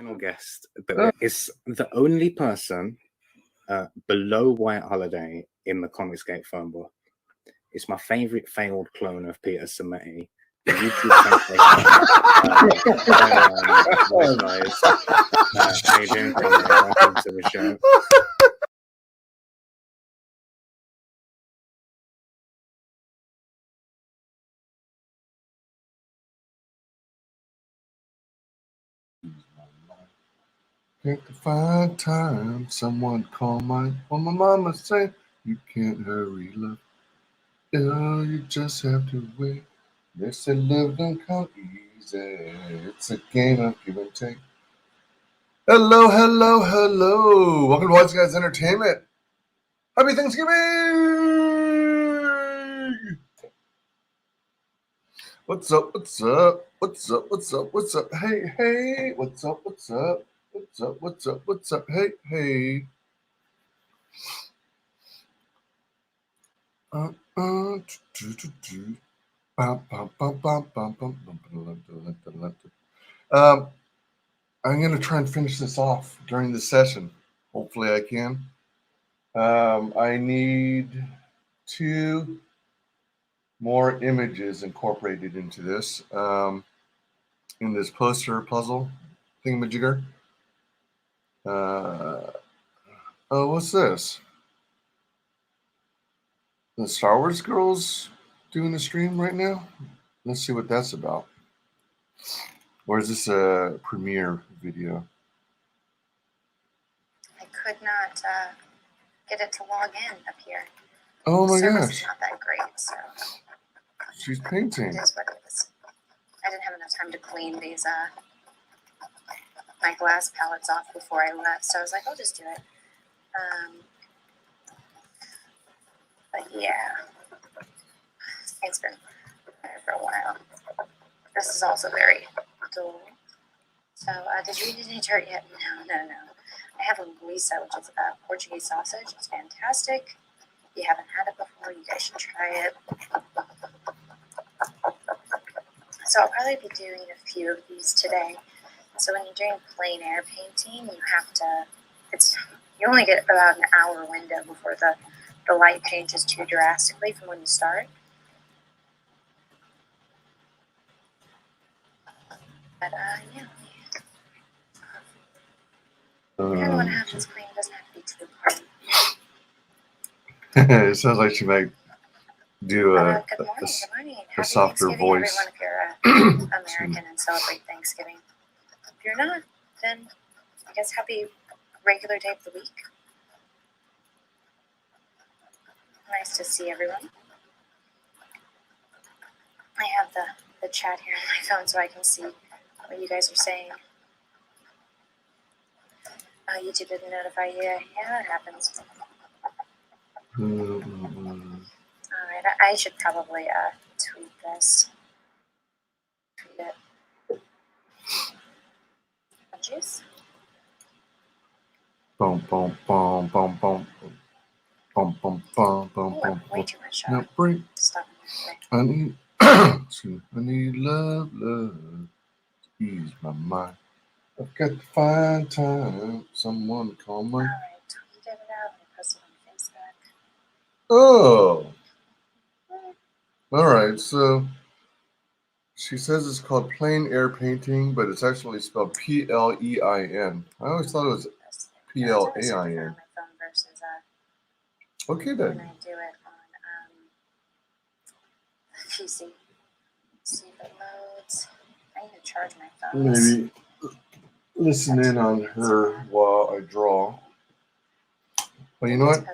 Final guest that is the only person below White Holiday in the Comicsgate phone book. It's my favorite failed clone of Peter Sammetti. The YouTube WyzGyz. How you doing, Conrad? Welcome to the show. Can't find time. Someone call my mama say you can't hurry, love. Oh, you just have to wait. They said love don't come easy. It's a game of give and take. Hello, hello, hello. Welcome to WyzGyz Entertainment. Happy Thanksgiving! What's up? What's up? What's up? What's up? What's up? Hey, hey. What's up? What's up? What's up? What's up? What's up? Hey, hey. I'm going to try and finish this off during the session. Hopefully I can. I need 2 more images incorporated into this, in this poster puzzle thingamajigger. Oh, what's this? The Star Wars girls doing a stream right now? Let's see what that's about. Or is this a premiere video? I could not get it to log in up here. Oh my service gosh. is not that great, so She's painting. it is what it is. I didn't have enough time to clean these my glass palettes off before I left, so I was like, I'll just do it. But yeah, it's been there for a while. This is also very dull. So, did you eat any dirt yet? No. I have linguiça, which is a Portuguese sausage. It's fantastic. If you haven't had it before, you guys should try it. So I'll probably be doing a few of these today. So when you're doing plein air painting, you have to, you only get about an hour window before the light changes too drastically from when you start. But yeah. I kind of want to have this clean. It doesn't have to be too hard. It sounds like she might do a softer voice. Everyone, if you're American and celebrate Thanksgiving. If you're not, then I guess happy regular day of the week. Nice to see everyone. I have the chat here on my phone so I can see what you guys are saying. YouTube didn't notify you. Yeah, that happens. Alright, I should probably tweet this. Tweet it. Juice? Boom, boom, boom, boom, boom. Boom, boom, boom, boom, boom. Way too much. Now break. Stop. I need love to ease my mind. I've got to find time. Someone call my. Alright, tweeted it out and posted on Facebook. Oh. Alright, so she says it's called plein air painting, but it's actually spelled P-L-E-I-N. I always thought it was P-L-A-I-N. Okay then. When I do it on PC. See if it loads. I need to charge my phone. Maybe listen in on her while I draw. Well, you know what?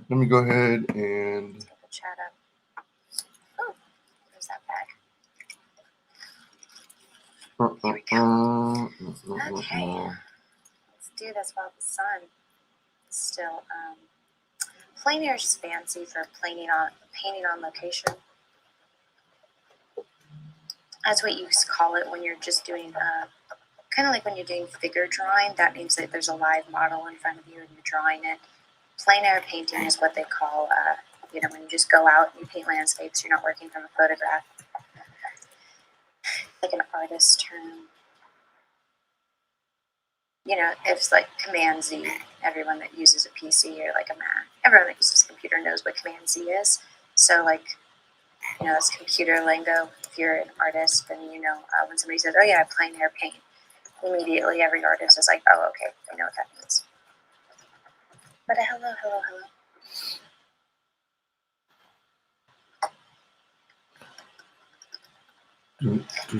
Let me go ahead and get the chat up. Oh, there's that bag. Here we go. Okay. Let's do this while the sun is still plein air is just fancy for painting on location. That's what you call it when you're just doing kind of like when you're doing figure drawing. That means that there's a live model in front of you and you're drawing it. Plein air painting is what they call when you just go out and you paint landscapes. You're not working from a photograph. Like an artist term. you know, it's like Command Z. Everyone that uses a PC or like a Mac, everyone that uses a computer knows what Command Z is. So like, you know, that's computer lingo. If you're an artist, then you know when somebody says, "Oh yeah, I plein air paint," immediately every artist is like, "Oh, okay, I know what that means." But hello, hello, hello.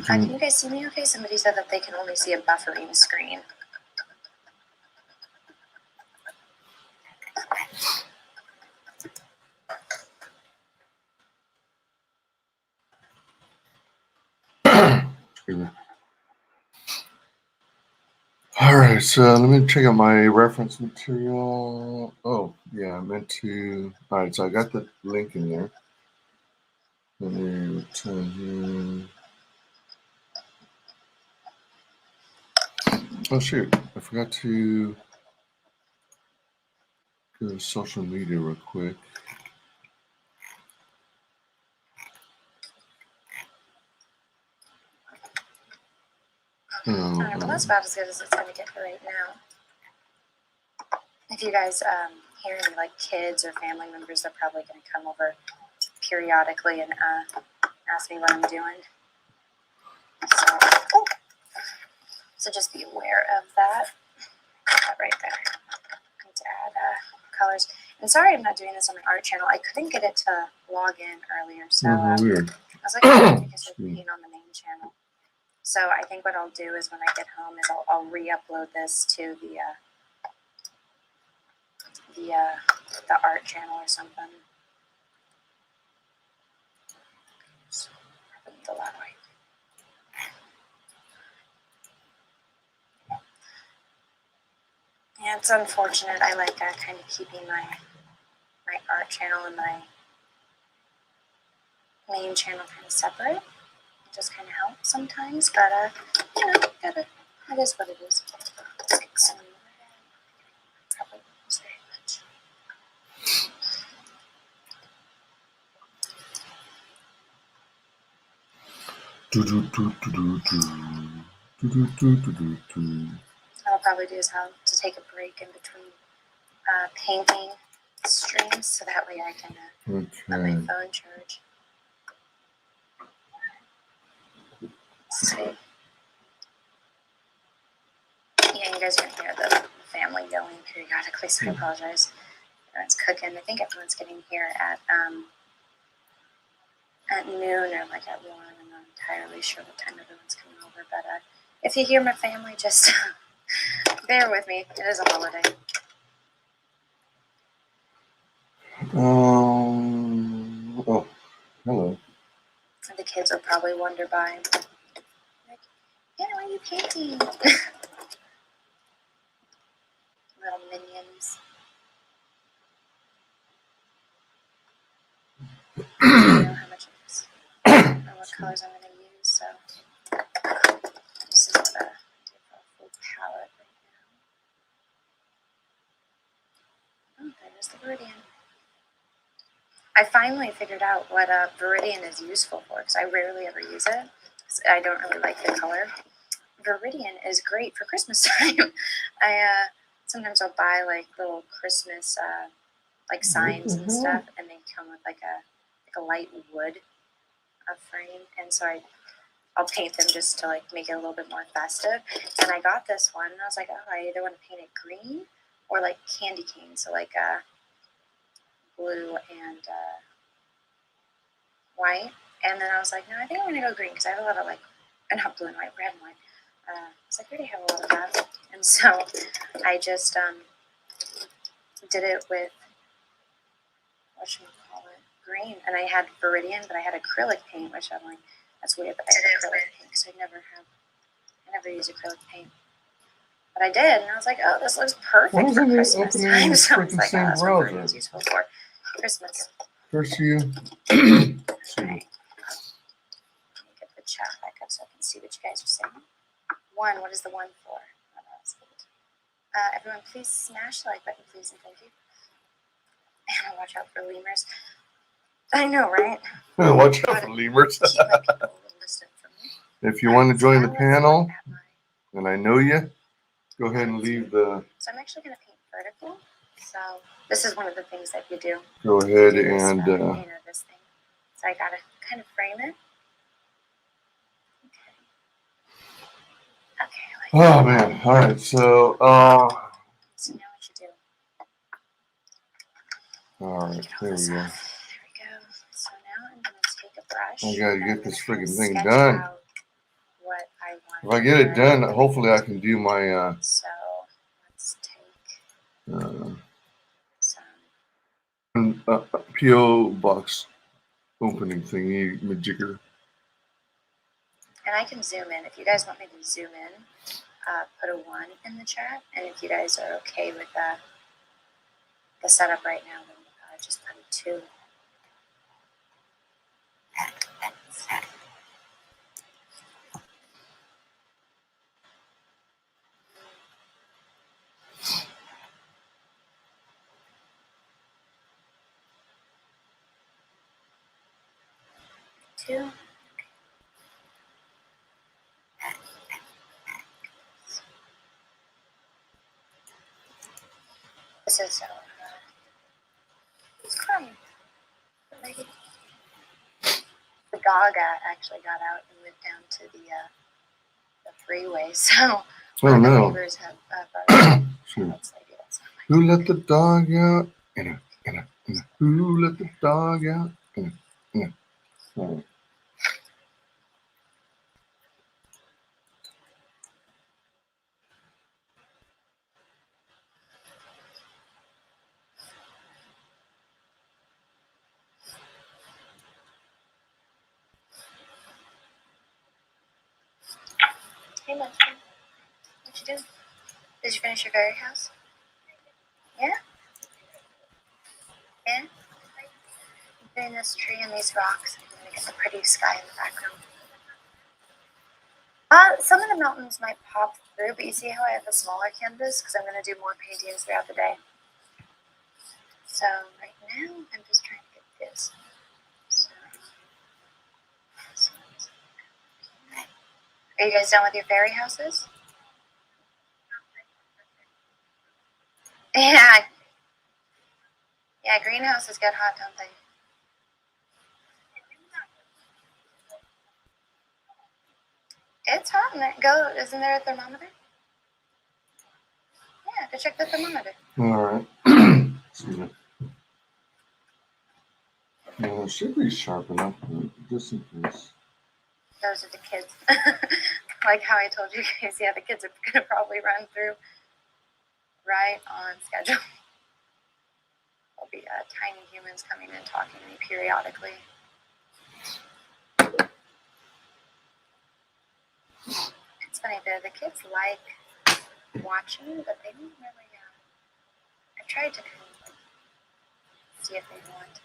Can you guys see me okay? Somebody said that they can only see a buffering screen. Excuse me. All right, so let me check out my reference material. Oh, yeah, I meant to. All right, so I got the link in there. Let me return here. Oh, shoot. I forgot to go to social media real quick. Well, that's about as good as it's going to get for right now. If you guys hear any like kids or family members, they're probably going to come over periodically and ask me what I'm doing. So just be aware of that. Put that right there. I need to add colors. And sorry I'm not doing this on my art channel. I couldn't get it to log in earlier, so Weird. I was like, oh, because we're being on the main channel. So I think what I'll do is when I get home is I'll re-upload this to the art channel or something. So, the loud way. Yeah, it's unfortunate. I like kind of keeping my art channel and my main channel kind of separate. It just kind of helps sometimes, but you know, it is what it is. Probably not very much. What I'll probably do is have to take a break in between painting streams, so that way I can let my phone charge. Let's see. Yeah, you guys are gonna hear the family yelling periodically, so I apologize. Everyone's cooking. I think everyone's getting here at noon or like at 1. I'm not entirely sure what time everyone's coming over, but if you hear my family, just bear with me. It is a holiday. Oh, hello. The kids will probably wonder by, like, yeah, why are you painting? Little minions. I don't know how much of this or what colors I'm going to use, so this is what I do for a full palette right now. Oh, there's the Viridian. I finally figured out what Viridian is useful for, because I rarely ever use it. I don't really like the color. Viridian is great for Christmas time. Sometimes I'll buy like little Christmas like signs and stuff, and they come with like a light wood frame, and so I'll paint them just to like make it a little bit more festive. And I got this one, and I was like, oh, I either want to paint it green or like candy cane, so like blue and white. And then I was like, no, I think I'm gonna go green because I have a lot of like, not blue and white, red and white. I was like, I already have a lot of that, and so I just did it with what should we call it, green. And I had Viridian, but I had acrylic paint, which I'm like, that's weird. But I had acrylic paint because I never use acrylic paint. But I did, and I was like, oh, this looks perfect for Christmas time. So I was like, oh, that's what Viridian's useful for Christmas. First you. Right. Let me get the chat back up so I can see what you guys are saying. 1, what is the 1 for? Oh, no, that's good. Everyone, please smash the like button, please, and thank you. And watch out for lemurs. I know, right? Watch out for lemurs. If you want to join the panel, and I know you, Go ahead and leave the. So I'm actually going to paint vertical. So this is one of the things that you do. Go ahead Do this, and. this thing. So I got to kind of frame it. Okay. Oh man! All right, so So now what you do? all right, there we go. There we go. So now I'm going to take a brush. I gotta get this friggin' thing sketch done. out what I want. If I get it done, hopefully I can do my So let's take some. PO box opening thingy majigger. And I can zoom in. If you guys want me to zoom in, put a 1 in the chat. And if you guys are okay with the setup right now, then just put a 2. Two. This is it's crying. The dog actually got out and went down to the freeway. So Oh the no! neighbors have brought Sure. Who let the dog out? Who let the dog out? All right. Hey, Munchkin. What you doing? Did you finish your fairy house? Yeah? Yeah? Between this tree and these rocks, I'm going to get the pretty sky in the background. Some of the mountains might pop through, but you see how I have a smaller canvas? Because I'm going to do more paintings throughout the day. So right now, I'm just trying to get this. So, are you guys done with your fairy houses? Yeah. Yeah, greenhouses get hot, don't they? It's hot in there. Go, isn't there a thermometer? Yeah, go check the thermometer. All right. Excuse me. It should be sharp enough, just in case. Those are the kids. Like how I told you guys, yeah, the kids are going to probably run through right on schedule. There'll be tiny humans coming and talking to me periodically. It's funny, the kids like watching, but they don't really. I tried to kind of like see if they want to.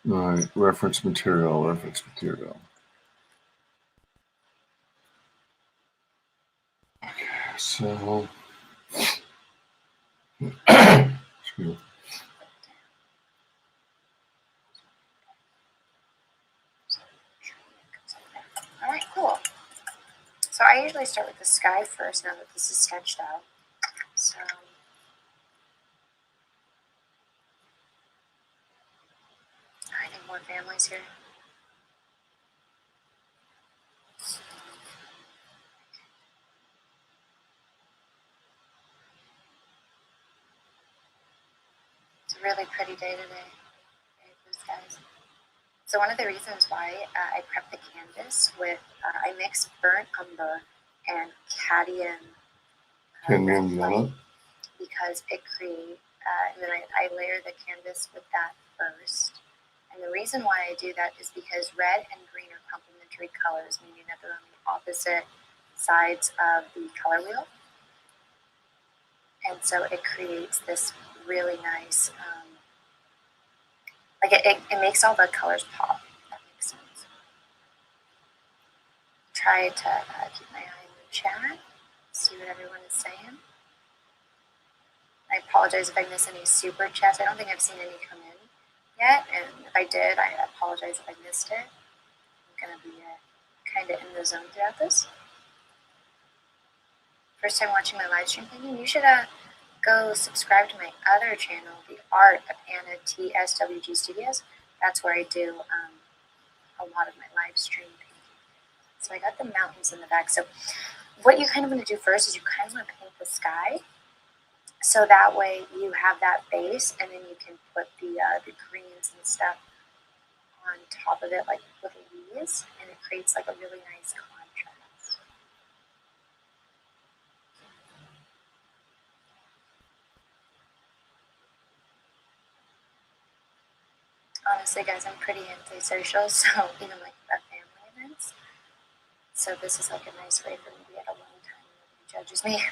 All right, reference material. Okay, so. Excuse me. All right, cool. So I usually start with the sky first now that this is sketched out. So I need more families here. It's a really pretty day today. Very blue skies. So one of the reasons why I prep the canvas with, I mix burnt umber and cadmium Yellow. because it creates, and then I layer the canvas with that first. And the reason why I do that is because red and green are complementary colors, meaning that they're on the opposite sides of the color wheel. And so it creates this really nice, it makes all the colors pop, if that makes sense. Try to keep my eye in the chat, see what everyone is saying. I apologize if I miss any super chats. I don't think I've seen any come in yet, and if I did, I apologize if I missed it. I'm going to be kind of in the zone throughout this. First time watching my live stream painting, you should go subscribe to my other channel, The Art of Anna TSWG Studios. That's where I do a lot of my live stream painting. So I got the mountains in the back. So what you kind of want to do first is you kind of want to paint the sky. So that way you have that base, and then you can put the greens and stuff on top of it, like with leaves, and it creates like a really nice contrast. Honestly, guys, I'm pretty antisocial, so even like at family events. So this is like a nice way for me to get alone time. Nobody judges me.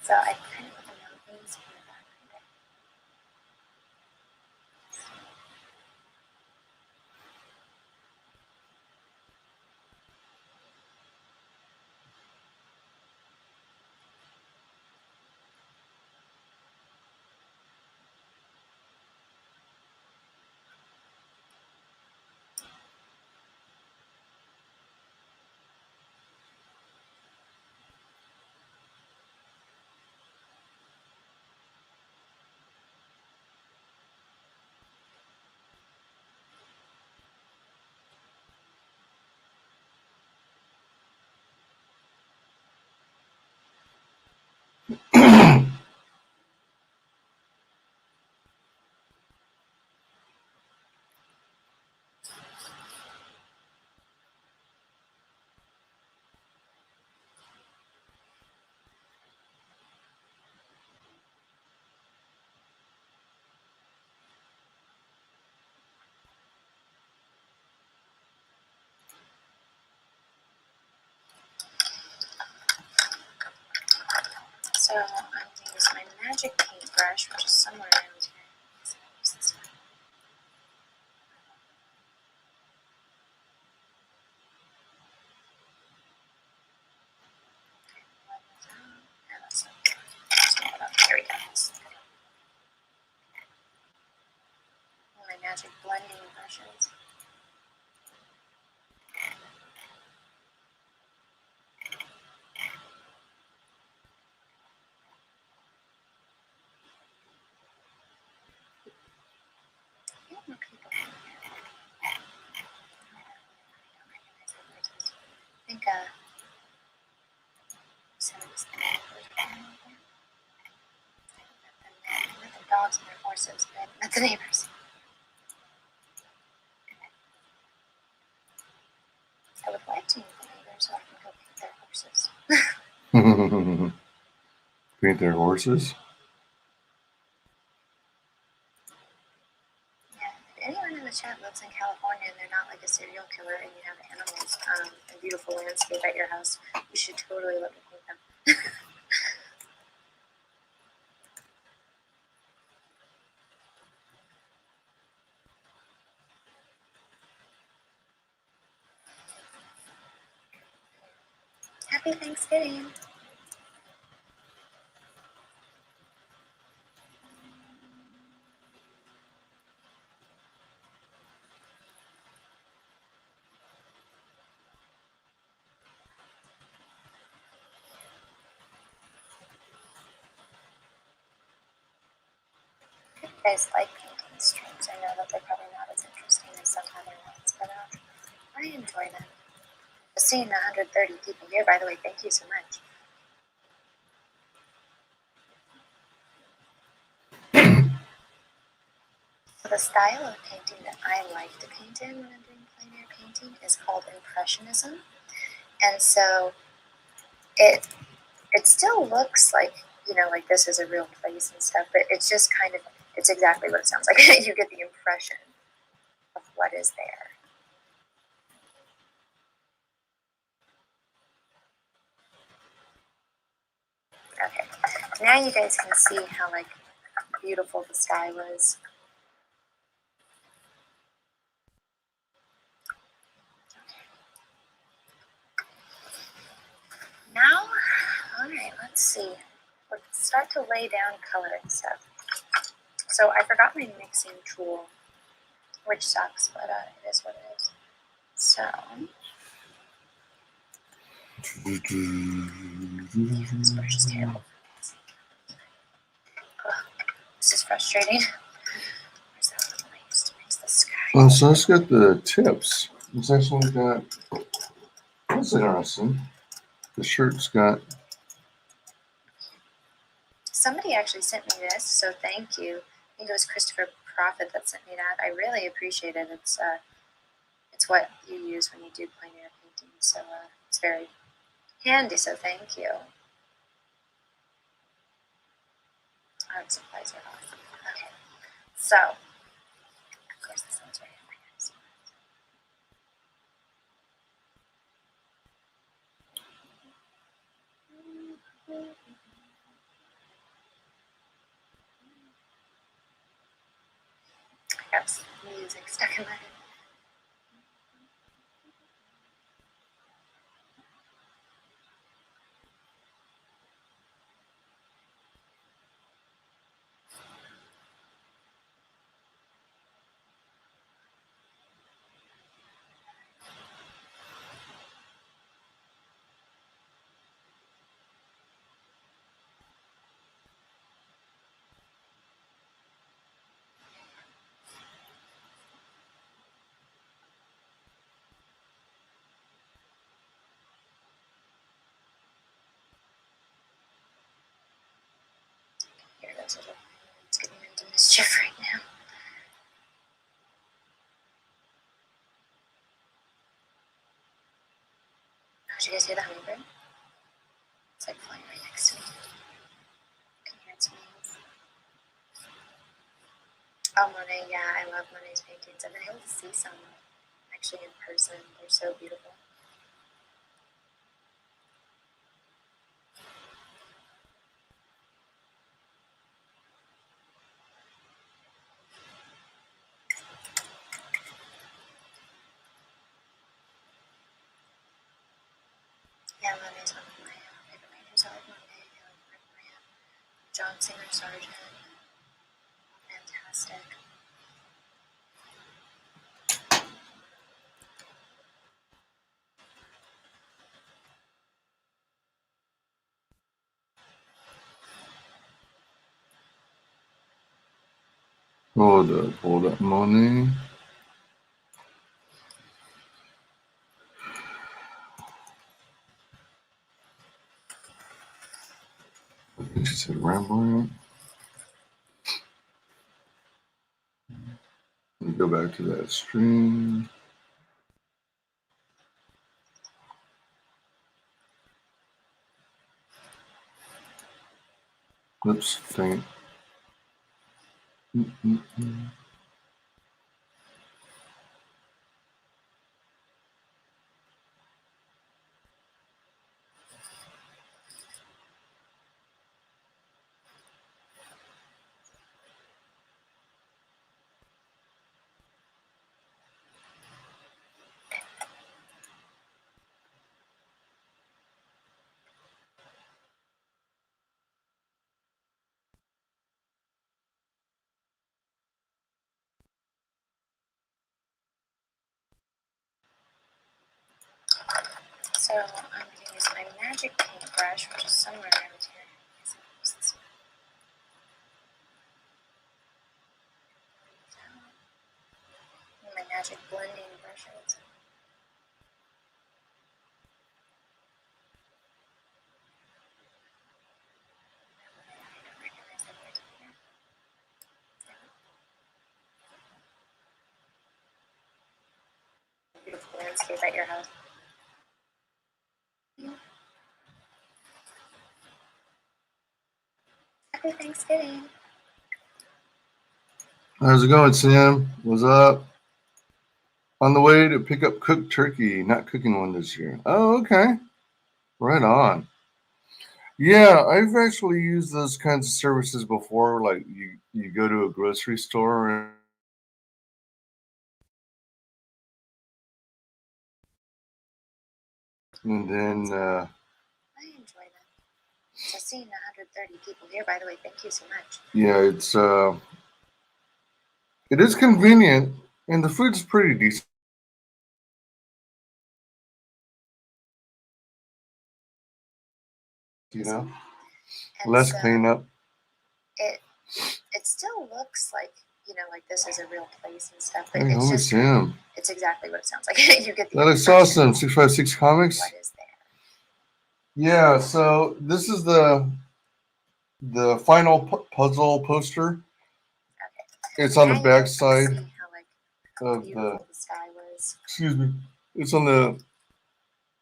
So I kind of put the mountains in the background there. So I'm going to use my magic paintbrush, which is somewhere around here. So I'll use this one. And let's put up. Here we go. My magic blending brushes. More people in here. I think some of these neighbors are in here. Not the dogs and their horses, but not the neighbors. I would like to meet the neighbors so I can go paint their horses. Paint their horses? Yeah, if anyone in the chat lives in California and they're not like a serial killer and you have animals and beautiful landscape at your house, you should totally let me paint them. Happy Thanksgiving! If you guys like painting streams, I know that they're probably not as interesting as some other ones, but I enjoy them. Seeing 130 people here, by the way, thank you so much. So the style of painting that I like to paint in when I'm doing plein air painting is called Impressionism. And so it still looks like, you know, like this is a real place and stuff, but it's just kind of it's exactly what it sounds like. You get the impression of what is there. Okay, now you guys can see how like beautiful the sky was. Now, all right, let's see. Let's start to lay down color and stuff. So I forgot my mixing tool, which sucks, but it is what it is. So, this brush is terrible. Ugh, this is frustrating. Where's that one I used to mix the sky? Oh, so let's get the tips. It's actually got, that's interesting. The shirt's got. Somebody actually sent me this, so thank you. I think it was Christopher Prophet that sent me that. I really appreciate it. It's what you use when you do plein air painting, so it's very handy, so thank you. Art supplies are off. Okay, so, of course this one's right in my nose. I got some music stuck in my head. Here, those little it's getting into mischief right now. Oh, did you guys hear the hummingbird? It's like flying right next to me. You can hear its wings. Oh, Monet, yeah, I love Monet's paintings. I've been able to see some actually in person. They're so beautiful. Yeah, Monet's one of my favorite painters. I like Monet, I like Rembrandt, John Singer Sargent. Fantastic. Hold up, Monet. I think she said Rembrandt. Let me go back to that stream. Oops, dang it. So I'm going to use my magic paintbrush, which is somewhere around here. And my magic blending brushes. Beautiful landscape at your house. Happy Thanksgiving. How's it going, Sam? What's up? On the way to pick up cooked turkey. Not cooking one this year. Oh, okay. Right on. Yeah, I've actually used those kinds of services before. Like you go to a grocery store and then I enjoy them. So seeing 130 people here, by the way, thank you so much. yeah, it is convenient and the food's pretty decent. You know, And less so cleanup. it still looks like, like this is a real place and stuff, but Hey, it's homie just Sam. it's exactly what it sounds like. You get the That looks impression awesome. 656 Comics. what is there. Yeah, so this is the final puzzle poster. Okay. It's on the Now back you side see how of the. beautiful the sky was. Excuse me. It's on the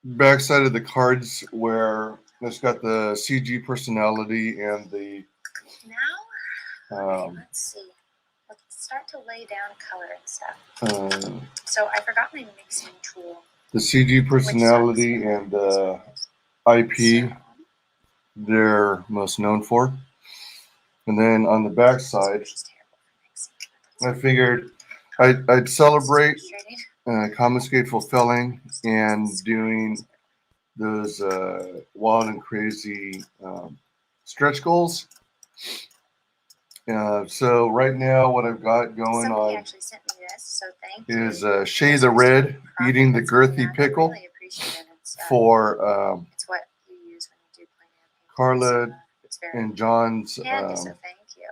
back side of the cards where it's got the CG personality and the. Now, okay, let's see. Let's start to lay down color and stuff. So I forgot my mixing tool. The CG personality and the IP they're most known for. And then on the back side, I figured I'd celebrate Confiscate Fulfilling and doing those wild and crazy stretch goals. So right now, what I've got going Somebody on actually sent me this, so thank you. is Shay the Red eating the girthy pickle really appreciate it. for it's what you use when you do plein air painting. Carla So, it's very and John's handy, so thank you.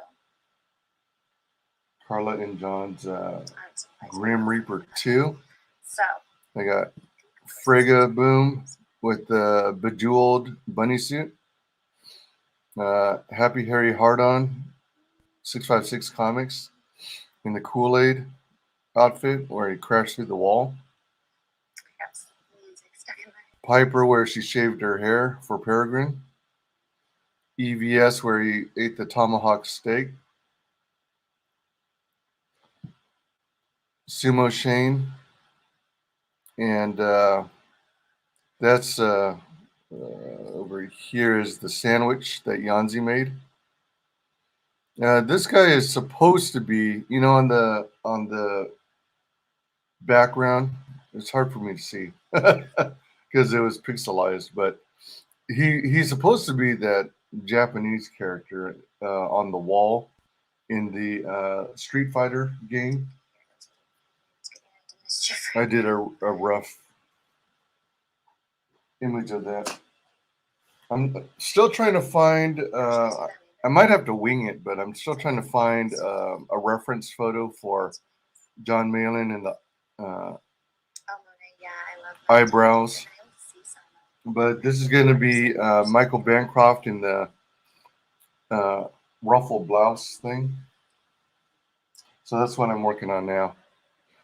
Carla and John's I'm surprised. Grim Reaper 2. So I got Frigga Boom with the bejeweled bunny suit. Happy Harry Hardon, 656 Comics, in the Kool-Aid outfit where he crashed through the wall. yes, music stuck in my head. Piper where she shaved her hair for Peregrine. EVS where he ate the tomahawk steak. Sumo Shane. And that's over here is the sandwich that Yanzi made. This guy is supposed to be, on the background. It's hard for me to see because it was pixelized, but he's supposed to be that Japanese character on the wall in the Street Fighter game. I did a rough image of that. I'm still trying to find. I might have to wing it, but I'm still trying to find a reference photo for John Malin and the eyebrows. But this is going to be Michael Bancroft in the ruffle blouse thing. So that's what I'm working on now.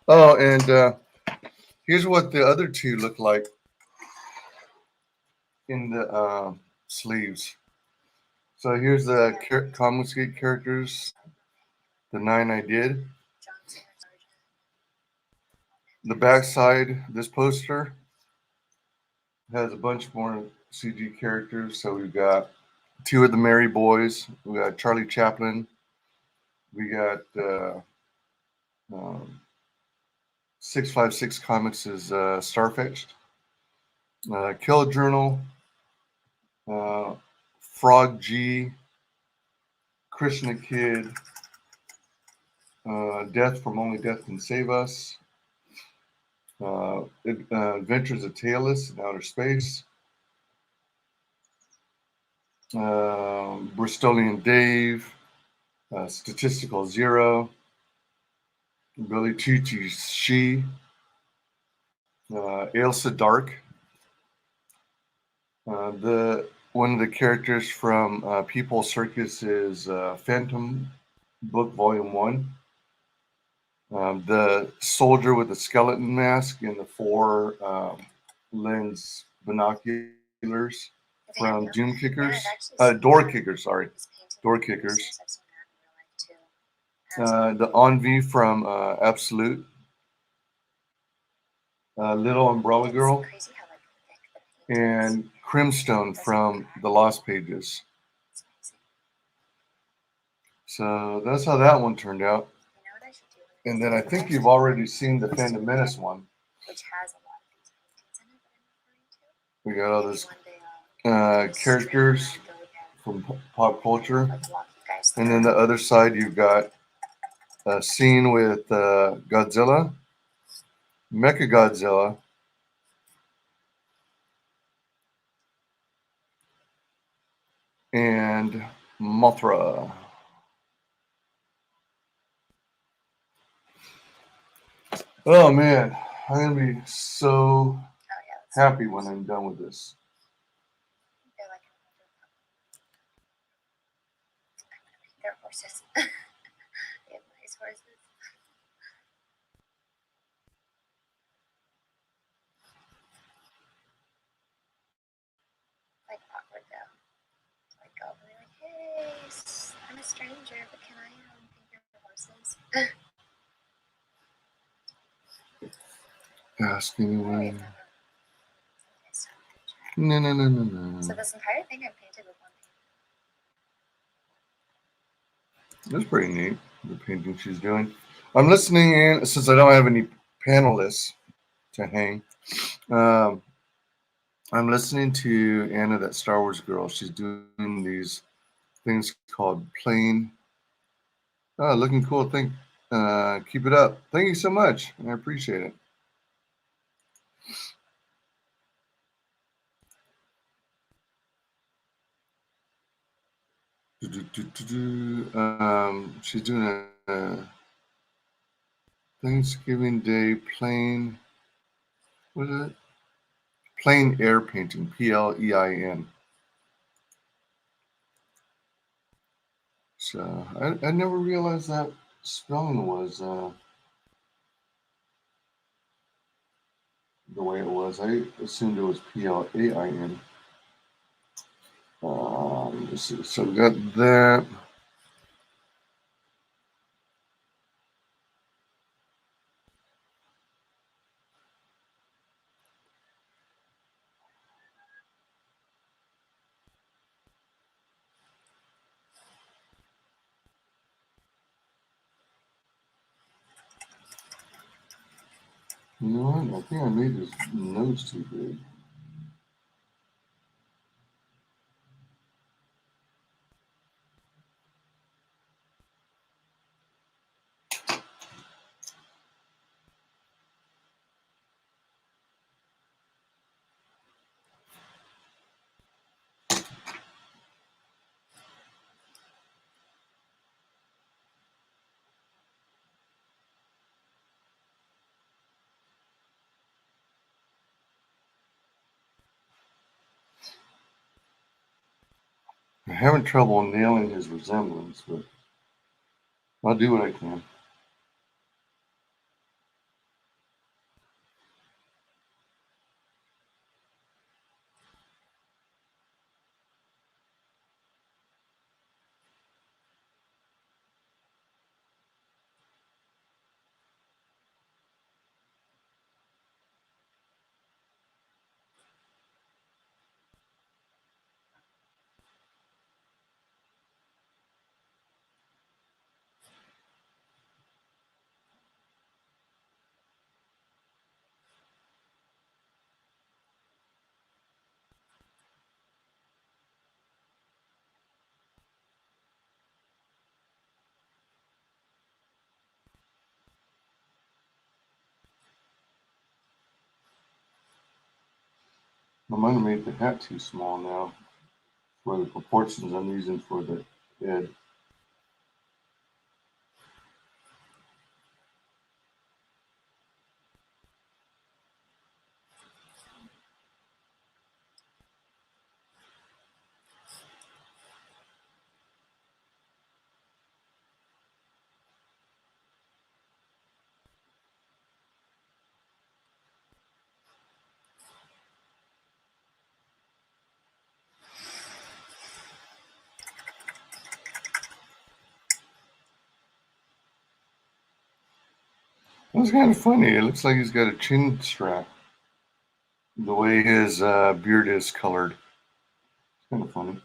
Oh, and here's what the other two look like in the sleeves. So here's the Comicsgate characters, the 9 I did. The back side, this poster has a bunch more CG characters. So we've got 2 of the Merry Boys. We got Charlie Chaplin. We got 656 Comics is Starfetched. Kill Journal. Frog G. Krishna Kid. Death from Only Death Can Save Us. Adventures of Tailless in Outer Space. Bristolian Dave. Statistical Zero. Billy Chi She. Ailsa Dark. One of the characters from People Circus is Phantom Book Volume 1. The soldier with the skeleton mask and the 4 lens binoculars from Doom Kickers. Door Kickers, sorry. Door Kickers. The Envy from Absolute. Little Umbrella Girl. Crazy how like thick the paint is. And Crimstone from The Lost Pages. It's amazing. So that's how that one turned out. You know what I should do? And then I think you've already seen the Phantom Menace one. Which has a lot of these paintings in it that I'm referring to. We got all Maybe this one day I'll do a stream characters where I go again, from pop culture. like walk you guys And through. then the other side, you've got a scene with Godzilla, Mechagodzilla, and Mothra. Oh man, I'm gonna be so Oh yeah, that's happy when I'm done with this. they're like they're horses. They have nice horses. Like awkward though. Like go over there, like, hey, I'm a stranger, but can I paint your horses? Ask anyone. Okay, so No. So this entire thing I painted with one paint. That's pretty neat, the painting she's doing. I'm listening in, since I don't have any panelists to hang. I'm listening to Anna, that Star Wars girl. She's doing these things called plain. Oh, looking cool. Keep it up. Thank you so much. I appreciate it. She's doing a Thanksgiving Day plain. What is it? Plain air painting. PLEIN. So I never realized that spelling was the way it was. I assumed it was PLAIN. Let's see. So we got that. You know what? I think I made his nose too big. I'm having trouble nailing his resemblance, but I'll do what I can. I might have made the hat too small now for the proportions I'm using for the head. That's kind of funny. It looks like he's got a chin strap. The way his beard is colored. It's kind of funny.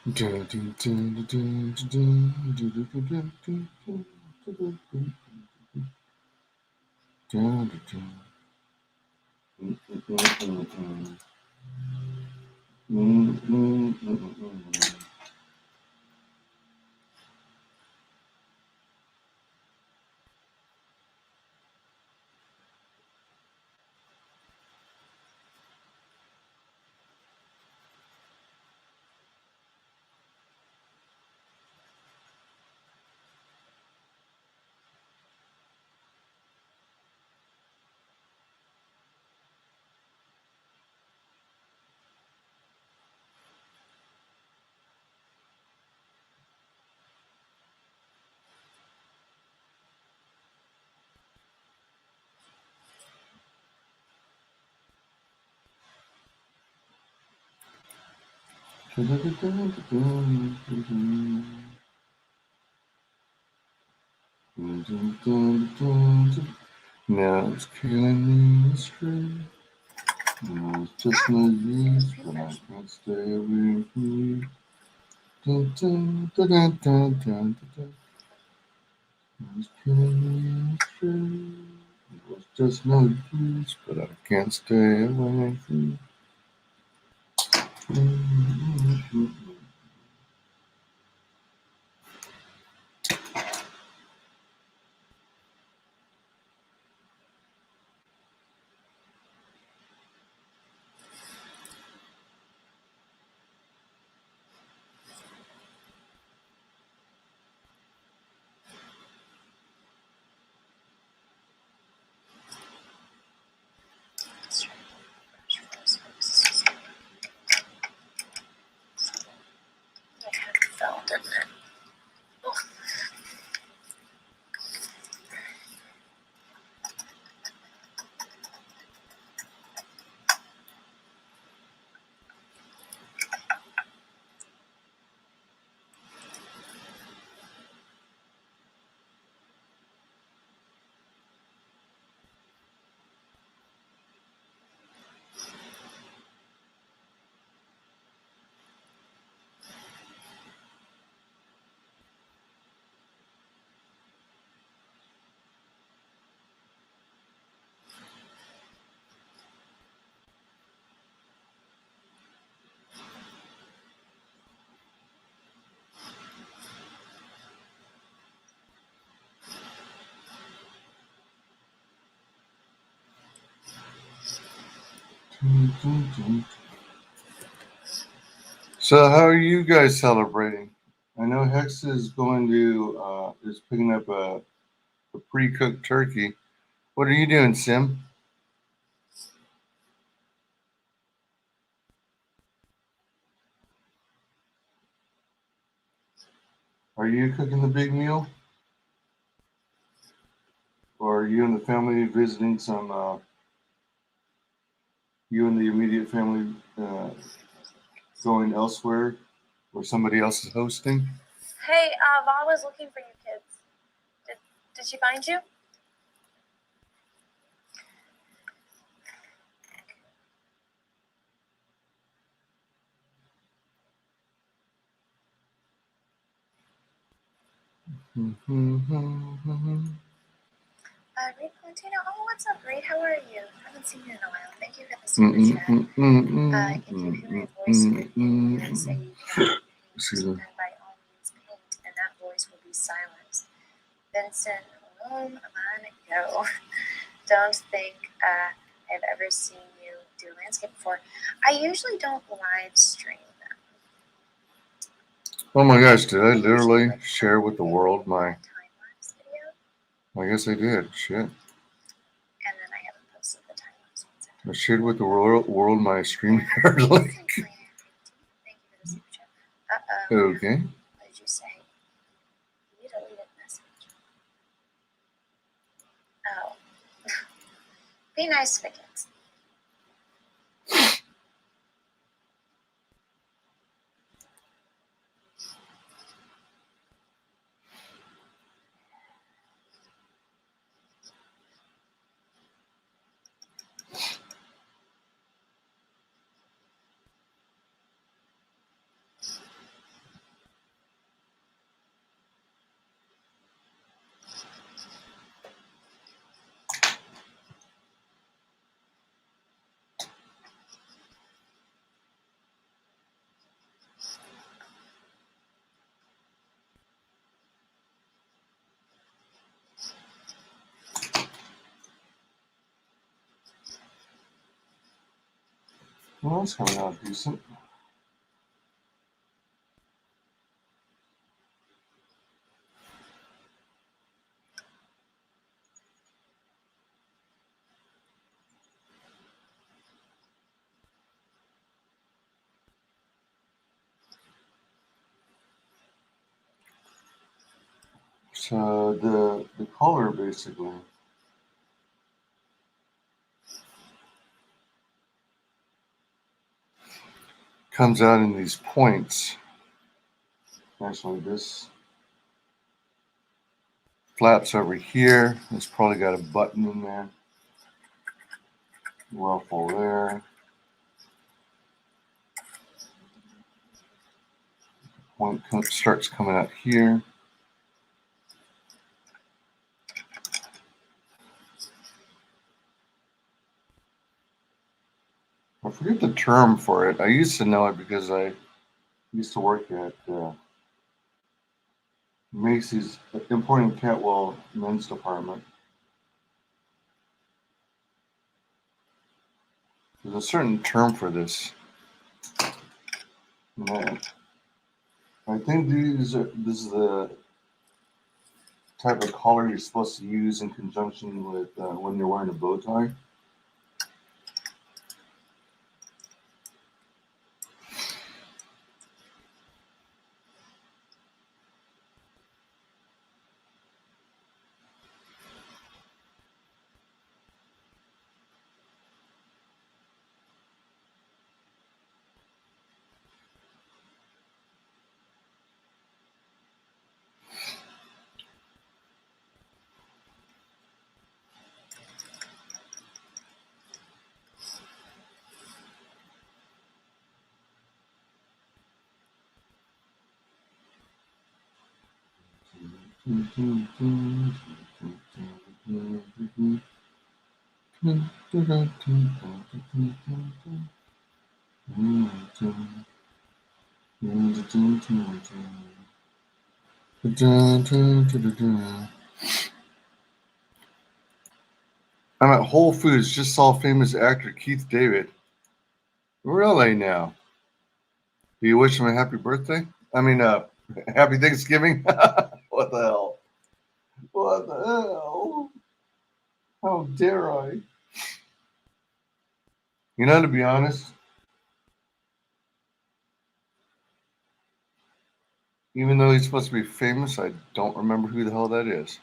Okay. Now it's killing me straight. No, it's just no use, but I can't stay away from you. Dun, dun, dun, dun, dun, dun, dun. It's killing me straight. It was just no use, but I can't stay away from you. Let's try to brush those hooks. It kind of fell, didn't it? Oh. So, how are you guys celebrating? I know Hex is going to is picking up a pre-cooked turkey. What are you doing, Sim? Are you cooking the big meal, or are you and the family visiting some? You and the immediate family going elsewhere, where somebody else is hosting? Hey, Va was looking for you kids. Did she find you? Reed Valentino. Oh, what's up, Reed? How are you? Haven't seen you in a while. Thank you for the super chat. If you hear my voice and say you can't then by all means paint, and that voice will be silenced. Vincent, on go. Don't think I've ever seen you do landscape before. I usually don't live stream them. Oh my gosh, did I literally share with the world my... time-lapse video, I guess I did. Shit. and then I haven't posted the time-lapse ones. I shared with the world my stream yard link. Thank you for the super chat. Uh-oh. Okay. What did you say? You deleted message. Oh. Be nice to the kids. Well, that's coming out decent. So the color basically comes out in these points. Actually, this flaps over here. It's probably got a button in there. Ruffle there. Point starts coming out here. I forget the term for it. I used to know it because I used to work at Macy's importing Catwell men's department. There's a certain term for this. And I think this is the type of collar you're supposed to use in conjunction with when you're wearing a bow tie. I'm at Whole Foods, just saw famous actor Keith David. Really now? Do you wish him a happy birthday? I mean, happy Thanksgiving? What the hell? What the hell? How dare I? You know, to be honest, even though he's supposed to be famous, I don't remember who the hell that is.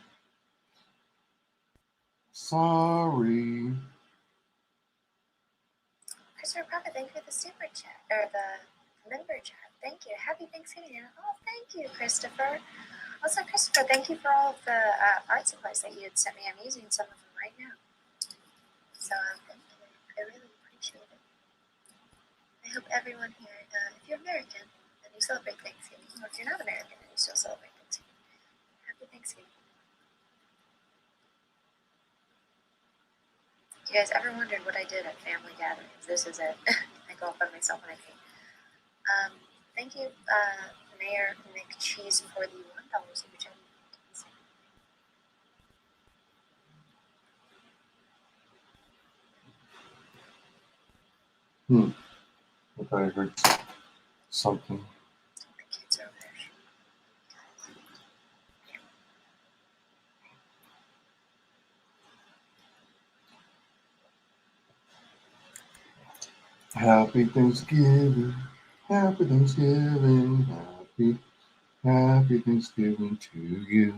Sorry. Christopher Prophet, thank you for the super chat, or the member chat. Thank you. Happy Thanksgiving. Oh, thank you, Christopher. Also, Christopher, thank you for all of the art supplies that you had sent me. I'm using some of them right now. So, thank you. I really appreciate it. I hope everyone here, if you're American and you celebrate Thanksgiving, or if you're not American and you still celebrate Thanksgiving, happy Thanksgiving. You guys ever wondered what I did at family gatherings? This is it. I go up by myself when I paint. Thank you, Mayor McCheese, for the $1 super chat. I thought I heard something. The kids are over there. Happy Thanksgiving. Happy Thanksgiving. Happy Thanksgiving to you.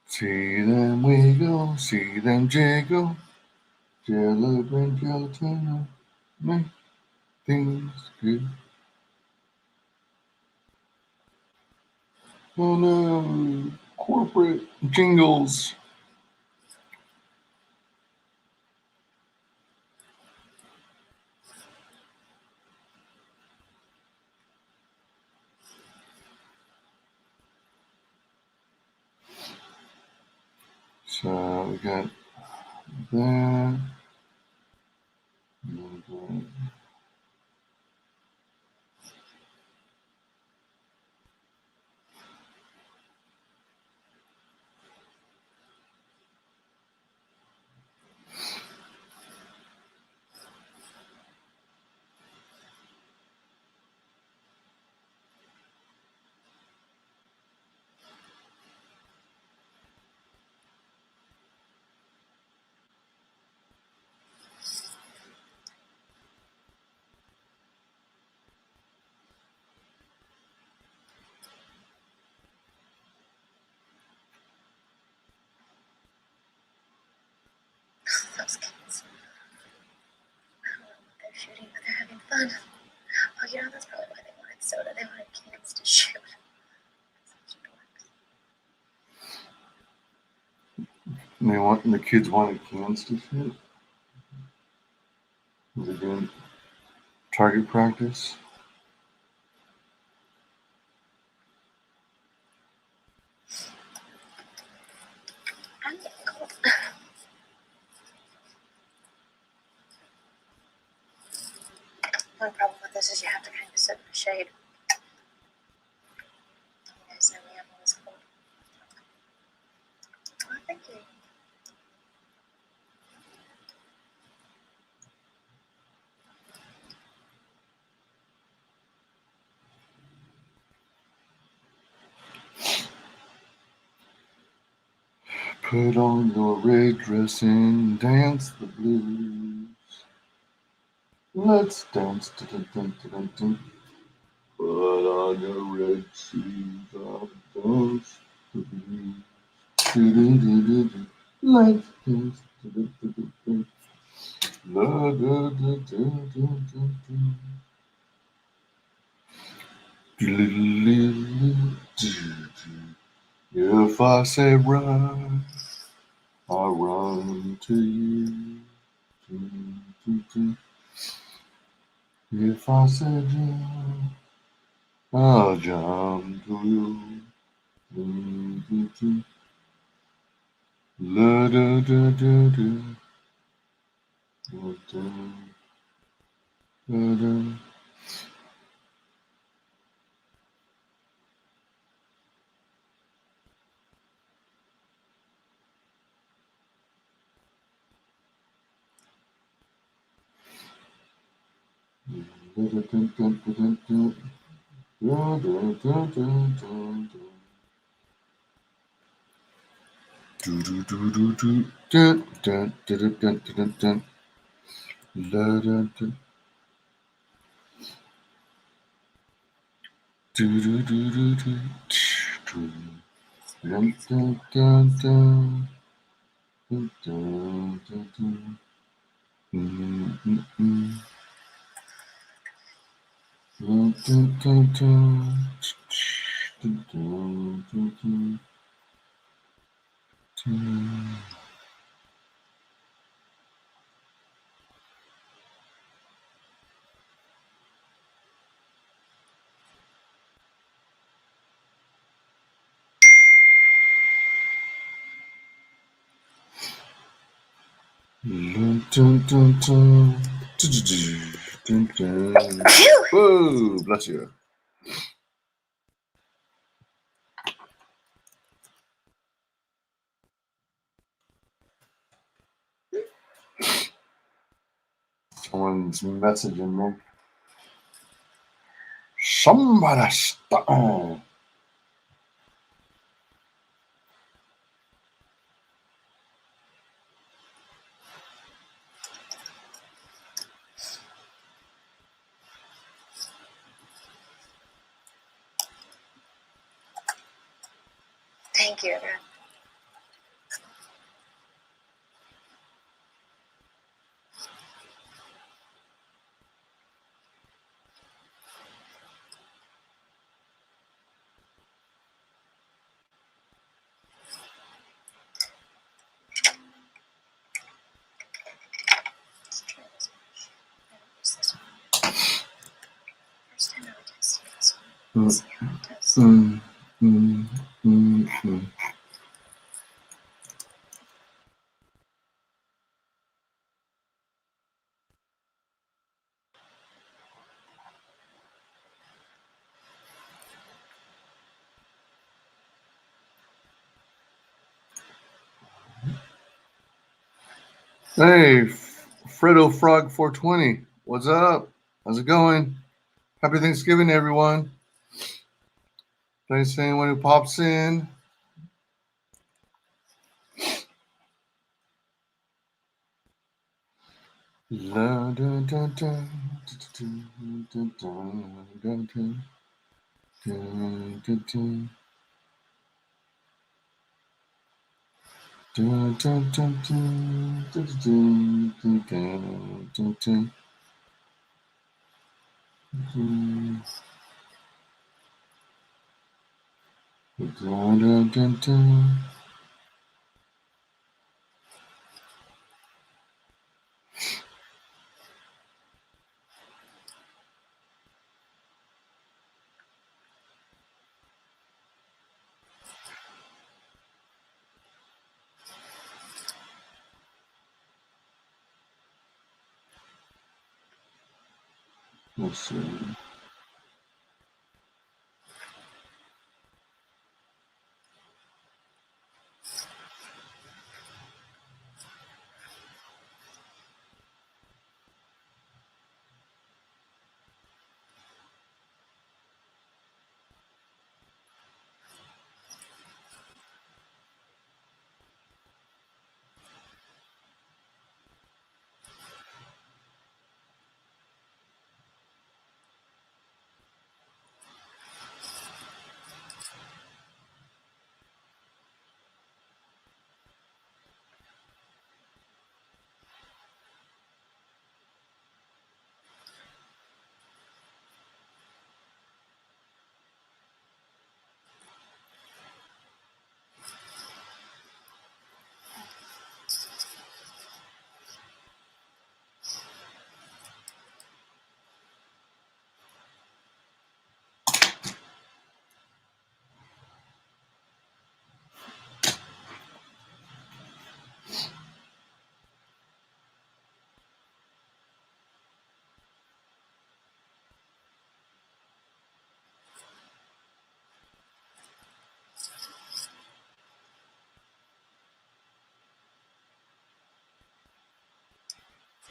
See them wiggle, see them jiggle, jello and gelatin, make things good. Oh no, corporate jingles. So we got that. Those kids. I don't know what they're shooting, but they're having fun. Oh, you know, that's probably why they wanted soda. They wanted cans to shoot. Such dorks. And the kids wanted cans to shoot. They're doing target practice. I'm getting cold. The only problem with this is you have to kind of sit in the shade. You guys know me, I'm always cold. Oh, thank you. Put on your red dress and dance the blues. Let's dance. Dun, dun, dun, dun. Put on your red shoes. I'll dance the blues. Do, do, do, do, do. Let's dance. Do, do, do, do, do. La, da, da, da, da, da, da. Do, do, do, do, do. If I say run, I'll run to you. Do, do, do. If I say jump, I'll jump to you. Do, do, do. La, da, da, da, da. Da, da, da, da. Da, da, da, da, da, da, da. Da, da, da, da, da, da. Do, do, do, do, do. Da, da, da, da, da, da, da, da. La, da, da. Do, do, do, do, do. Do. Dun, dun, dun, dun. Dun, dun, dun, dun. Mm, mm, mm. Dun, dun, dun, dun. Dun, dun, dun, dun. Dun. Dun, dun, dun, dun. Dun, dun. Phew! Whoa, bless you. Someone's messaging me. Somebody stop. Thank you, everyone. Let's try this brush. I don't use this one. First time ever testing this one. Let's see how it does. Hey, Fredo Frog 420. What's up? How's it going? Happy Thanksgiving, everyone. Thanks to anyone who pops in. La, da, da, da, da, da, da, da, da, da. Dun, dun, dun, dun, dun, dun, dun, dun, dun, dun. Dun, dun, dun, dun. Let's see.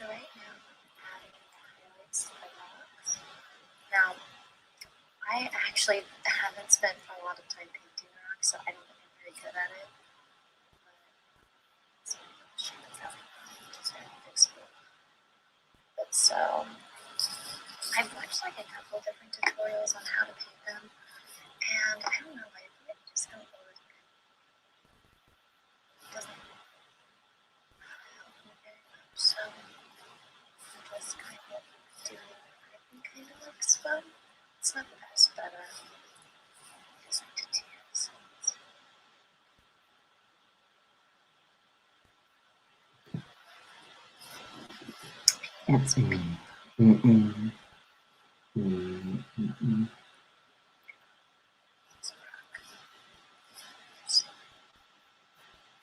So right now, I'm adding the highlights to the rocks. Now, I actually haven't spent a lot of time painting rocks, so I don't think I'm very good at it. But it's a shape of that, which is very fixable. But so, I've watched like a couple different tutorials on how to paint them, and I don't know, I feel like it just don't work. It doesn't help me very much, so I'm just kind of doing what I think kind of looks fun. It's not the best, but just like to tears.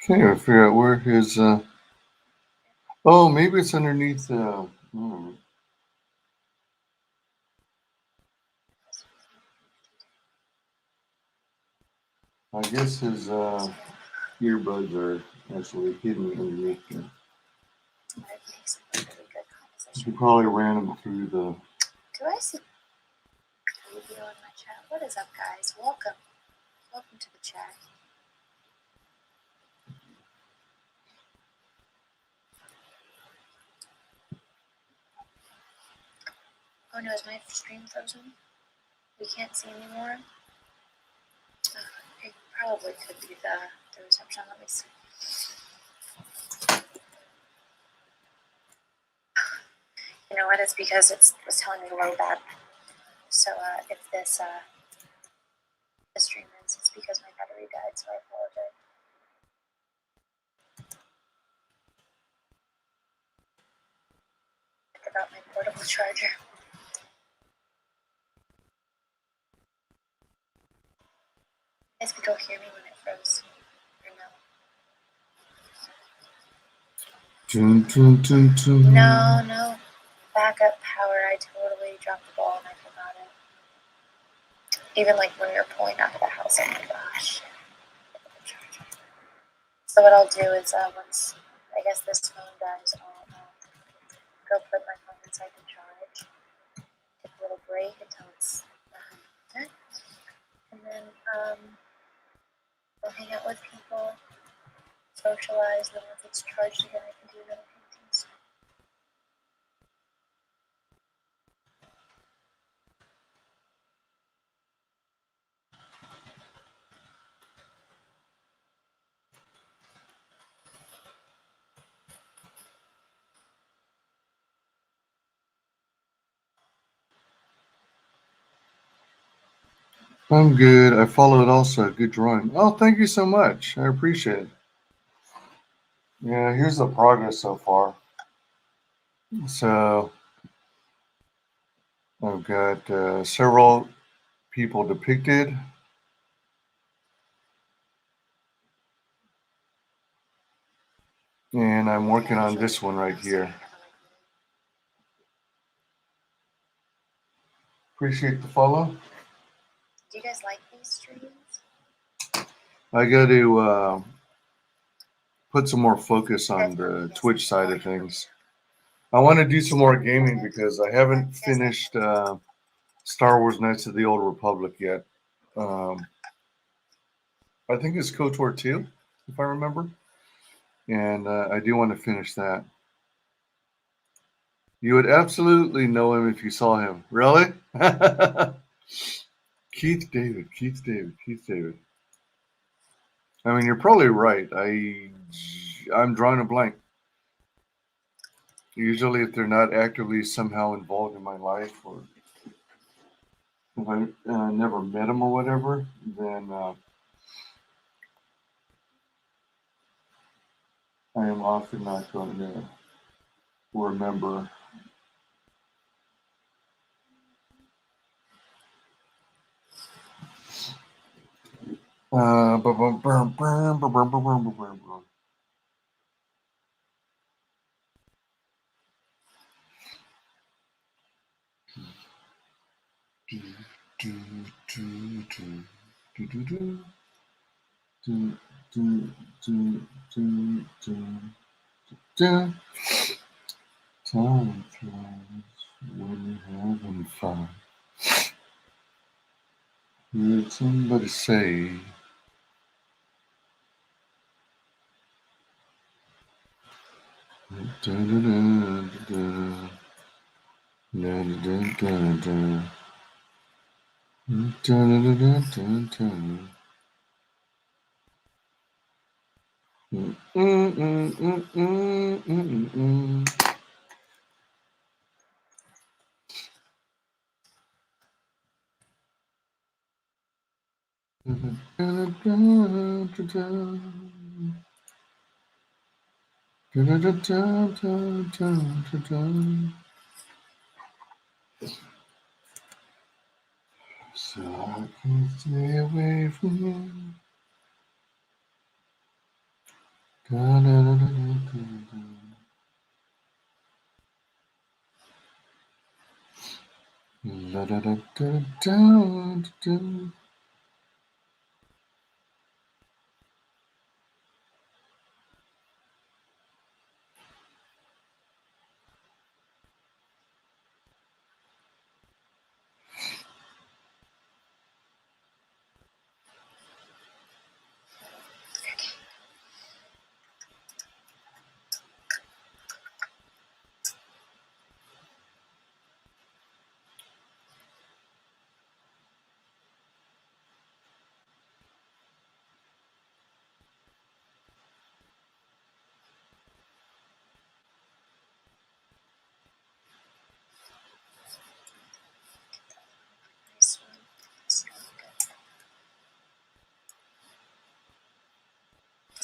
Can't even figure out where his. Oh, maybe it's underneath. I guess his earbuds are actually hidden underneath here. It makes a really good composition. She probably ran them through the. Do I see video in my chat? What is up, guys? Welcome. Welcome to the chat. Oh no, is my stream frozen? We can't see anymore? It probably could be the reception. Let me see. You know what? It's because it was telling me to load that. So if this stream ends, it's because my battery died, so I apologize. Think about my portable charger. You guys could go hear me when it froze. Or no? No. Backup power. I totally dropped the ball and I forgot it. Even like when we were pulling out of the house, oh my gosh. So what I'll do is once I guess this phone dies, I'll go put my phone inside the charge, take a little break until it's 100%, and then I'll hang out with people, socialize, and then once it's charged again, I can do other paintings. I'm good. I followed also. Good drawing. Oh, thank you so much. I appreciate it. Yeah, here's the progress so far. So I've got several people depicted. And I'm working on this one right here. Appreciate the follow. Do you guys like these streams? I got to put some more focus on the Twitch side of things. I want to do some more gaming because I haven't finished Star Wars Knights of the Old Republic yet. I think it's KOTOR 2, if I remember. And I do want to finish that. You would absolutely know him if you saw him. Really? Keith David. I mean, you're probably right. I'm drawing a blank. Usually, if they're not actively somehow involved in my life, or if I never met them or whatever, then I am often not going to remember. Time flies when you're having fun. Heard somebody say, so I can stay away from you.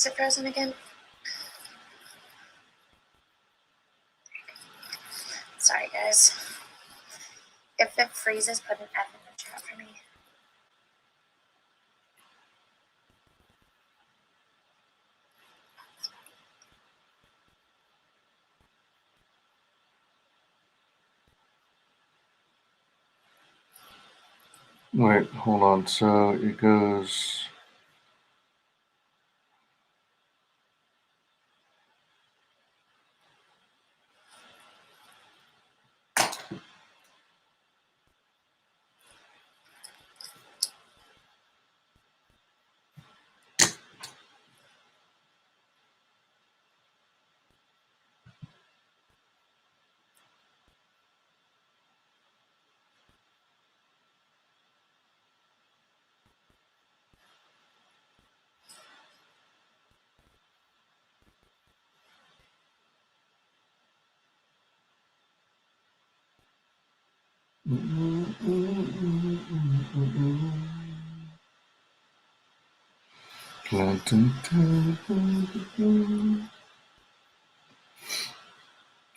Is it frozen again? Sorry, guys. If it freezes, put an F in the chat for me. Wait, hold on. So it goes.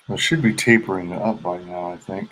I should be tapering up by now, I think.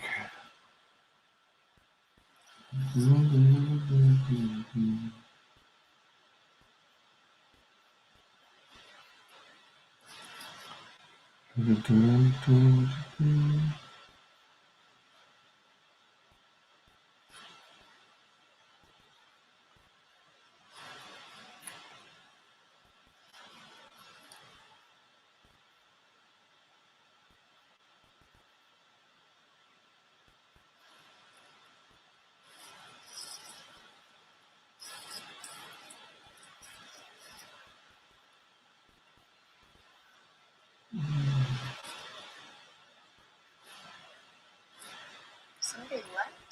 Somebody left?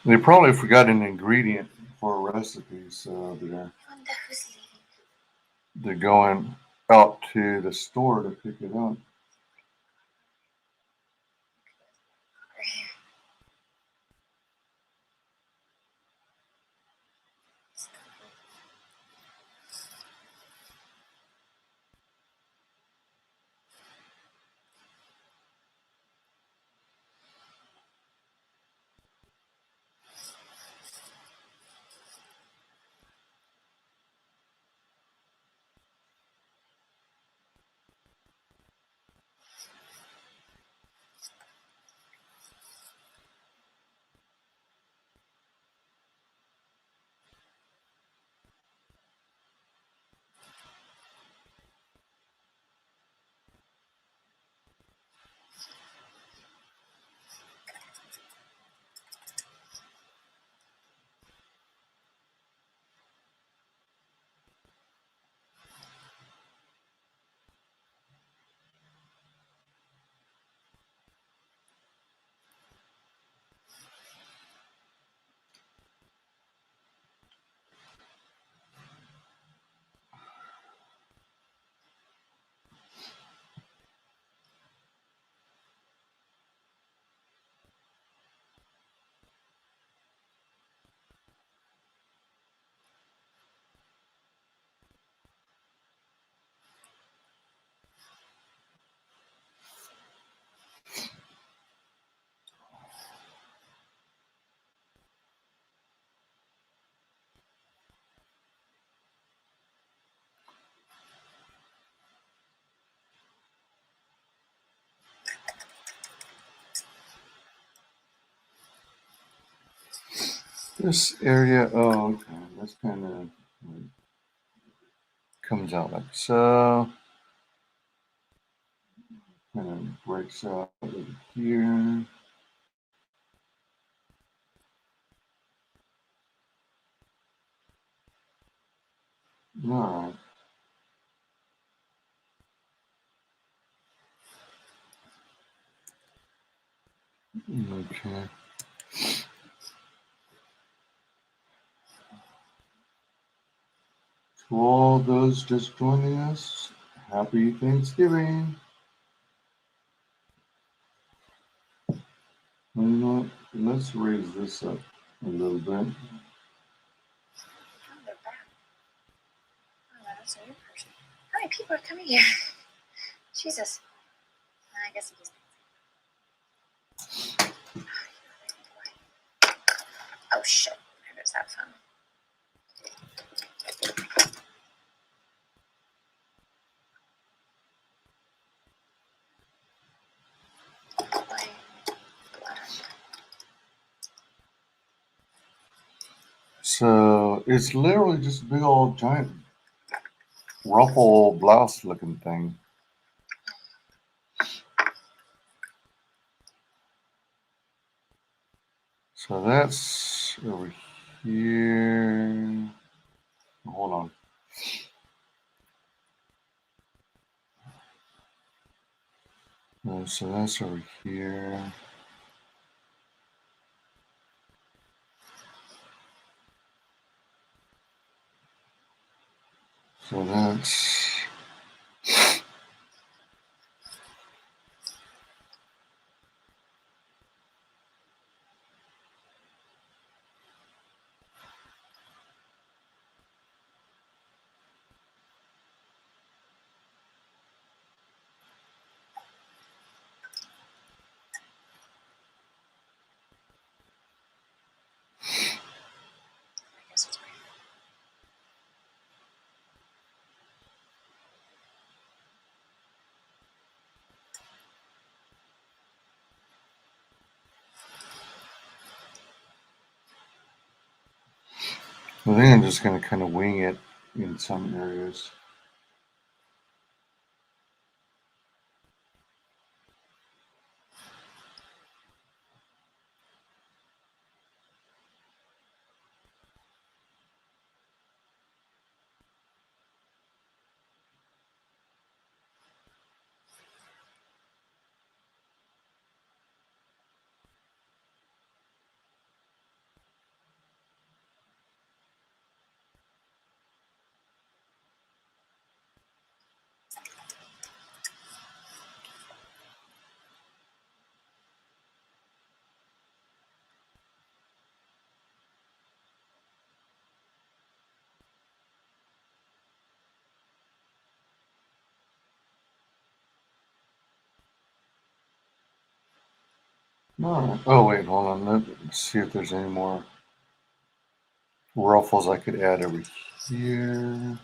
They probably forgot an ingredient for a recipe, so they're I wonder who's leaving. they're going out to the store to pick it up. This area, oh, okay, that's kind of comes out like so. Kind of breaks out over here. All right. Okay. To all those just joining us, happy Thanksgiving. You know what? Let's raise this up a little bit. many people are coming here? Jesus. I guess it is. Oh shit. There goes that phone. So it's literally just a big old giant ruffle blouse looking thing. So that's over here. Hold on. So that's over here. So that's I think I'm just going to kind of wing it in some areas. No. Oh, wait, hold on. Let's see if there's any more ruffles I could add over here.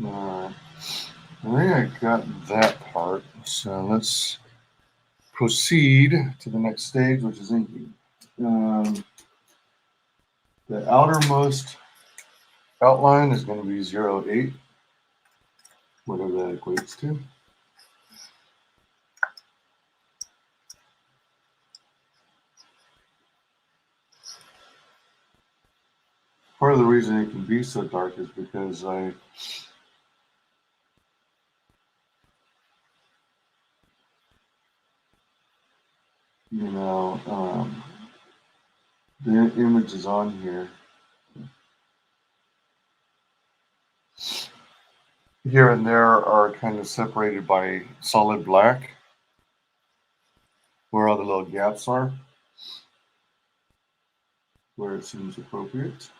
Alright. I think I got that part. So let's proceed to the next stage, which is inking. The outermost outline is going to be 0.8, whatever that equates to. Part of the reason it can be so dark is because the images on here and there are kind of separated by solid black, where all the little gaps are, where it seems appropriate.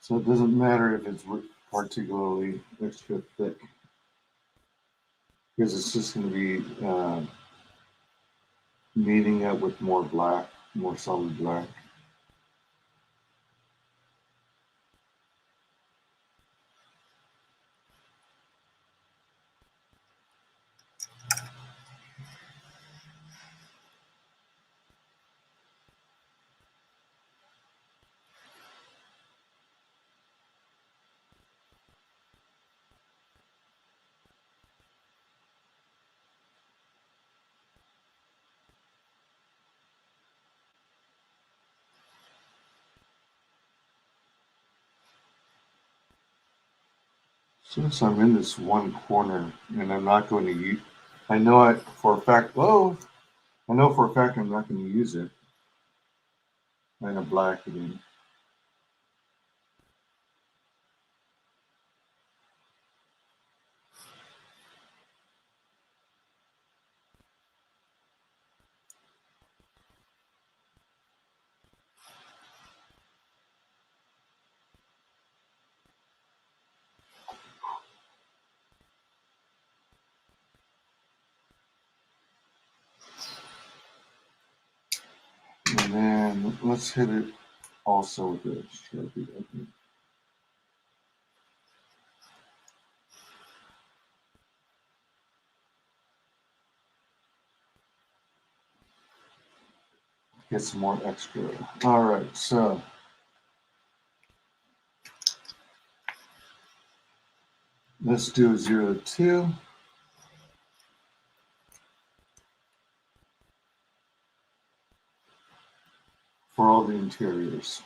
So it doesn't matter if it's particularly extra thick, because it's just going to be meeting up with more black, more solid black. Since I'm in this one corner and I'm not going to use, I know for a fact, I know for a fact I'm not going to use it. I'm going to black it in. And then let's hit it also with the Sharpie. Okay. Get some more extra. All right, so let's do 0-2. For all the interiors.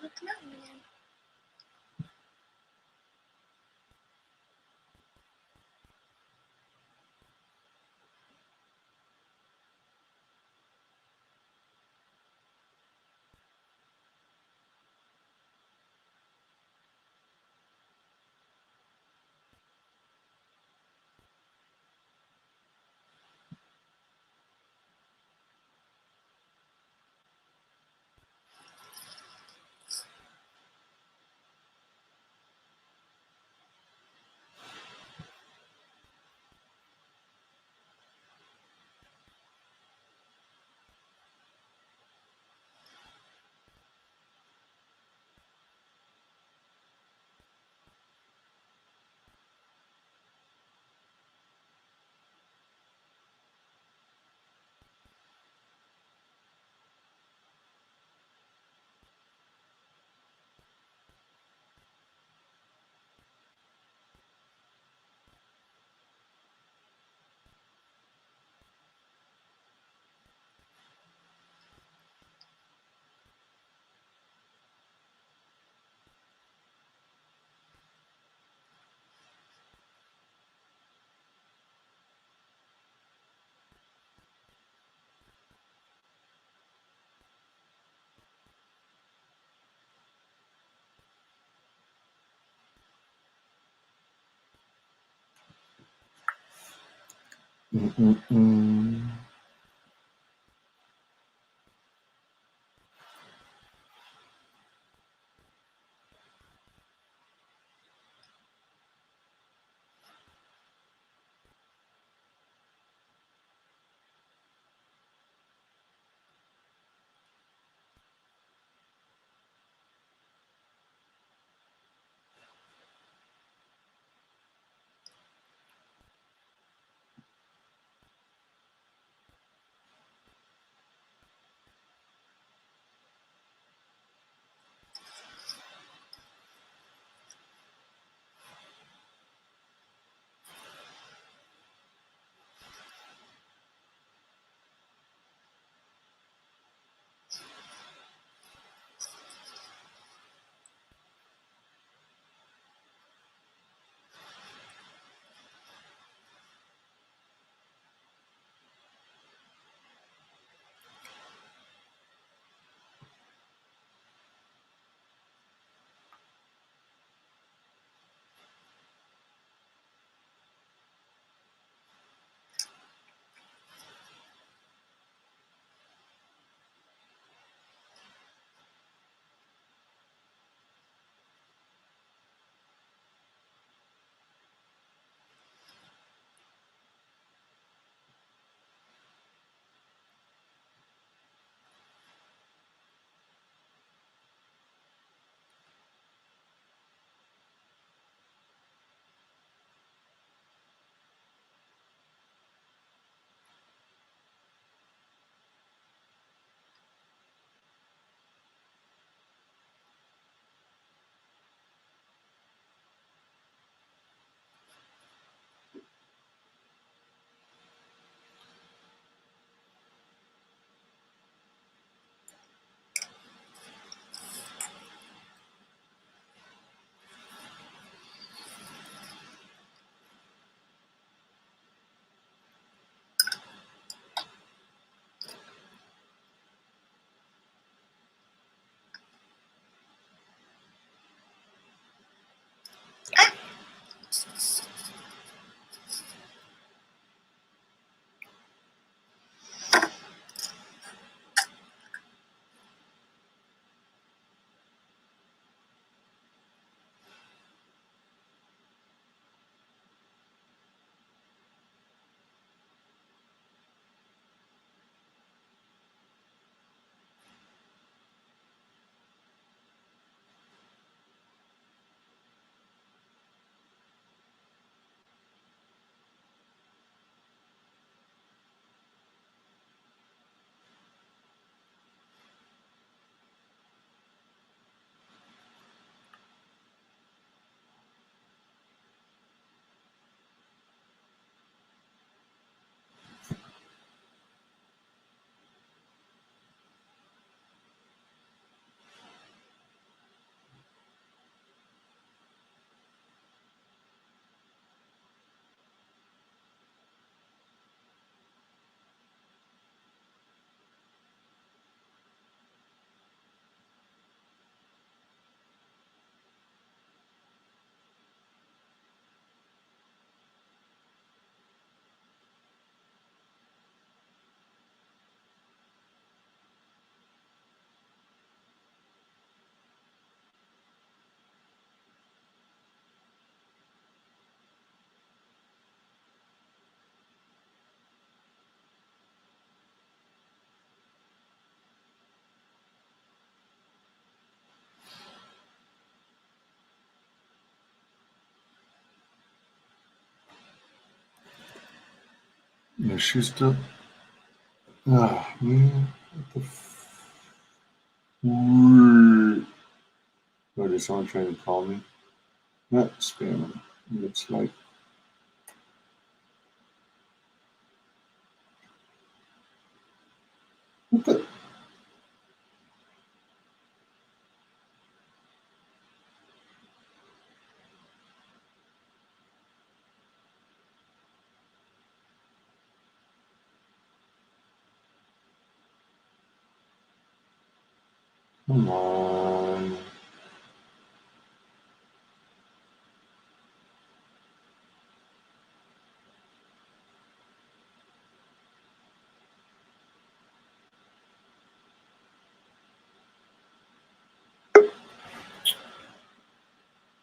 with the mountain again. Mm-mm-mm. Is she still? Oh, man. What the What is someone trying to call me? Not spamming. It's like. What the? Come on.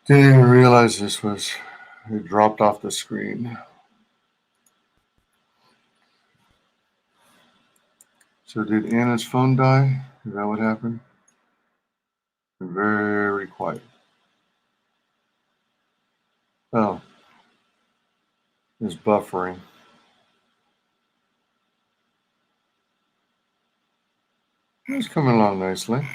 Didn't even realize this was. It dropped off the screen. So did Anna's phone die? Is that what happened? Very quiet. Oh, it's buffering. It's coming along nicely.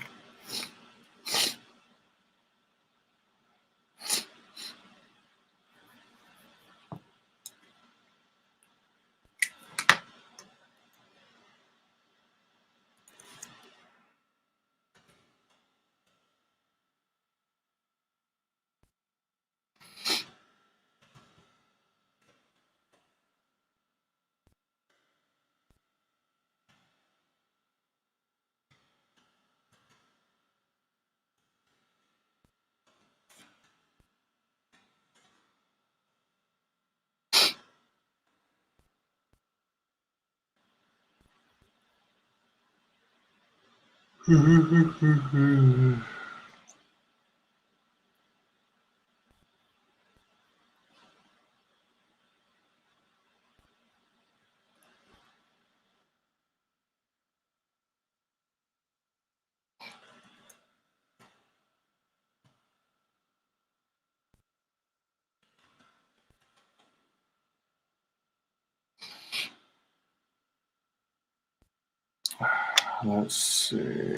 Let's see.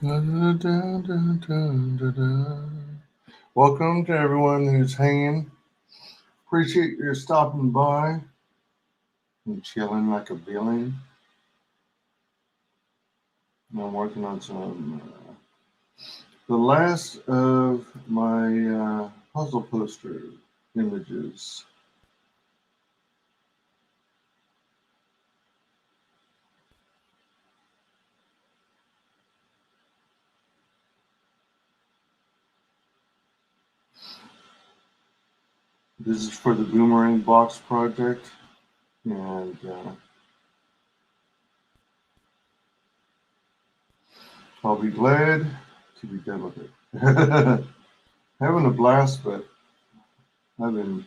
Dun, dun, dun, dun, dun, dun. Welcome to everyone who's hanging. Appreciate your stopping by and chilling like a villain. I'm working on some the last of my puzzle poster images. This is for the Boomerang Box project, and I'll be glad to be done with it. Having a blast, but I've been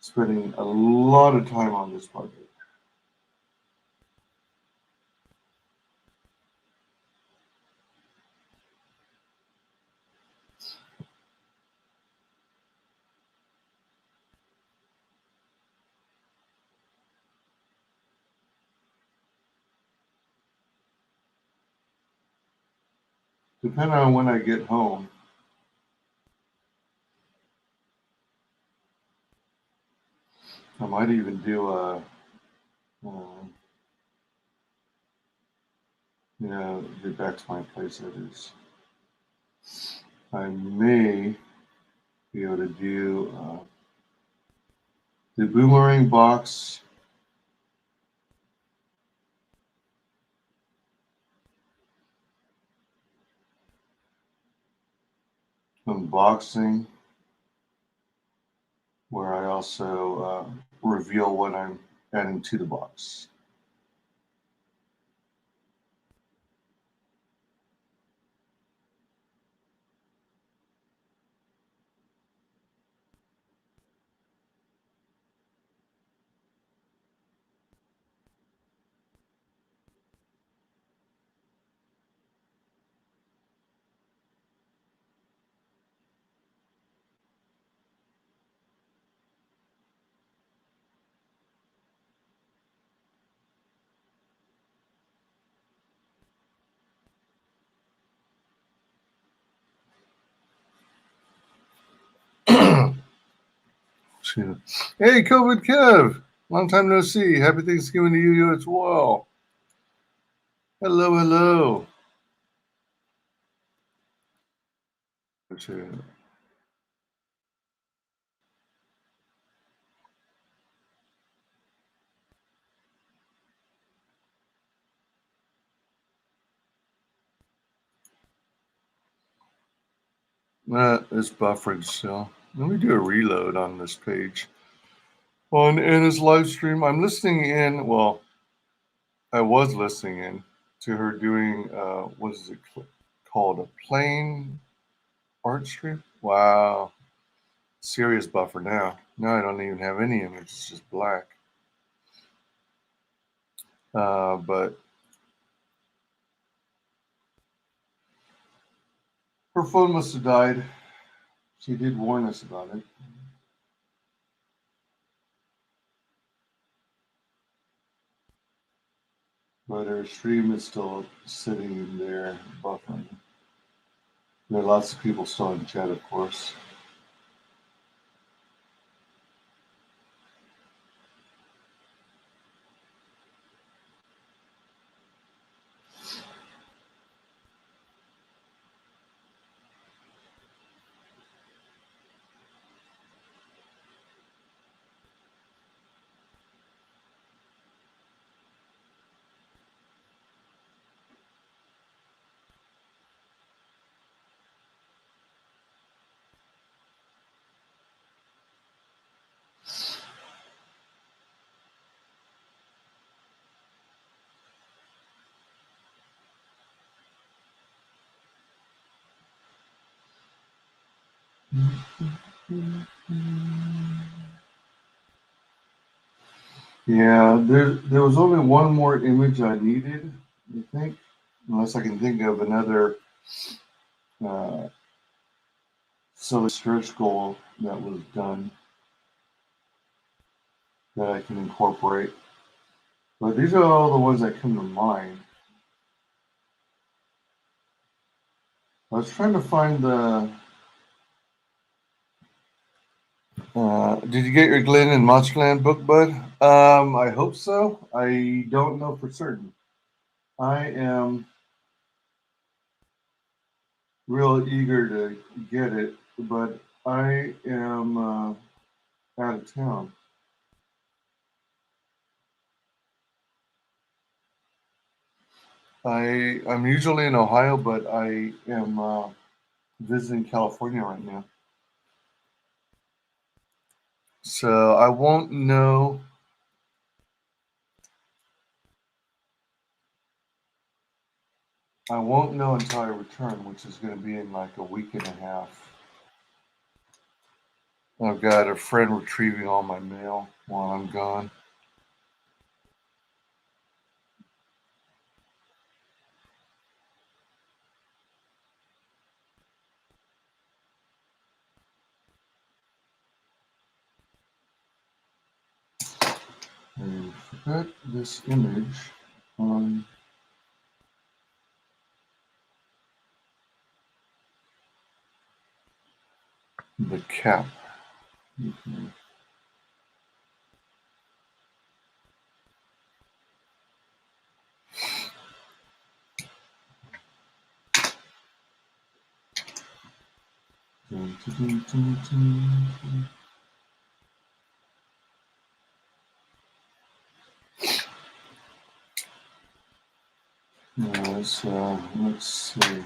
spending a lot of time on this project. Depending on when I get home, I might even do get back to my place. That is, I may be able to do the Boomerang Box unboxing, where I also reveal what I'm adding to the box. Hey, COVID Kev! Long time no see. Happy Thanksgiving to you as well. Hello, hello. It's buffering still. Let me do a reload on this page. On Anna's live stream, I'm listening in. Well, I was listening in to her doing, what is it called? A plain art stream? Wow. Serious buffer now. Now I don't even have any image. It's just black. But her phone must have died. She did warn us about it. But her stream is still sitting there buffering. There are lots of people still in chat, of course. Yeah, there was only one more image I needed, I think, unless I can think of another silly stretch goal that was done that I can incorporate. But these are all the ones that come to mind. I was trying to find the. Did you get your Glenn and Monsterland book, bud? I hope so. I don't know for certain. I am real eager to get it, but I am out of town. I'm usually in Ohio, but I am visiting California right now. So I won't know. I won't know until I return, which is going to be in like a week and a half. I've got a friend retrieving all my mail while I'm gone. I forgot this image on the cap. Mm-hmm. Dun, dun, dun, dun, dun. Let's see.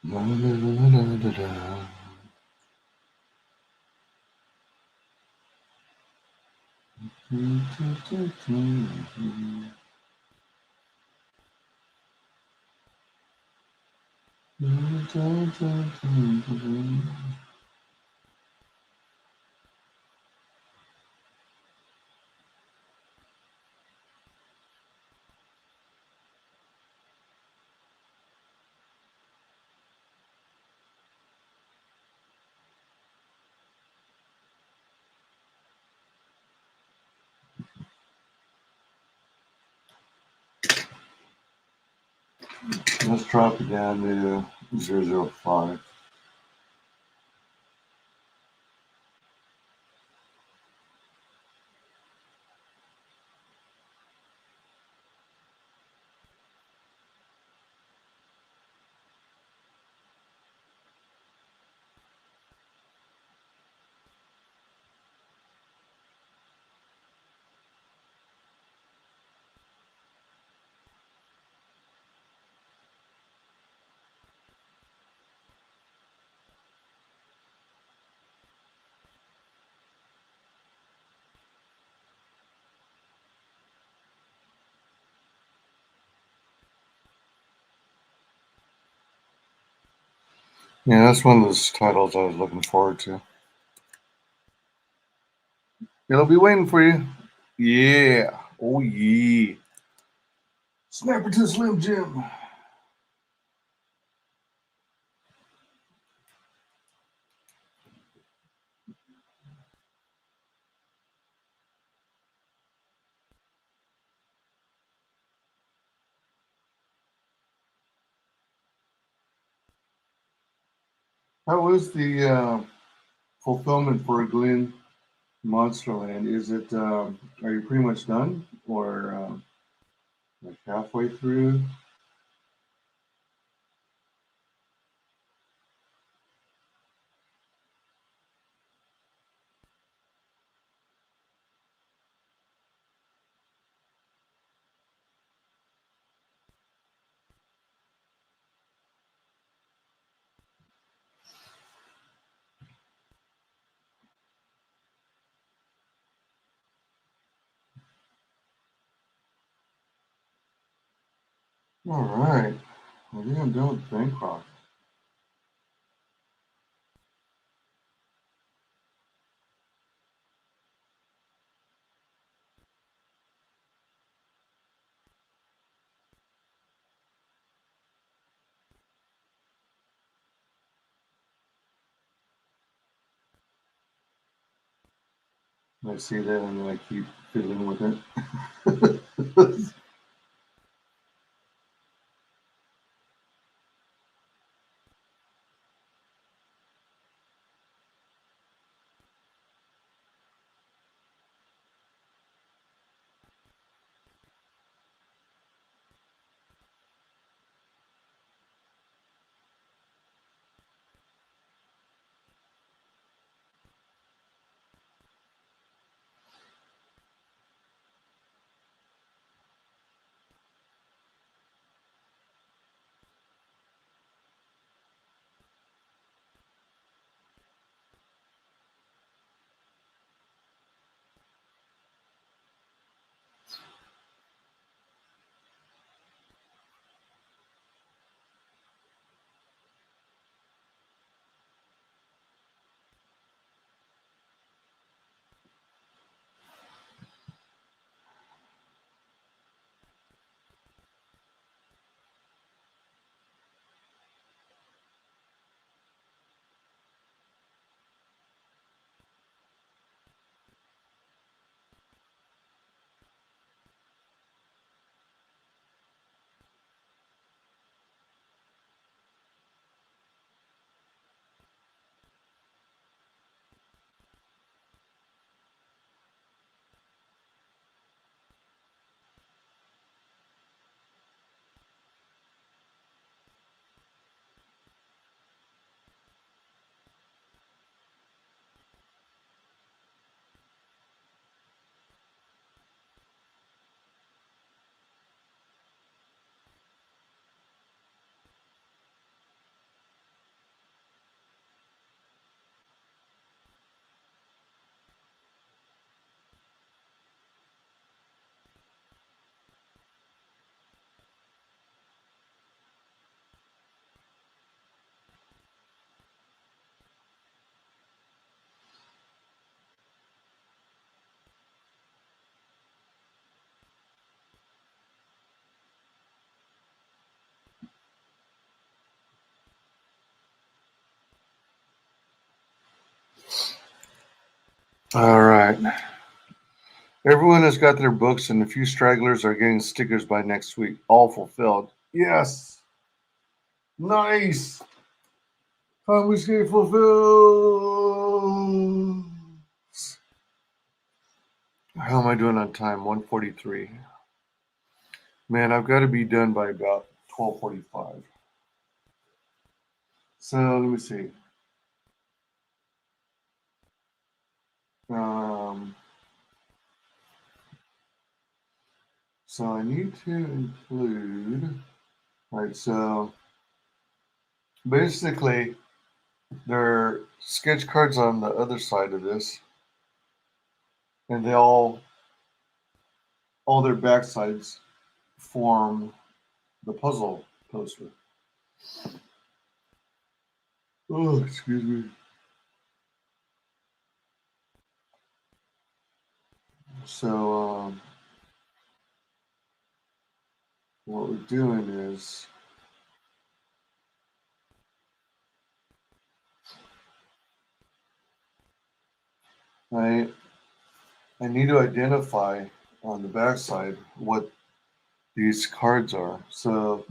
Da, da, da, da, da. Dun, dun, dun, dun. Dun, dun, dun, dun, dun. Let's drop it down to 005. Yeah, that's one of those titles I was looking forward to. It'll be waiting for you. Yeah. Oh, yeah. Snapper to the Slim Jim. How was the fulfillment for Glen Monsterland? Is it, are you pretty much done? Or like halfway through? All right. I think I'm done with Bangkok. I see that and then I keep fiddling with it. All right. Everyone has got their books, and a few stragglers are getting stickers by next week. All fulfilled. Yes. Nice. I was getting fulfilled. How am I doing on time? 1:43. Man, I've got to be done by about 12:45. So let me see. Um, so I need to include. All right. So basically, there are sketch cards on the other side of this, and they all their backsides form the puzzle poster. Oh, excuse me. So what we're doing is I need to identify on the backside what these cards are. So,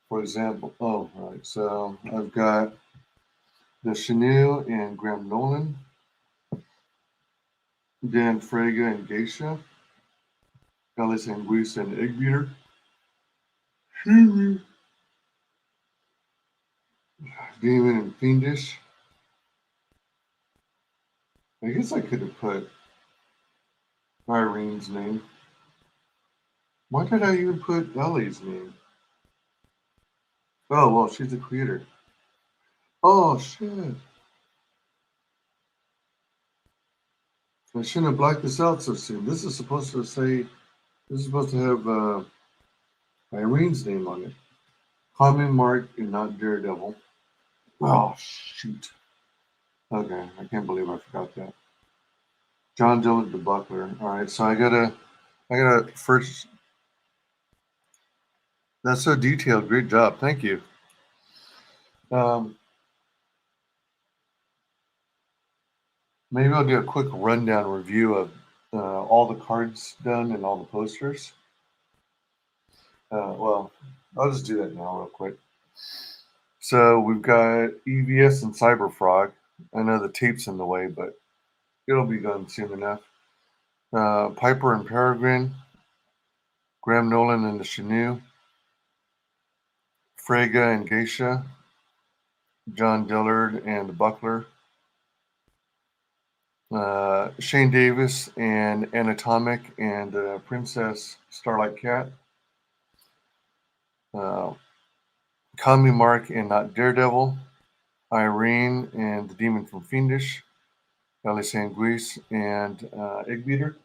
for example, right. So I've got the Chanel and Graham Nolan, Dan Frega and Geisha, Alice and Grease and Egg Beater, Demon and Fiendish. I guess I could have put Irene's name. Why did I even put Ellie's name? Oh, well, she's the creator. Oh, shit. I shouldn't have blacked this out so soon. This is supposed to have Irene's name on it. Common Mark and not Daredevil. Oh, shoot. Okay, I can't believe I forgot that. John Dillard the Buckler. All right, so I gotta first. That's so detailed. Great job. Thank you. Um, Maybe I'll do a quick rundown review of all the cards done and all the posters. Well, I'll just do that now real quick. So we've got EVS and Cyberfrog. I know the tape's in the way, but it'll be done soon enough. Piper and Peregrine, Graham Nolan and the Chenoo, Frege and Geisha, John Dillard and the Buckler, Shane Davis and Anatomic and Princess Starlight Cat, Kami Mark and Not Daredevil, Irene and the Demon from Fiendish, Ellie Sanguis and Eggbeater.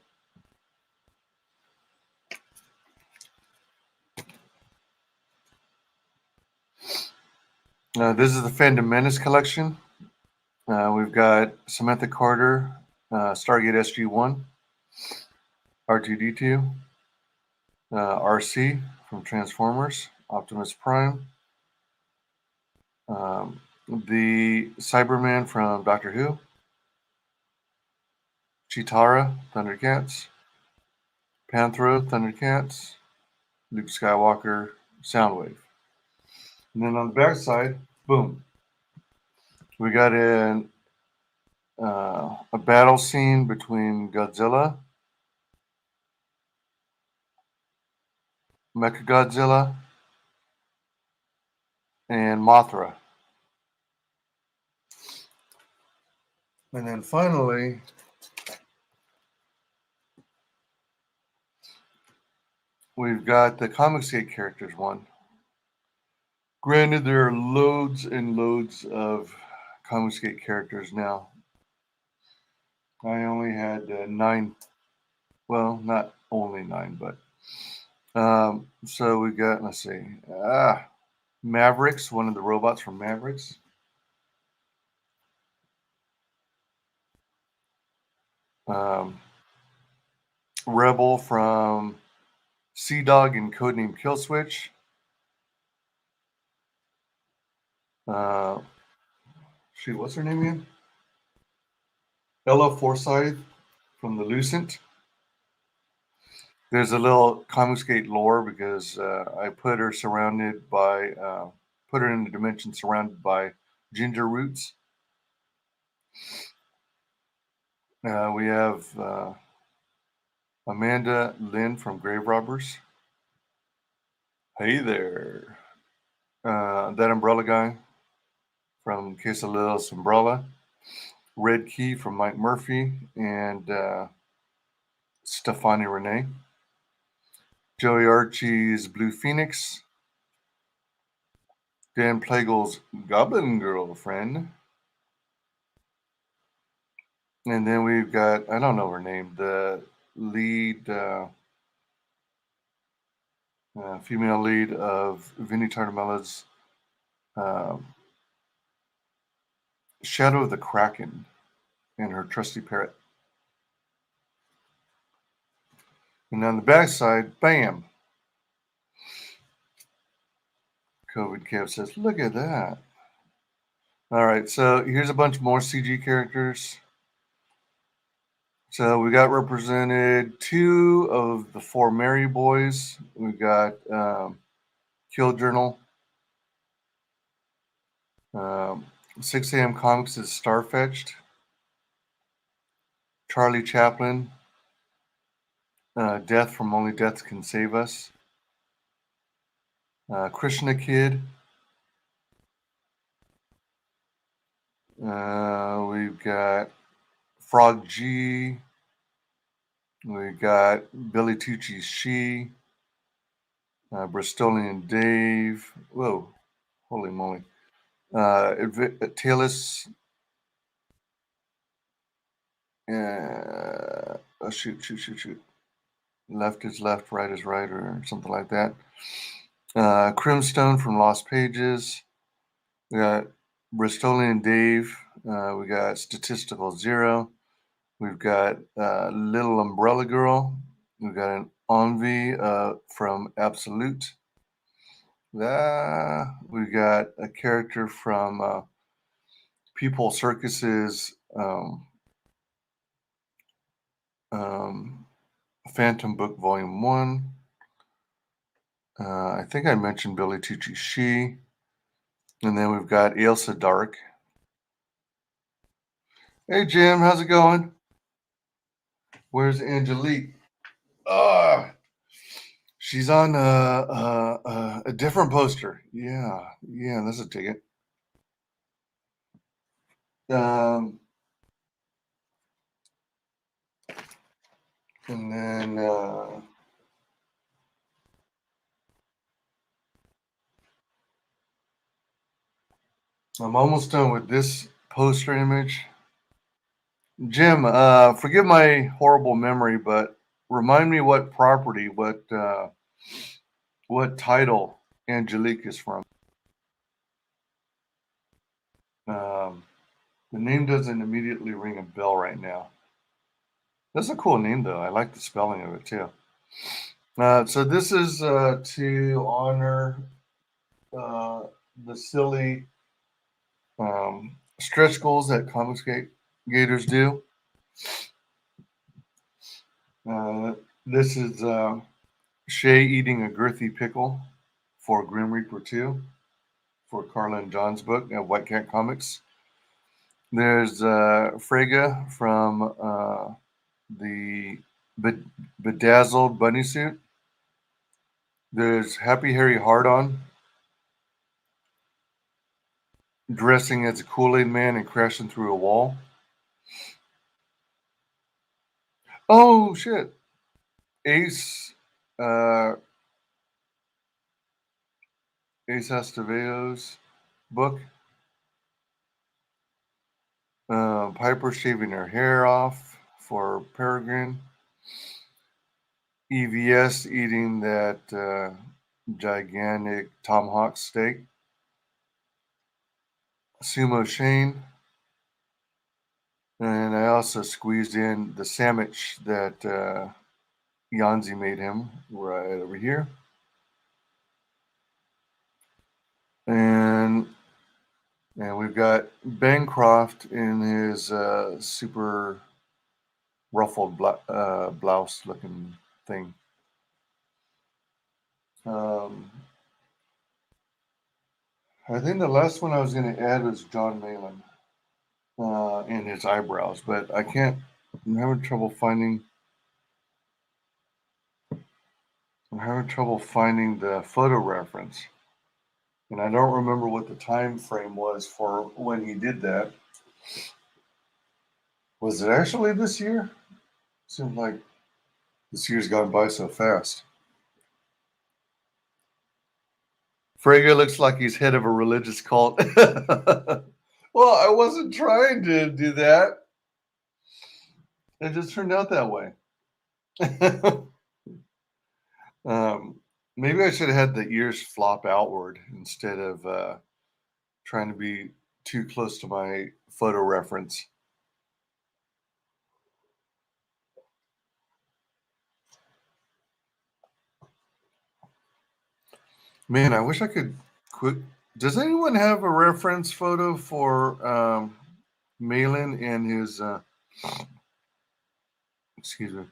This is the Phantom Menace collection. We've got Samantha Carter, Stargate SG-1, R2-D2, RC from Transformers, Optimus Prime, the Cyberman from Doctor Who, Chitara, Thundercats, Panthro, Thundercats, Luke Skywalker, Soundwave. And then on the back side, boom, we got a battle scene between Godzilla, Mechagodzilla, and Mothra. And then finally, we've got the Comicsgate characters one. Granted, there are loads and loads of Comicsgate characters now. I only had 9. Well, not only 9, but so we got, let's see, Mavericks, one of the robots from Mavericks. Rebel from Sea Dog and Codename Killswitch. Shoot, what's her name again? Ella Forsyth from the Lucent. There's a little Comicsgate lore because I put her surrounded by, put her in the dimension surrounded by ginger roots. We have Amanda Lynn from Grave Robbers. Hey there. That umbrella guy from Quesalitos Umbrella. Red Key from Mike Murphy and Stefani Renee. Joey Archie's Blue Phoenix. Dan Plagle's Goblin Girlfriend. And then we've got, I don't know her name, the lead, female lead of Vinnie Tartamella's Shadow of the Kraken and her trusty parrot. And on the back side, bam. COVID Kev says, look at that. All right, so here's a bunch more CG characters. So we got represented 2 of the 4 Mary Boys. We got Kill Journal. 6 AM Comics is Starfetched. Charlie Chaplin. Death from Only Death Can Save Us. Krishna Kid. We've got Frog G. We got Billy Tucci's She. Bristolian Dave. Whoa, holy moly. Talis. Oh, shoot. Left is left, right is right, or something like that. Crimstone from Lost Pages. We got Bristolian Dave. We got Statistical Zero. We've got Little Umbrella Girl. We've got an Envy from Absolute. We got a character from People Circus's Phantom Book Volume 1. I think I mentioned Billy Tucci She. And then we've got Ailsa Dark. Hey, Jim, how's it going? Where's Angelique? She's on a different poster. Yeah, that's a ticket. And then I'm almost done with this poster image. Jim, forgive my horrible memory, but remind me what property, what title Angelique is from. The name doesn't immediately ring a bell right now. That's a cool name, though. I like the spelling of it, too. So this is to honor the silly stretch goals that Comics Gators do. This is Shay eating a girthy pickle for Grim Reaper 2 for Carla and John's book at White Cat Comics. There's Frege from the Bedazzled Bunny Suit. There's Happy Harry Hardon dressing as a Kool-Aid Man and crashing through a wall. Oh, shit. Ace Estevedo's book. Piper shaving her hair off for Peregrine. EVS eating that gigantic tomahawk steak. Sumo Shane. And I also squeezed in the sandwich that Yanzi made him right over here. And we've got Bancroft in his super ruffled blouse looking thing. I think the last one I was going to add was John Malin and his eyebrows, but I'm having trouble finding the photo reference. And I don't remember what the time frame was for when he did that. Was it actually this year? Seems like this year's gone by so fast. Frege looks like he's head of a religious cult. Well, I wasn't trying to do that. It just turned out that way. Maybe I should have had the ears flop outward instead of trying to be too close to my photo reference. Man, I wish I could quit. Does anyone have a reference photo for Malin and his excuse me,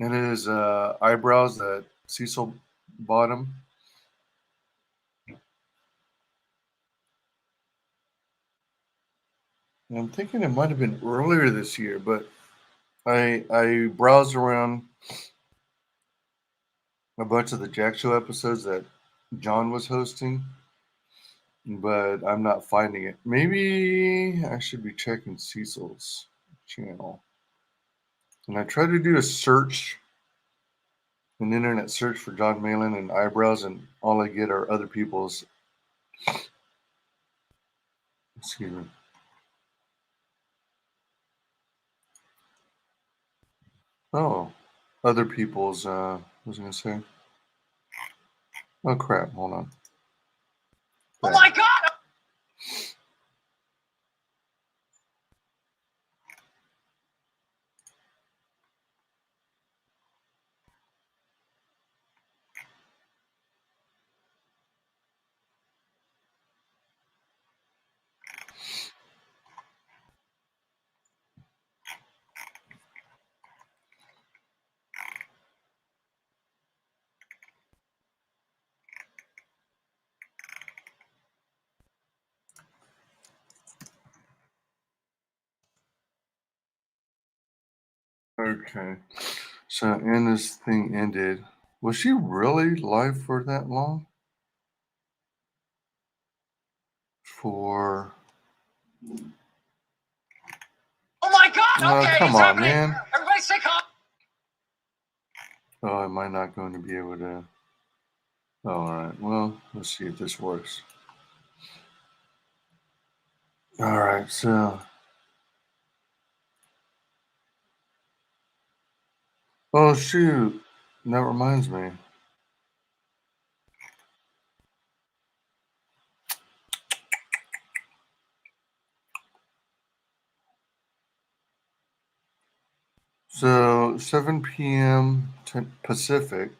and his eyebrows that Cecil bought him? I'm thinking it might have been earlier this year, but I browsed around a bunch of the Jack Show episodes that John was hosting, but I'm not finding it. Maybe I should be checking Cecil's channel. And I tried to do a search, an internet search for John Malin and eyebrows, and all I get are other people's. Excuse me. Oh, other people's. What was I gonna say? Oh crap! Hold on. Oh my God! Okay. So, and this thing ended. Was she really live for that long? Oh my God! Oh, Okay, come it's on, happening. man. Everybody stay calm. Oh, am I not going to be able to? Oh, all right. Well, let's see if this works. All right. So, oh shoot, that reminds me. So 7 p.m. Pacific.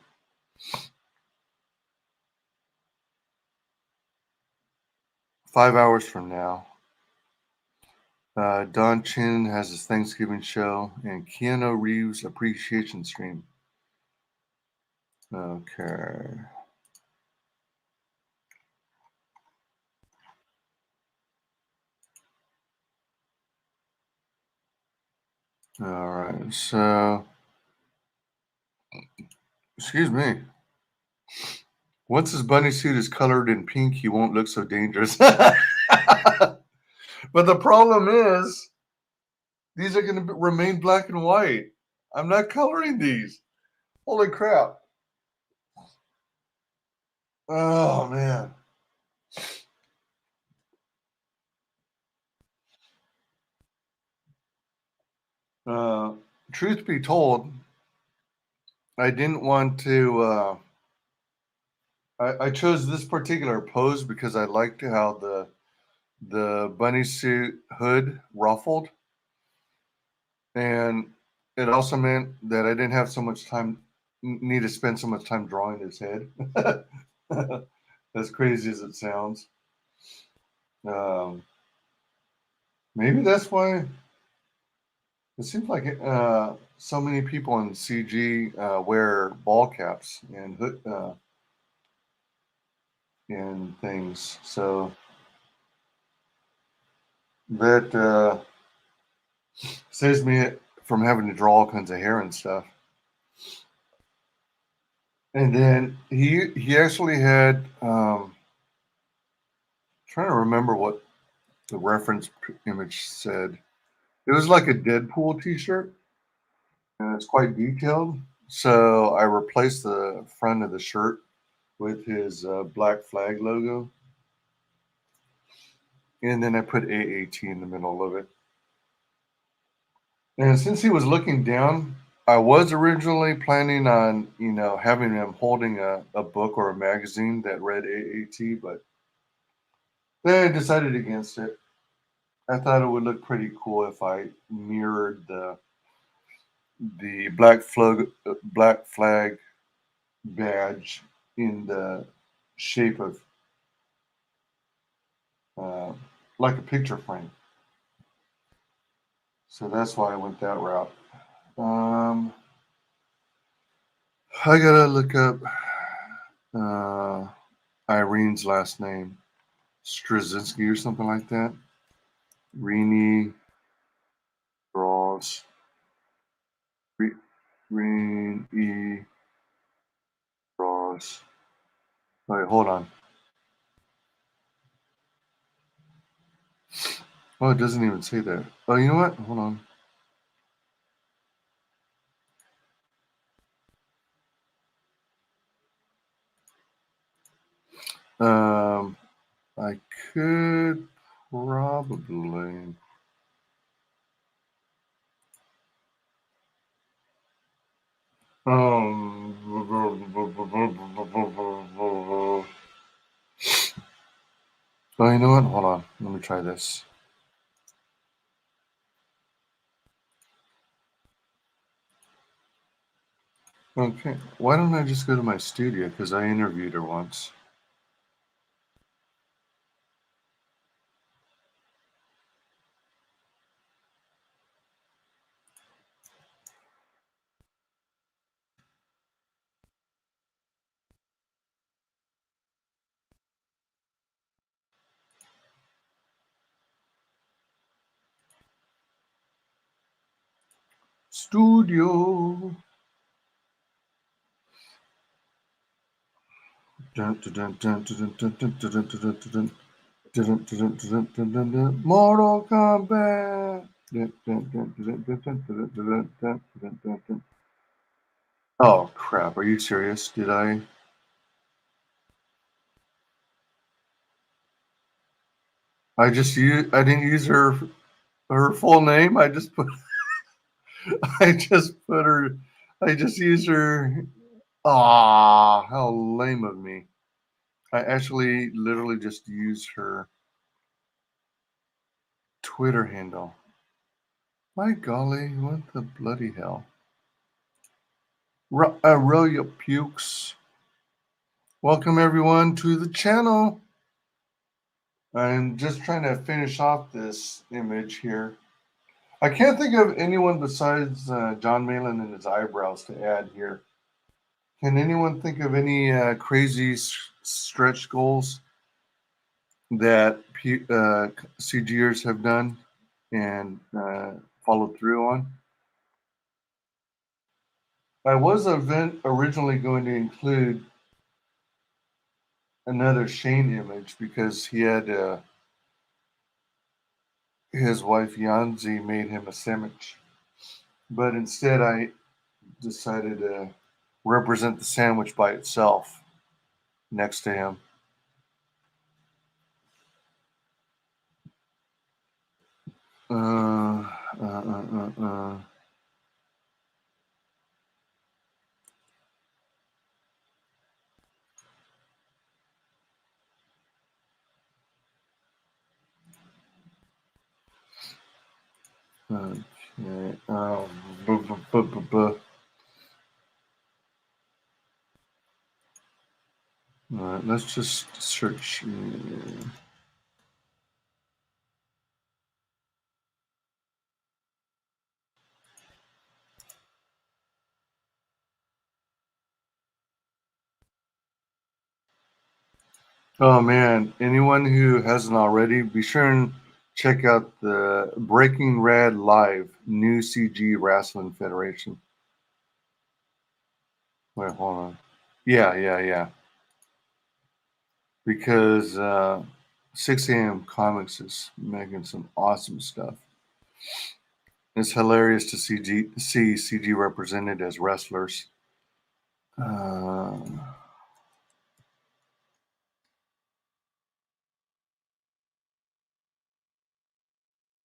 5 hours from now, Don Chin has his Thanksgiving show and Keanu Reeves appreciation stream. Okay. All right. So, excuse me. Once his bunny suit is colored in pink, he won't look so dangerous. But the problem is, these are going to remain black and white. I'm not coloring these. Holy crap. Oh, man. Truth be told, I didn't want to. I chose this particular pose because I liked how the bunny suit hood ruffled, and it also meant that I didn't have so much time, need to spend so much time drawing his head. As crazy as it sounds, um, maybe that's why it seems like so many people in CG wear ball caps and hood and things. So that saves me from having to draw all kinds of hair and stuff. And then he actually had trying to remember what the reference image said. It was like a Deadpool T-shirt, and it's quite detailed. So I replaced the front of the shirt with his black flag logo, and then I put AAT in the middle of it. And since he was looking down, I was originally planning on, having him holding a book or a magazine that read AAT, but then I decided against it. I thought it would look pretty cool if I mirrored the black flag badge in the shape of uh, like a picture frame. So that's why I went that route. I gotta look up Irene's last name, Straczynski or something like that. Rini draws. Rini draws. Wait, hold on. Oh, it doesn't even say that. Oh, you know what? Hold on. I could probably. Oh, you know what? Hold on. Let me try this. Okay. Why don't I just go to my studio? Because I interviewed her once. Studio. Dun, dun, dun, dun, dun, dun, dun, dun, dun, dun, dun, dun. Mortal Kombat. Oh crap! Are you serious? Did I? I just used. I didn't use her full name. I just put. I just put her. I just used her. Ah, how lame of me! I actually literally just used her Twitter handle. My golly, what the bloody hell? Royal Pukes. Welcome everyone to the channel. I'm just trying to finish off this image here. I can't think of anyone besides John Malin and his eyebrows to add here. Can anyone think of any crazy stretch goals that CGers have done and followed through on? I was originally going to include another Shane image because he had his wife Yanzi made him a sandwich, but instead I decided to represent the sandwich by itself next to him. Uh, uh, uh, uh. Okay. All right, let's just search. Oh man, anyone who hasn't already, be sure and check out the Breaking Rad Live new CG Wrestling Federation. Wait, hold on. Yeah. Because 6 a.m. Comics is making some awesome stuff. It's hilarious to see CG represented as wrestlers.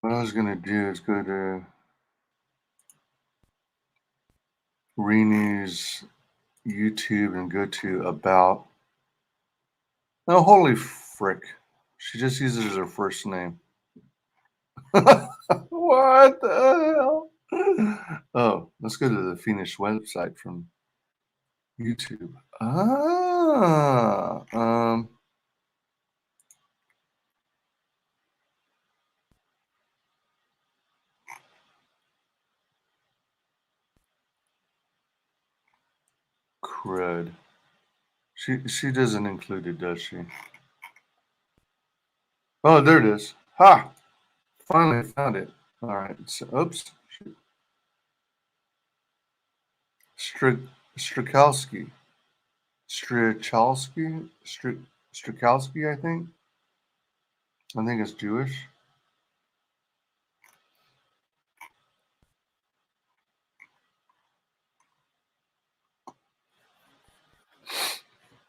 What I was going to do is go to Renew's YouTube and go to About. Oh, holy frick. She just uses her first name. What the hell? Oh, let's go to the Phoenix website from YouTube. Crud. She doesn't include it, does she? Oh, there it is. Ha! Finally found it. All right. So, oops. Strachowski. Strachowski, I think. I think it's Jewish.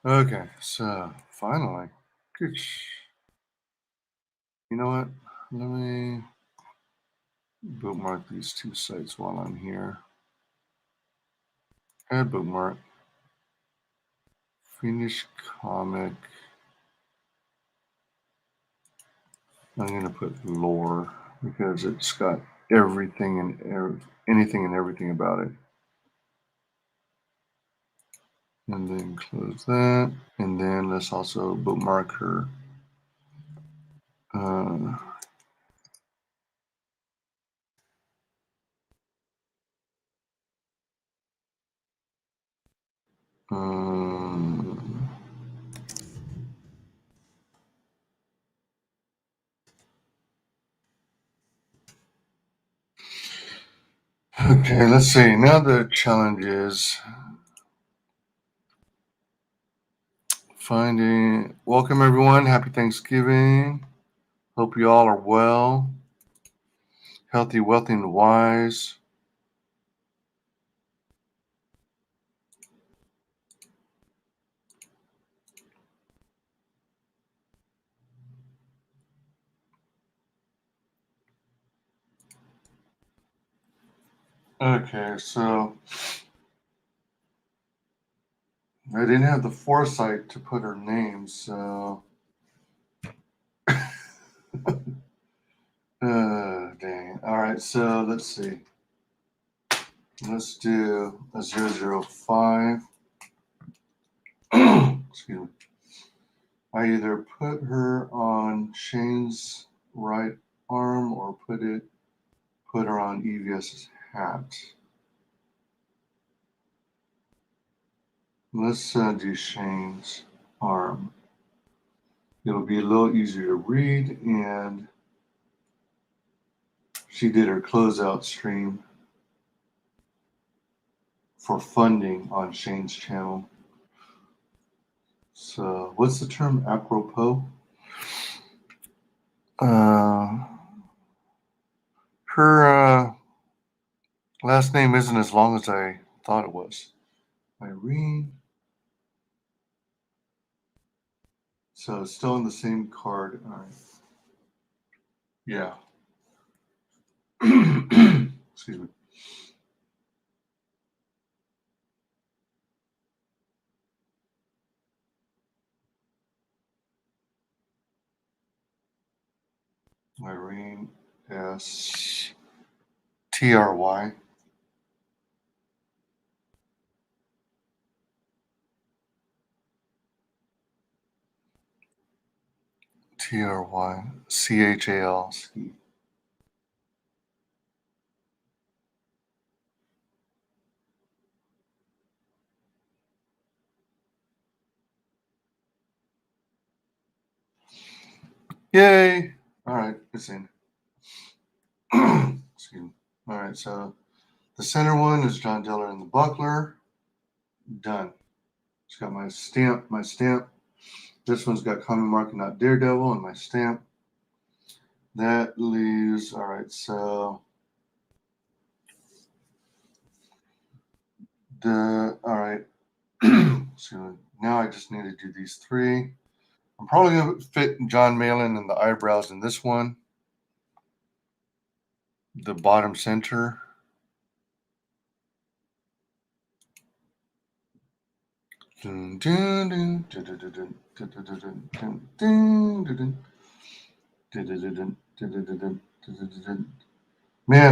Okay, so finally. Good. You know what? Let me bookmark these two sites while I'm here. Add bookmark. Finish comic. I'm going to put lore because it's got everything and anything and everything about it. And then close that. And then let's also bookmark her. Okay, let's see. Now the challenge is finding. Welcome everyone. Happy Thanksgiving. Hope you all are well, healthy, wealthy, and wise. Okay, so I didn't have the foresight to put her name, so dang. All right, so let's see. Let's do a 005. Excuse me. I either put her on Shane's right arm or put her on EVS's hat. Let's do Shane's arm. It'll be a little easier to read, and she did her closeout stream for funding on Shane's channel. So, what's the term apropos? Her last name isn't as long as I thought it was. Irene. So it's still in the same card. All right. Yeah. Excuse me. Irene S. Try. Chal. Yay! All right, it's in. Excuse me. All right, so the center one is John Diller and the Buckler. Done. It's got my stamp. This one's got Common Market, Not Daredevil, and my stamp. That leaves, all right, so all right. So now I just need to do these three. I'm probably going to fit John Malin and the eyebrows in this one. The bottom center. Man,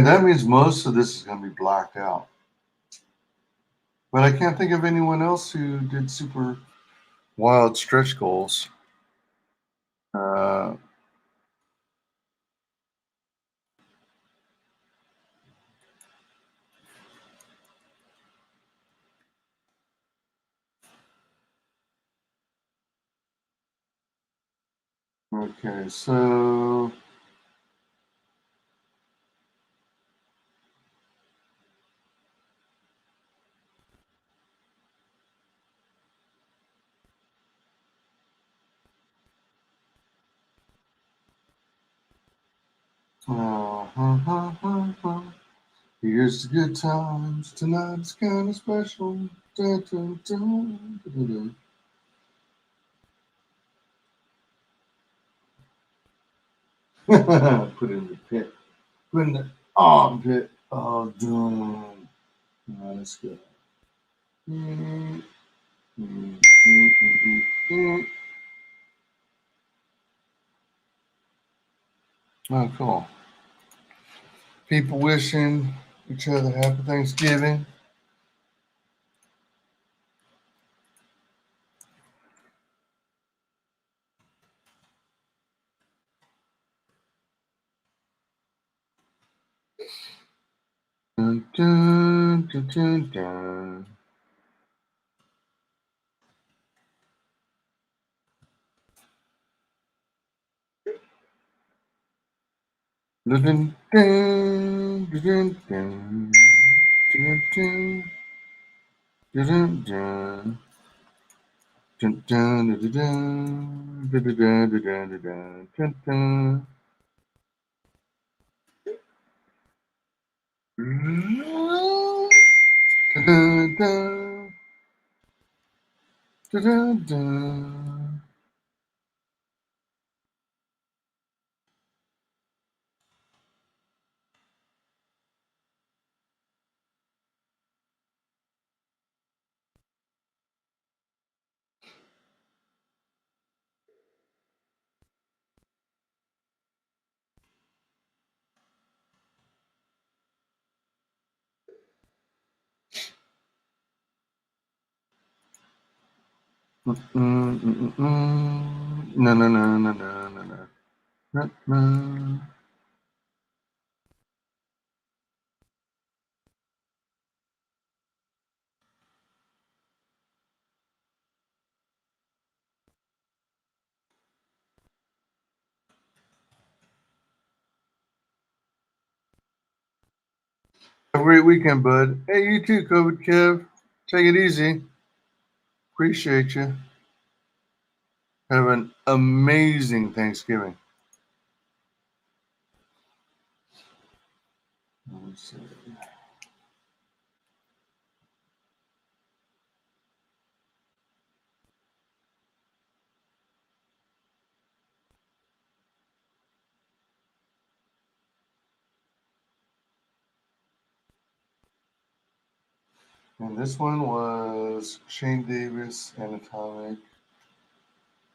that means most of this is going to be blacked out. But I can't think of anyone else who did super wild stretch goals. Okay, so here's the good times. Tonight's kind of special. Dun, dun, dun, dun, dun. Put it in the pit. Put in the armpit. Oh, done. Right, let's go. Oh, cool. People wishing each other happy Thanksgiving. Dun, dun, dun, dun, dun. Dun, dun, dun, dun, dun. No, no, no, no, no, no, no, no. Have a great weekend, bud. Hey, you too, COVID Kev. Take it easy. Appreciate you. Have an amazing Thanksgiving. Let's see. And this one was Shane Davis, Anatomic.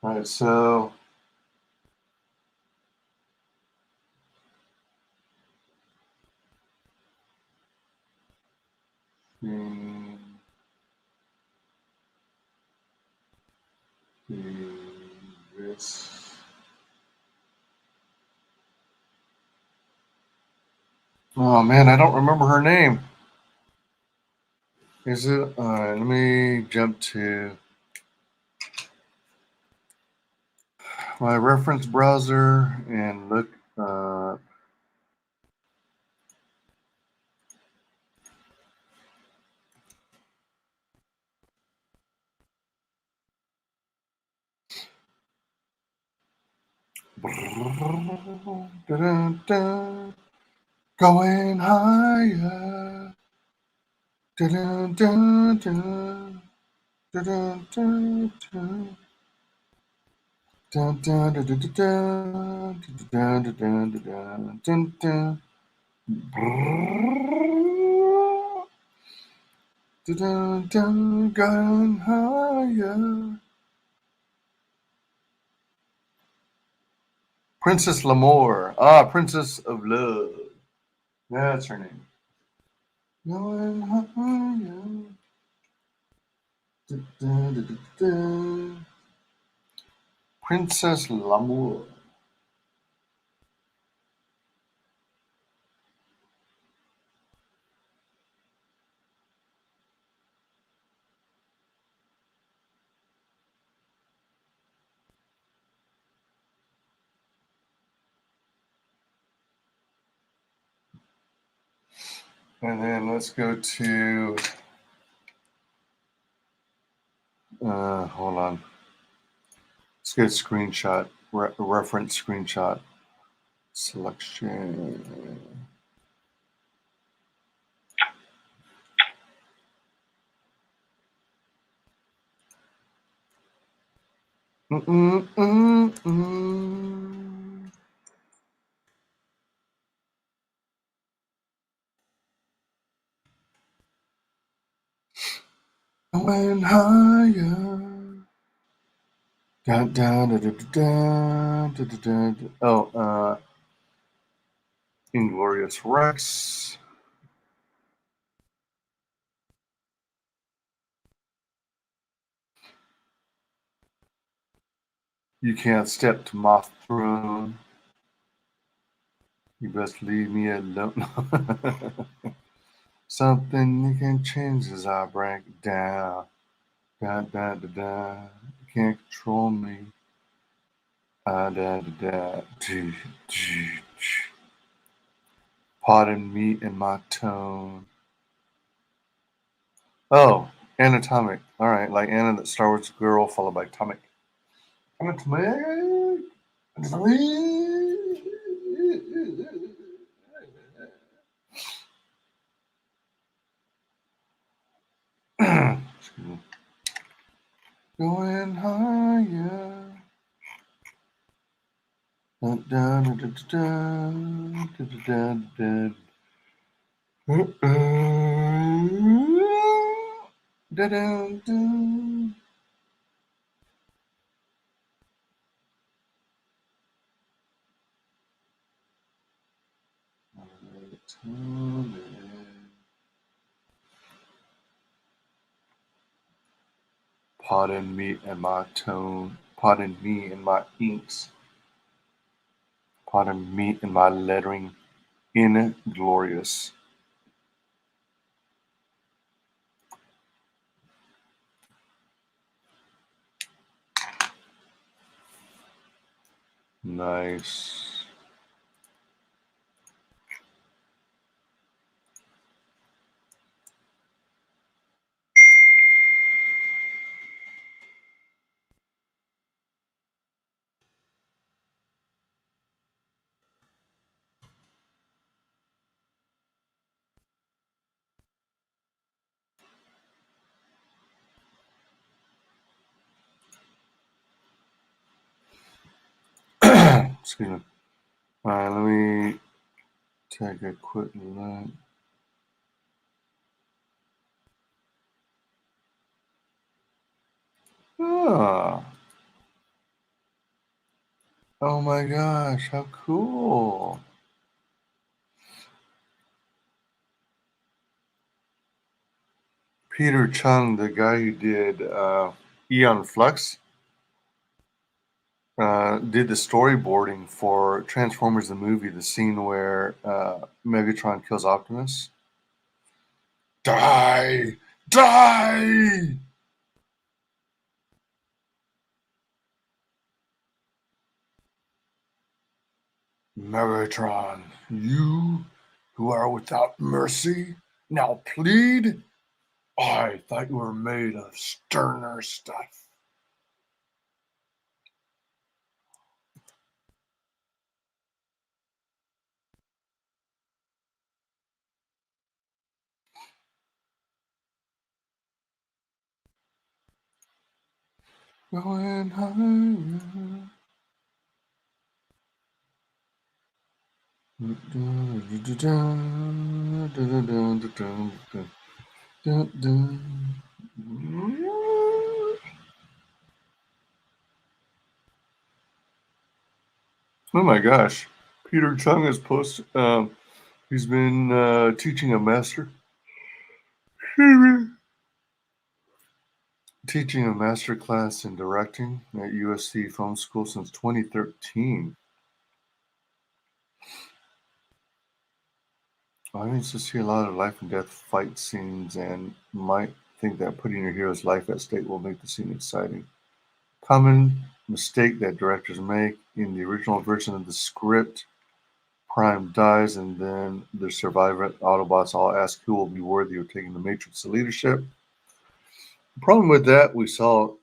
All right, so Shane Davis. Oh man, I don't remember her name. Is it? All right, let me jump to my reference browser and look up. Going higher. Going higher. Princess L'Amour. Ah, Princess of Love. That's her name. Going higher. Princess L'Amour. And then let's go to, hold on. Let's get a screenshot, reference screenshot selection. I went higher. Down, down, da, da, da, da, da, da, da. Oh, Inglorious Rex. You can't step to my throne. You best leave me alone. Something you can change as I break it down. Da, da, da, da. You can't control me. Da, da, da. Do, do. Pardon me and my tone. Oh, anatomic. All right, like Anna, the Star Wars girl, followed by atomic. Anatomic. Anatomic. Excuse me. Going higher. Dun, dun, dun, dun, dun, dun, dun, dun, dun, dun, dun. Pardon me and my tone. Pardon me and my inks. Pardon me and my lettering. Inglorious. Nice. Excuse me. All right, let me take a quick look. Ah. Oh my gosh, how cool. Peter Chung, the guy who did Eon Flux, did the storyboarding for Transformers the movie, the scene where Megatron kills Optimus. Die! Die! Megatron, you who are without mercy, now plead? I thought you were made of sterner stuff. Going higher. Oh my gosh. Peter Chung has he's been teaching a master class in directing at USC Film School since 2013. Audience to see a lot of life and death fight scenes and might think that putting your hero's life at stake will make the scene exciting. Common mistake that directors make in the original version of the script. Prime dies, and then the survivor Autobots all ask who will be worthy of taking the Matrix to leadership. The problem was that we saw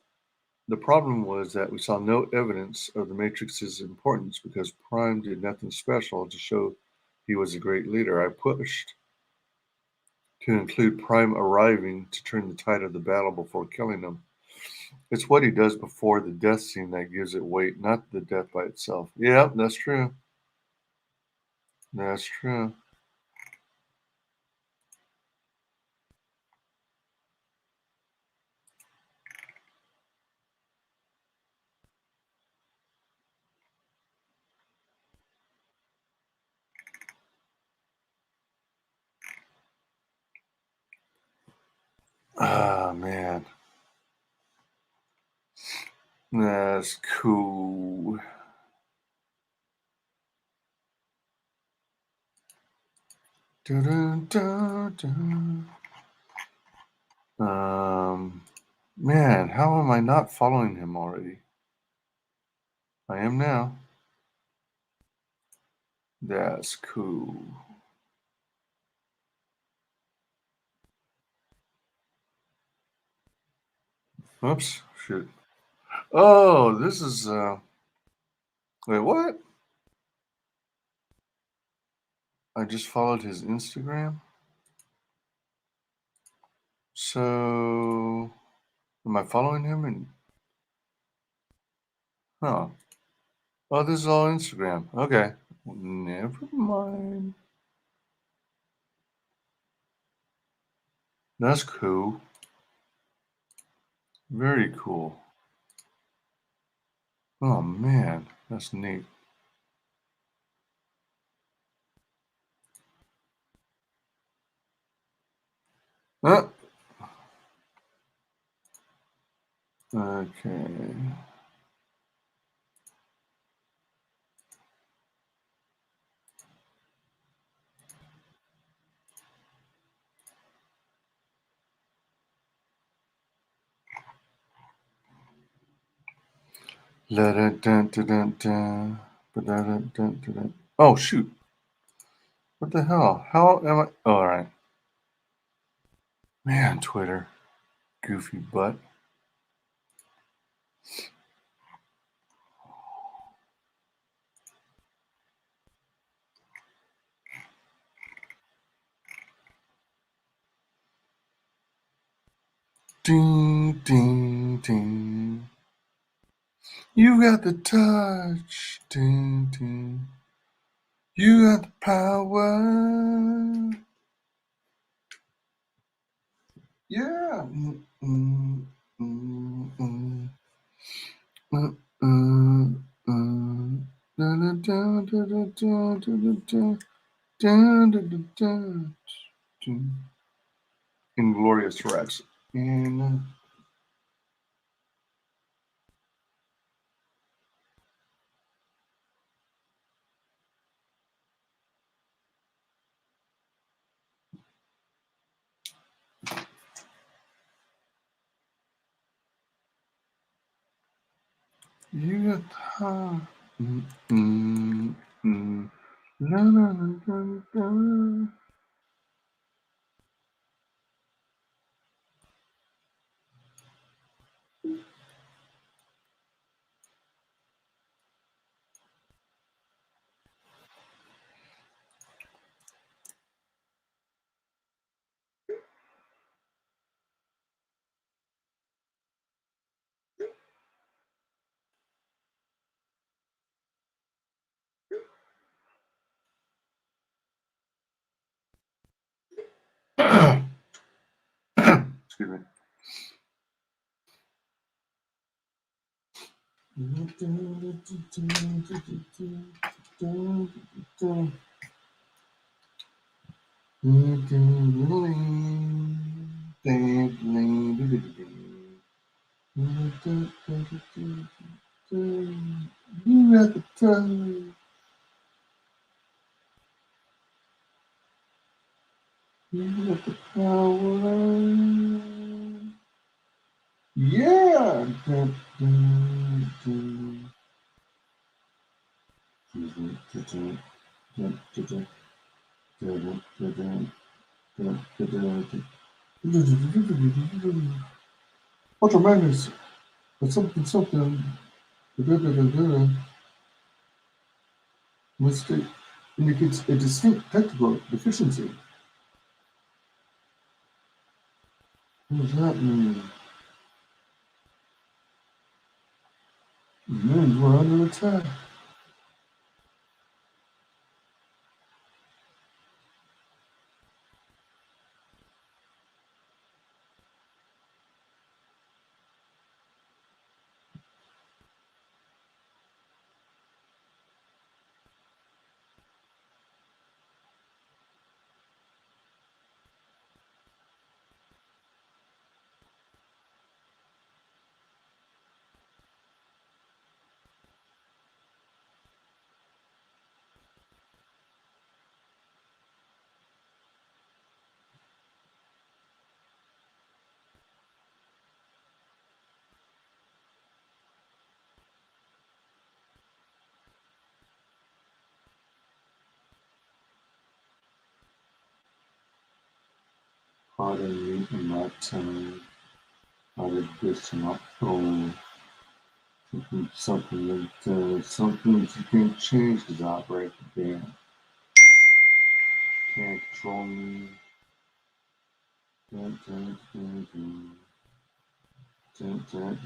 no evidence of the Matrix's importance because Prime did nothing special to show he was a great leader. I pushed to include Prime arriving to turn the tide of the battle before killing him. It's what he does before the death scene that gives it weight, not the death by itself. Yeah, that's true. That's true. Ah, man. That's cool. Dun, dun, dun. Man, how am I not following him already? I am now. That's cool. Oops, shoot. Oh, this is wait, what? I just followed his Instagram. So am I following him? And oh, this is all Instagram. Okay, never mind. That's cool. Very cool. Oh man, that's neat. Okay. Oh shoot! What the hell? How am I? Oh, all right. Man, Twitter, goofy butt. Ding, ding, ding. You got the touch. Ding, ding. You got the power. Yeah. Mm, mm, mm, mm, mm, mm. Da, da, da, da, da, da, da, da, da, da, da, da. Inglorious Rex. And you got the power. Mm, mm, mm. La, la, la, la, la. Excuse me. You at the time. You got the power. Yeah. Ultra Magnus, but something mistake indicates a distinct technical deficiency. What does that mean? It means we're under attack. Pardon me in my time. I did this to my phone. Something that you can't change because I break it down. Can't control me. Dun, dun, dun, dun. Dun, dun,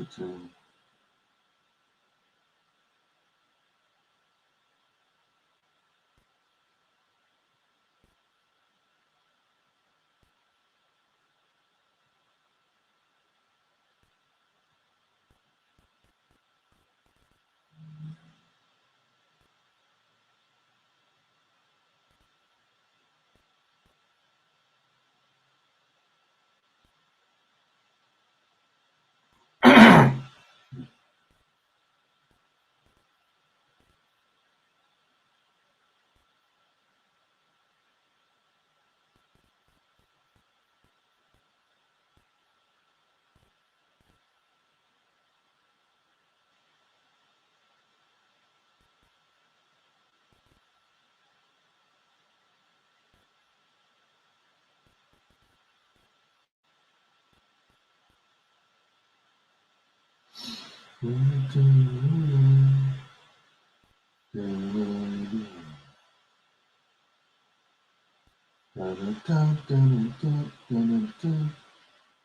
dun, dun.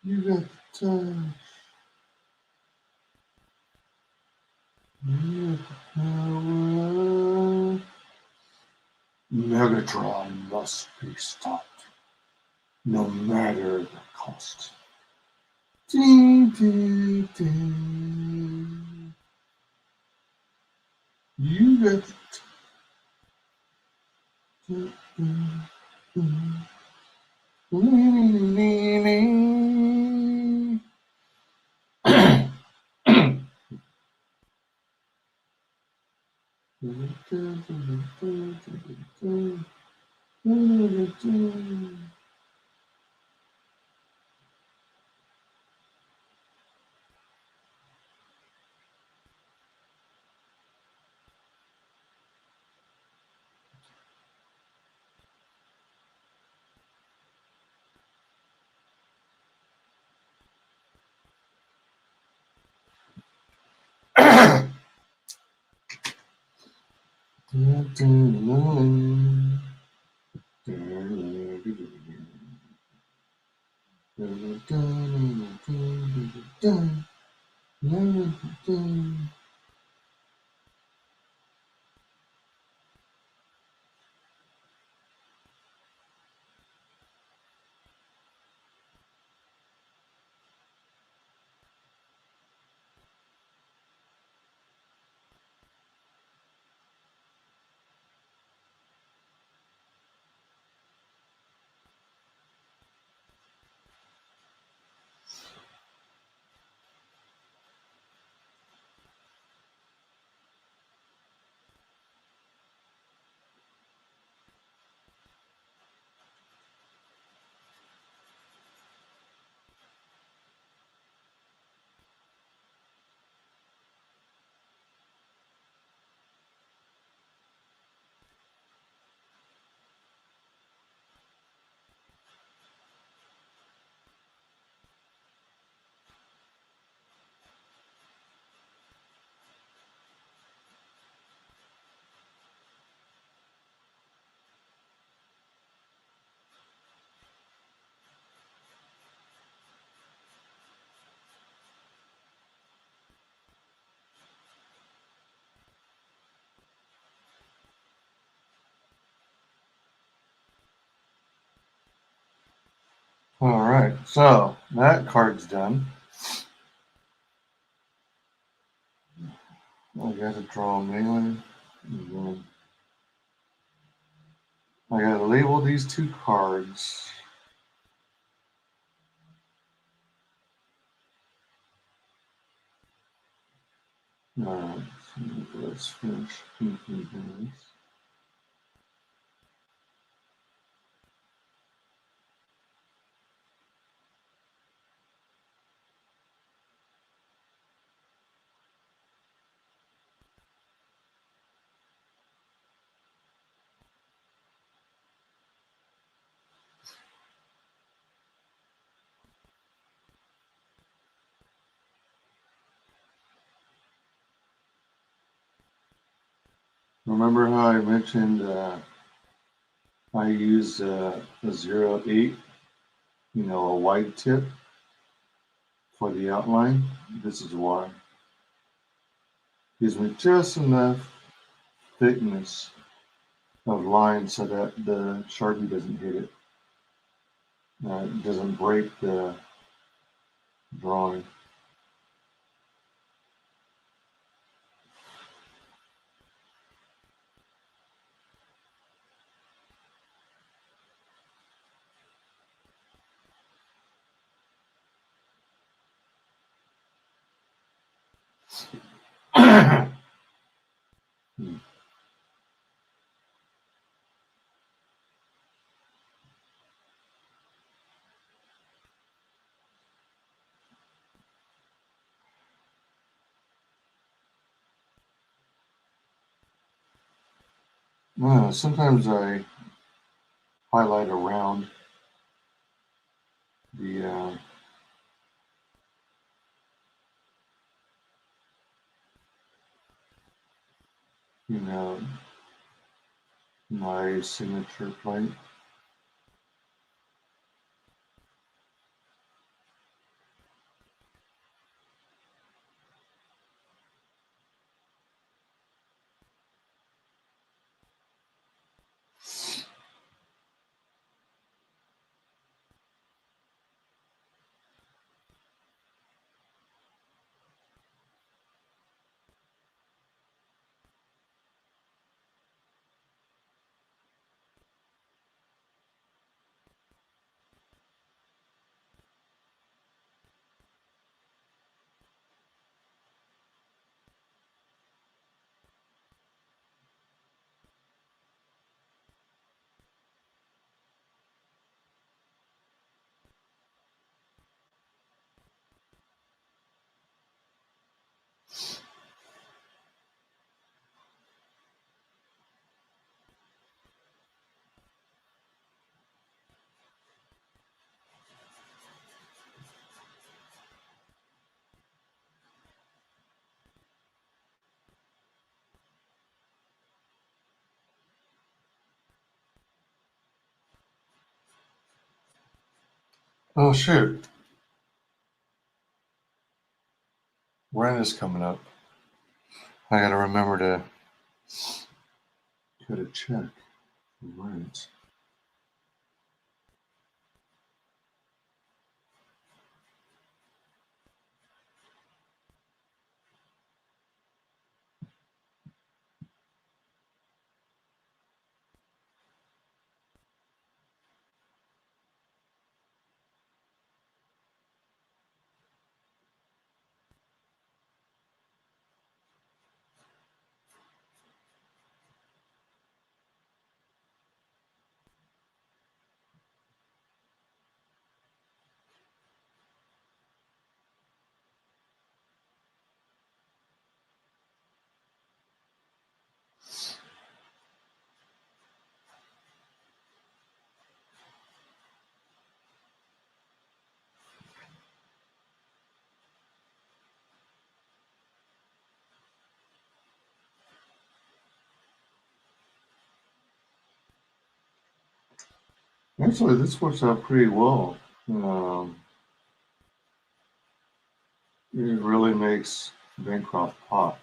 You got the time. You got the power. Megatron must be stopped, no matter the cost. Ding, ding, ding. You got the All right, so that card's done. I got to draw a melee. I got to label these two cards. All right, so let's finish thinking this. Remember how I mentioned I use a 0.8, a wide tip for the outline? This is why. Gives me just enough thickness of line so that the Sharpie doesn't hit it. It doesn't break the drawing. Sometimes I highlight around the my signature plate. Oh shoot. Rent is coming up. I gotta remember to cut a check for rent. Actually, this works out pretty well. It really makes Bancroft pop.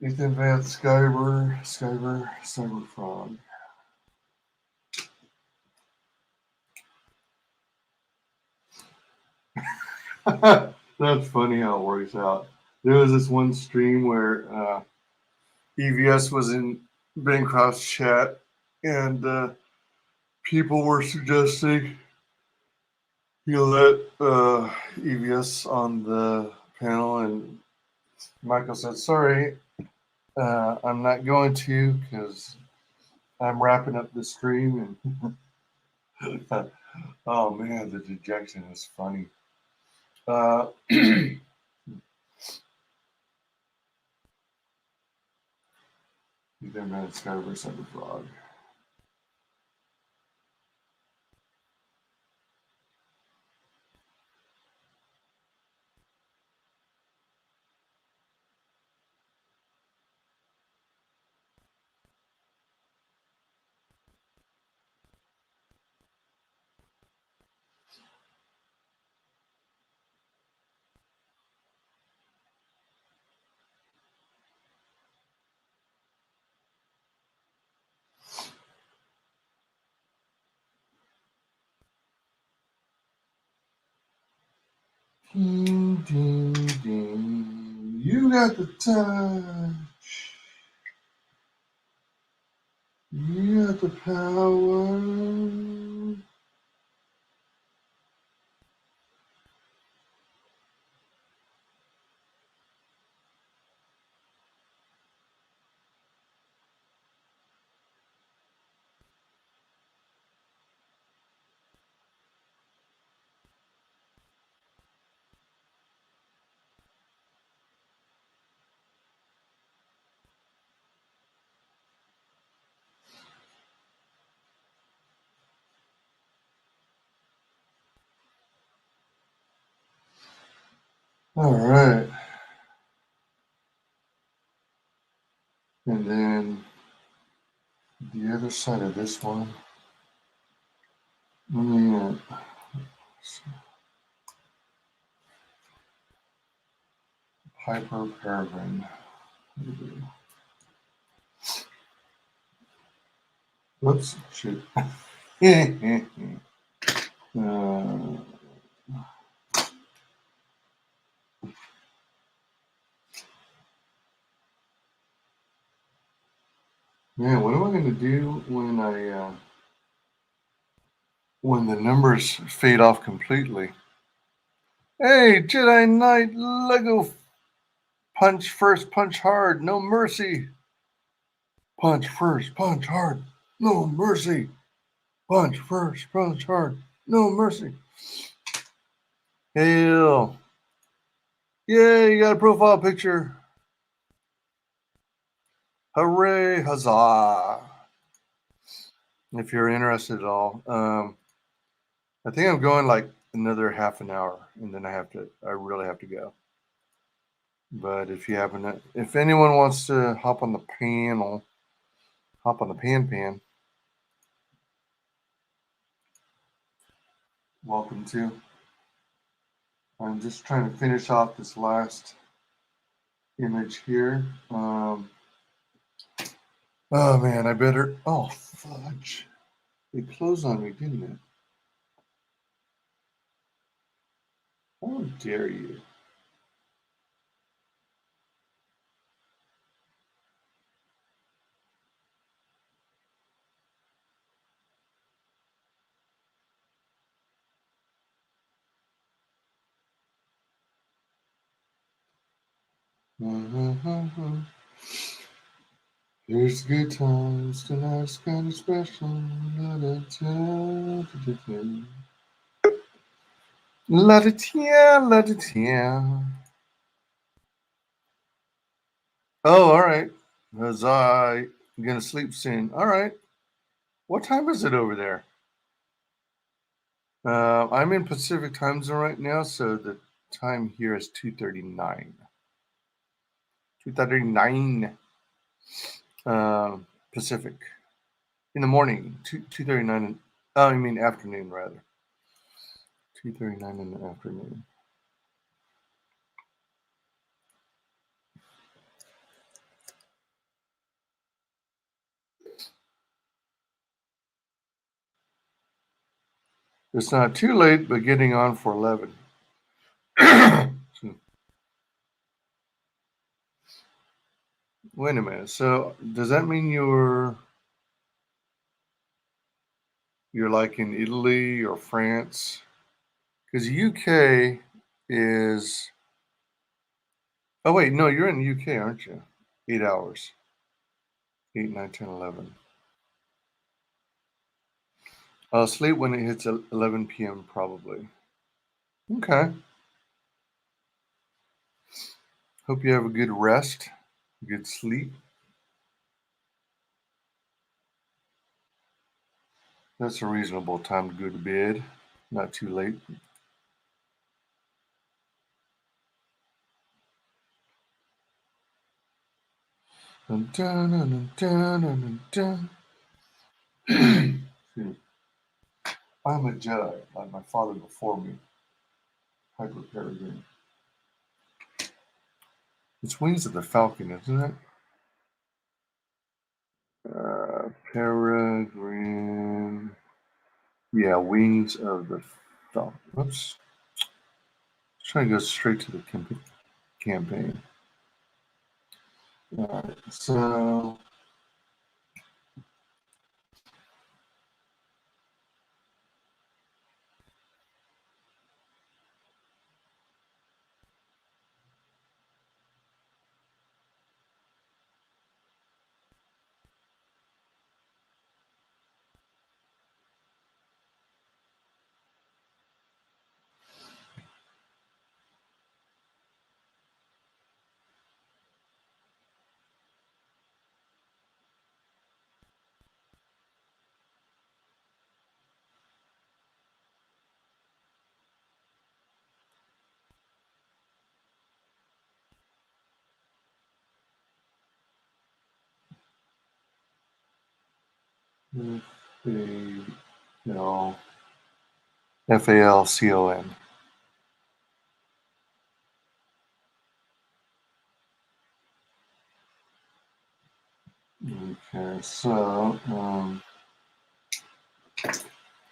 Ethan Van Cyber Frog. That's funny how it works out. There was this one stream where EVS was in Bancroft's chat, and people were suggesting let EVS on the panel, and Michael said, "Sorry, I'm not going to because I'm wrapping up the stream." And Oh man, the dejection is funny. You never met Skyverse under Frog. Ding, ding, ding. You got the touch. You got the power. All right. And then the other side of this one. Yeah. Hyperparaben. Whoops. Shoot. Man, what am I going to do when the numbers fade off completely? Hey, Jedi Knight Lego, punch first, punch hard, no mercy. Punch first, punch hard, no mercy. Punch first, punch hard, no mercy. Hail. Yay, you got a profile picture. Hooray, huzzah. If you're interested at all. I think I'm going like another half an hour, and then I really have to go. But if anyone wants to hop on the panel, hop on the pan. Welcome to. I'm just trying to finish off this last image here. Oh man, I better. Oh fudge! It closed on me, didn't it? How dare you? Here's good times, tonight's kind of special. La-da-tia. Oh, all right. I'm gonna sleep soon. All right. What time is it over there? I'm in Pacific time zone right now, so the time here is 2:39. 2:39 Pacific in the morning. 2:39. I mean afternoon rather. 2:39 in the afternoon. It's not too late, but getting on for 11. Wait a minute. So does that mean you're like in Italy or France? Because UK is. Oh wait, no, you're in the UK, aren't you? 8 hours. 8, 9, 10, 11. I'll sleep when it hits 11 p.m. probably. Okay. Hope you have a good rest, good sleep. That's a reasonable time to go to bed. Not too late. Dun, dun, dun, dun, dun, dun, dun. I'm a Jedi, like my father before me. Hyper Peregrine. It's Wings of the Falcon, isn't it? Peregrine. Yeah, Wings of the Falcon. Oops. Trying to go straight to the campaign. Alright, so Falcon. Okay, so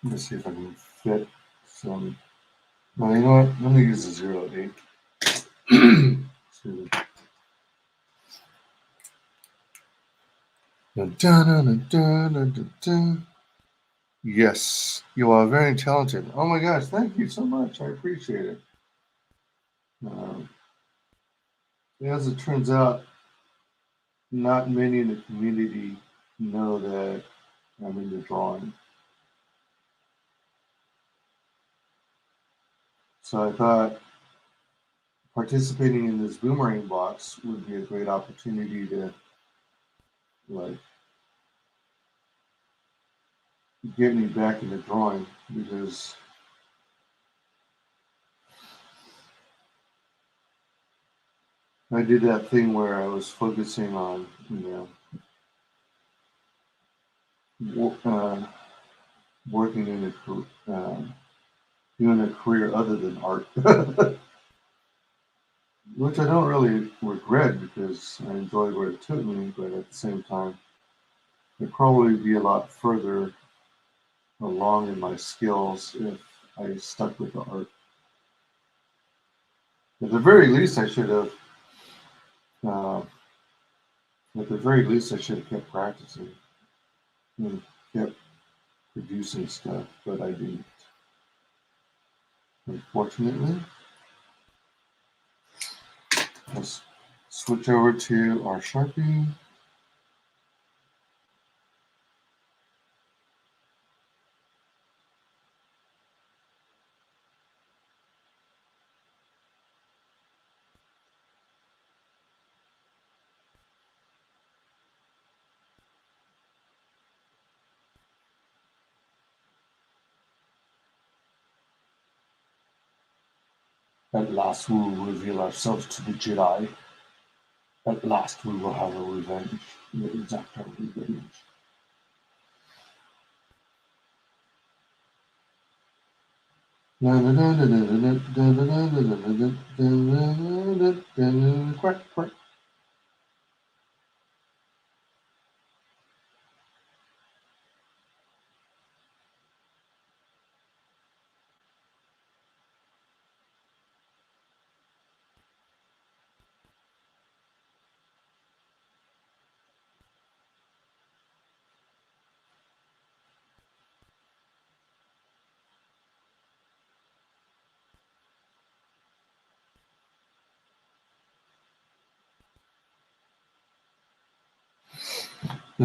let's see if I can fit some. Well, you know what? Let me use the 0.8. Dun, dun, dun, dun, dun, dun. Yes, you are very talented. Oh my gosh, thank you so much. I appreciate it. As it turns out, not many in the community know that I'm into drawing. So I thought participating in this boomerang box would be a great opportunity to like get me back into drawing, because I did that thing where I was focusing on, working in doing a career other than art, which I don't really regret because I enjoyed where it took me. But at the same time, I'd probably be a lot further along in my skills if I stuck with the art. At the very least, I should have. At the very least, I should have kept practicing and kept producing stuff, but I didn't. Unfortunately, let's switch over to our Sharpie. At last we will reveal ourselves to the Jedi. At last we will have a revenge. The exact revenge. Quack, quack. I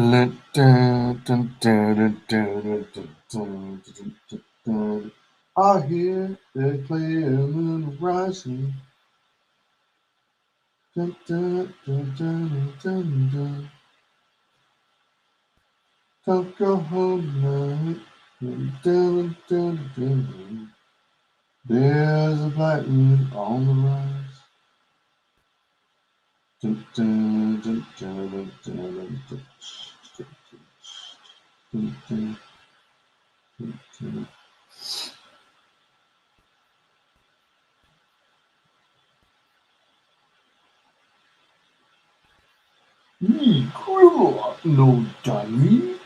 hear they play a moon rising. Dun, dun, dun, dun, dun, dun. Don't go home night. Dun, dun, dun, dun, dun. There's a black moon on the rise. Dun, dun, dun, dun, dun, dun, dun, dun, dun, dun, dun. Me grow up, no dummy.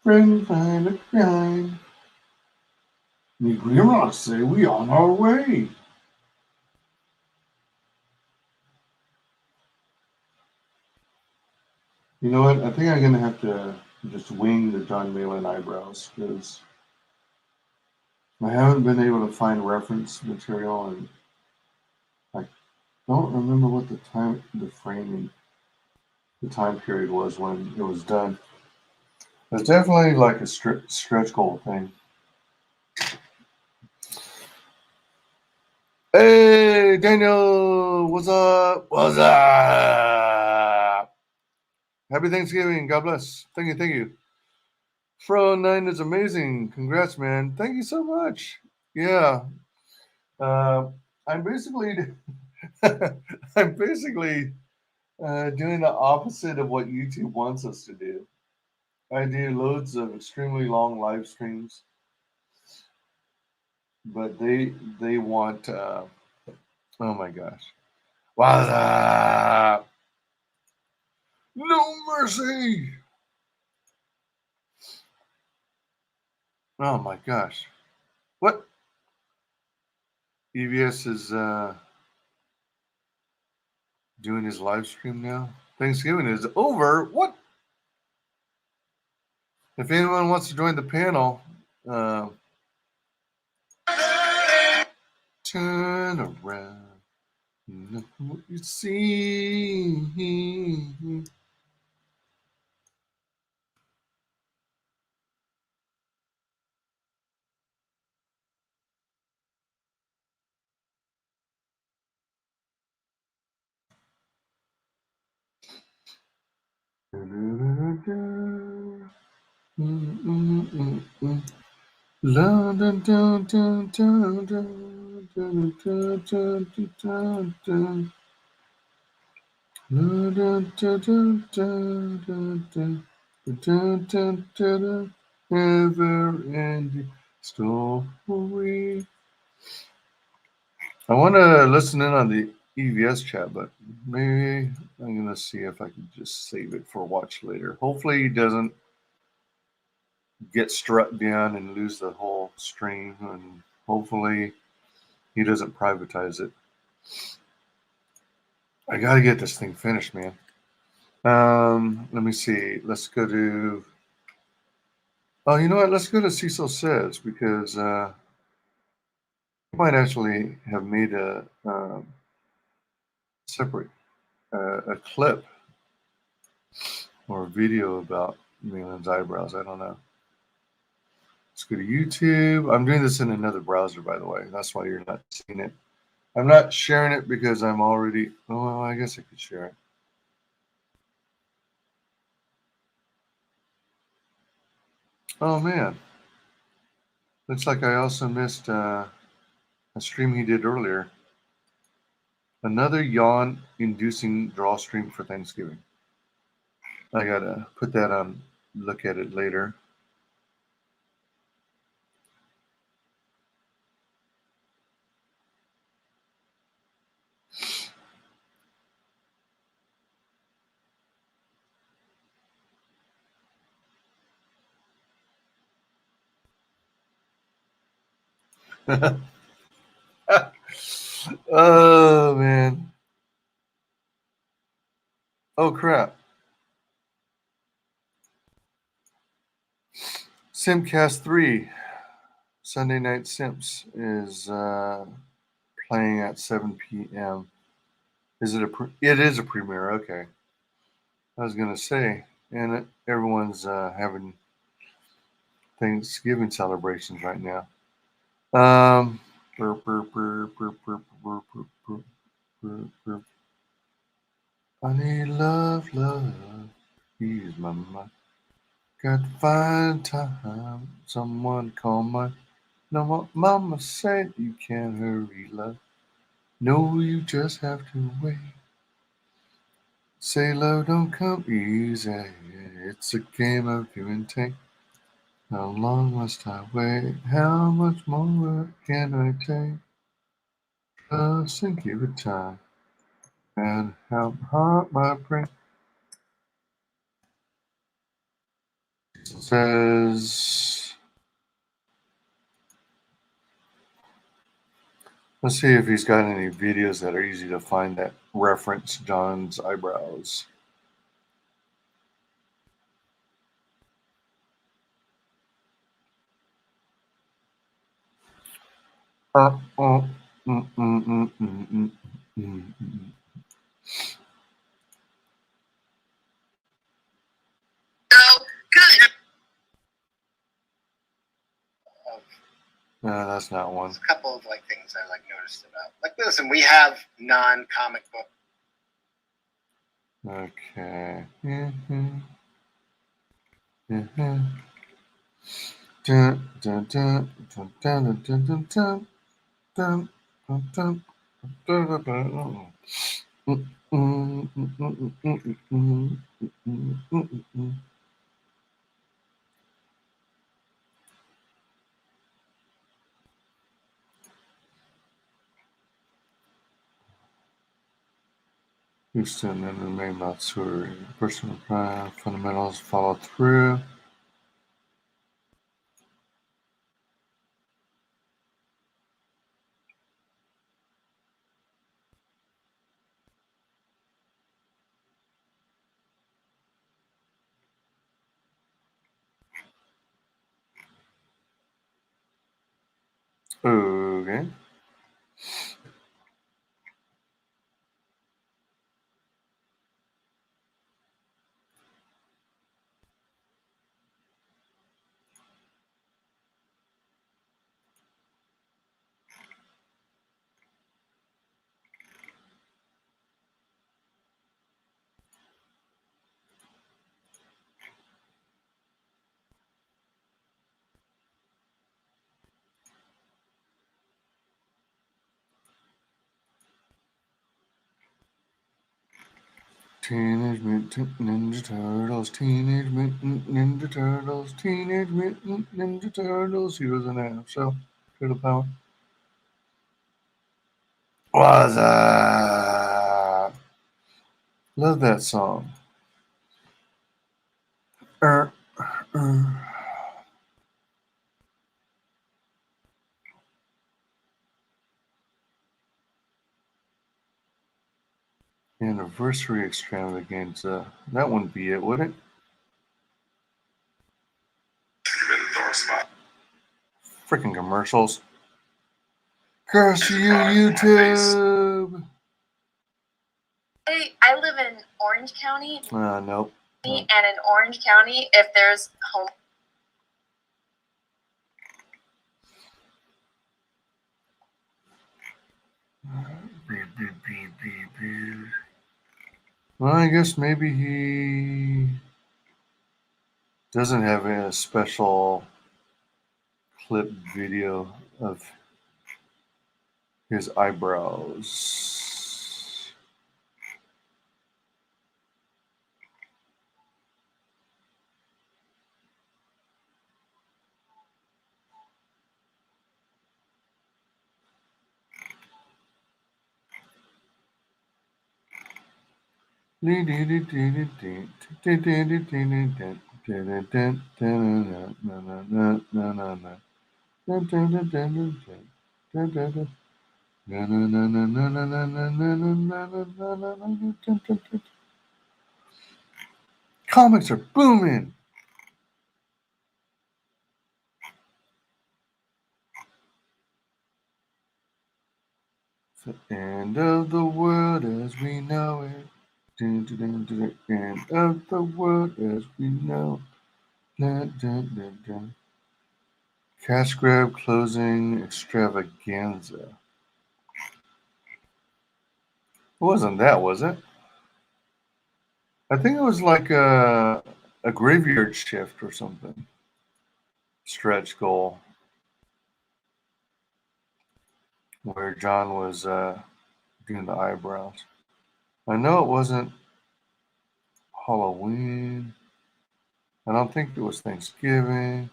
Friend find a crime. Me grandma say we on our way. You know what? I think I'm gonna have to just wing the John Malin eyebrows because I haven't been able to find reference material, and I don't remember what the time period was when it was done. It's definitely like a stretch goal thing. Hey, Daniel, what's up? What's up? Happy Thanksgiving. God bless. Thank you. Thank you. Fro9 is amazing. Congrats, man. Thank you so much. Yeah. I'm basically I'm basically doing the opposite of what YouTube wants us to do. I do loads of extremely long live streams, but they want oh my gosh. What's up? No mercy. Oh my gosh. What? EVS is doing his live stream now. Thanksgiving is over. What? If anyone wants to join the panel, turn around. Look what you see. London, dun, dun, dun, dun, dun, dun, dun, dun, dun. Dun, dun, dun, dun, dun, dun, dun, dun, dun, never-ending story. I want to listen in on the EVS chat, but maybe I'm going to see if I can just save it for watch later. Hopefully he doesn't get struck down and lose the whole stream, and hopefully he doesn't privatize it. I got to get this thing finished, man. Let me see. Let's go to... Oh, you know what? Let's go to Cecil Says, because I might actually have made a separate a clip or a video about Malin's eyebrows. I don't know. Let's go to YouTube. I'm doing this in another browser, by the way. That's why you're not seeing it. I'm not sharing it because I'm already... Oh, well, I guess I could share it. Oh, man. Looks like I also missed a stream he did earlier. Another yawn-inducing draw stream for Thanksgiving. I gotta put that on, look at it later. Oh, man. Oh, crap. Simcast 3, Sunday Night Simps, is playing at 7 p.m. Is it it is a premiere, okay. I was gonna say, and everyone's having Thanksgiving celebrations right now. Burr, burr, burr, burr, burr, burr, burr, burr, burr, burr. I need love, love. He's my mind. Got to find time. Someone call my. No, what Mama said you can't hurry, love. No, you just have to wait. Say love don't come easy. It's a game of give and take. How long must I wait? How much more can I take? Just and give it time. And how hard my brain says. Let's see if he's got any videos that are easy to find that reference John's eyebrows. Oh, mm, mm, mm, mm, mm, mm, mm. So good. No, that's not one. There's a couple of like things I like noticed about. Like, listen, we have non-comic book. Okay. Mm-hmm. Mm-hmm. Dun, dun, dun, dun, dun, dun, dun, dun, dun, dun, dun, dun, dun, dun. Mm, mm, mm, mm, mm, mm, mm, mm, mm, mm. Houston and remain not sure. Personal pride, fundamentals follow through. Okay. Teenage Mutant Ninja Turtles, Teenage Mutant Ninja Turtles, Teenage Mutant Ninja Turtles, Heroes in a Half Shell, Turtle Power. What's up? Love that song. Er, er. Anniversary extravaganza. That wouldn't be it, would it? Freaking commercials. Curse you, YouTube! I live in Orange County, Nope. and in Orange County, if there's home. Well, I guess maybe he doesn't have a special clip video of his eyebrows. Comics are booming. It's the end of the world as we know it. End of the world as we know. Dun, dun, dun, dun. Cash grab closing extravaganza. It wasn't that, was it? I think it was like a graveyard shift or something. Stretch goal. Where John was doing the eyebrows. I know it wasn't Halloween. I don't think it was Thanksgiving.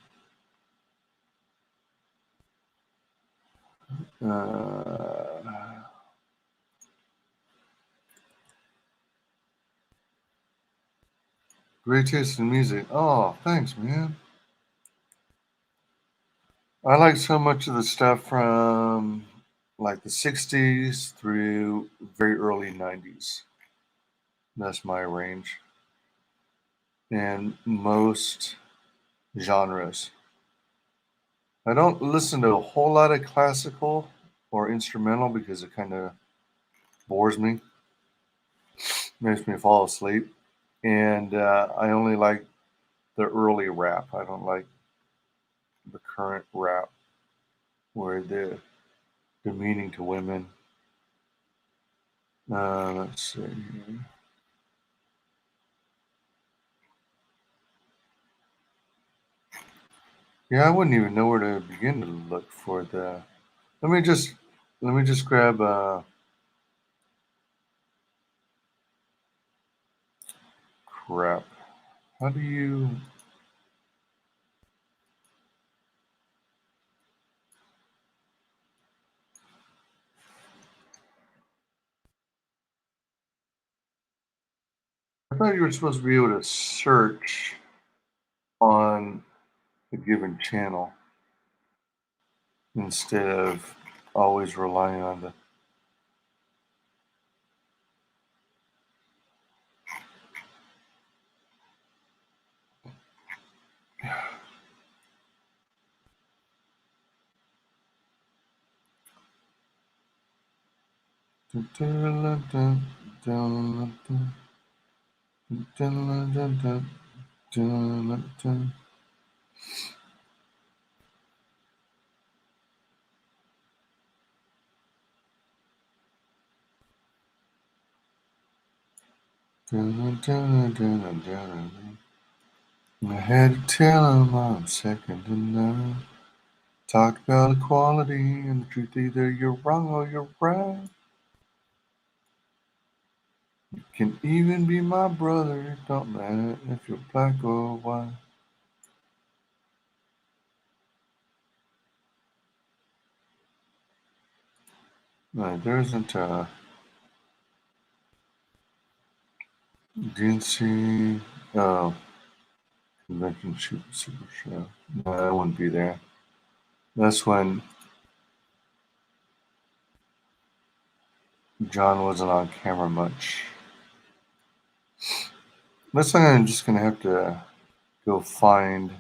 Great taste in music. Oh, thanks, man. I like so much of the stuff from like the 60s through very early 90s. That's my range. And most genres. I don't listen to a whole lot of classical or instrumental because it kind of bores me, makes me fall asleep. And I only like the early rap. I don't like the current rap where they're demeaning to women. Let's see here. Yeah, I wouldn't even know where to begin to look for the. Let me just grab crap. How do you? I thought you were supposed to be able to search on a given channel instead of always relying on the. I had to tell him I'm second to none. Talk about equality and the truth, either you're wrong or you're right. You can even be my brother, don't matter if you're black or white. No, there isn't a DNC convention super show. No, I wouldn't be there. That's when John wasn't on camera much. Looks like I'm just gonna have to go find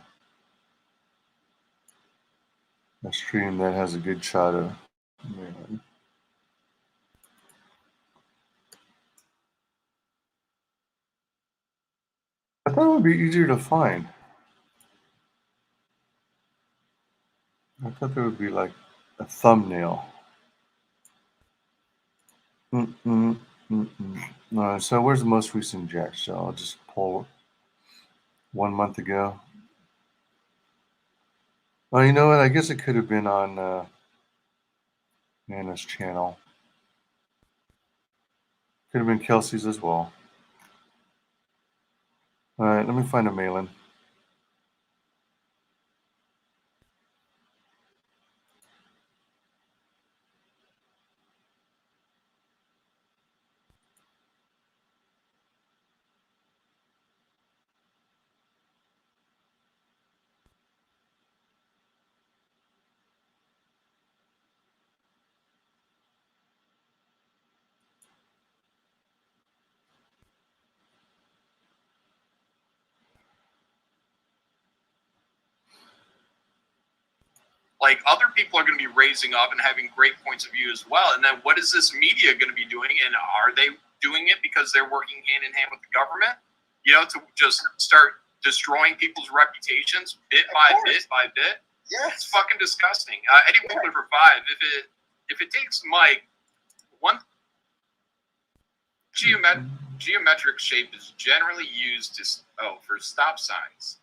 a stream that has a good shot of me. I thought it would be easier to find. I thought there would be like a thumbnail. No, so where's the most recent Jack show? I'll just pull 1 month ago. Oh, you know what? I guess it could have been on Nana's channel. Could have been Kelsey's as well. All right, let me find a mail-in. Like, other people are going to be raising up and having great points of view as well. And then what is this media going to be doing? And are they doing it because they're working hand in hand with the government, you know, to just start destroying people's reputations bit by bit by bit. It's Yes. fucking disgusting. Anyone would revive if it takes Mike one geometric shape is generally used to for stop signs.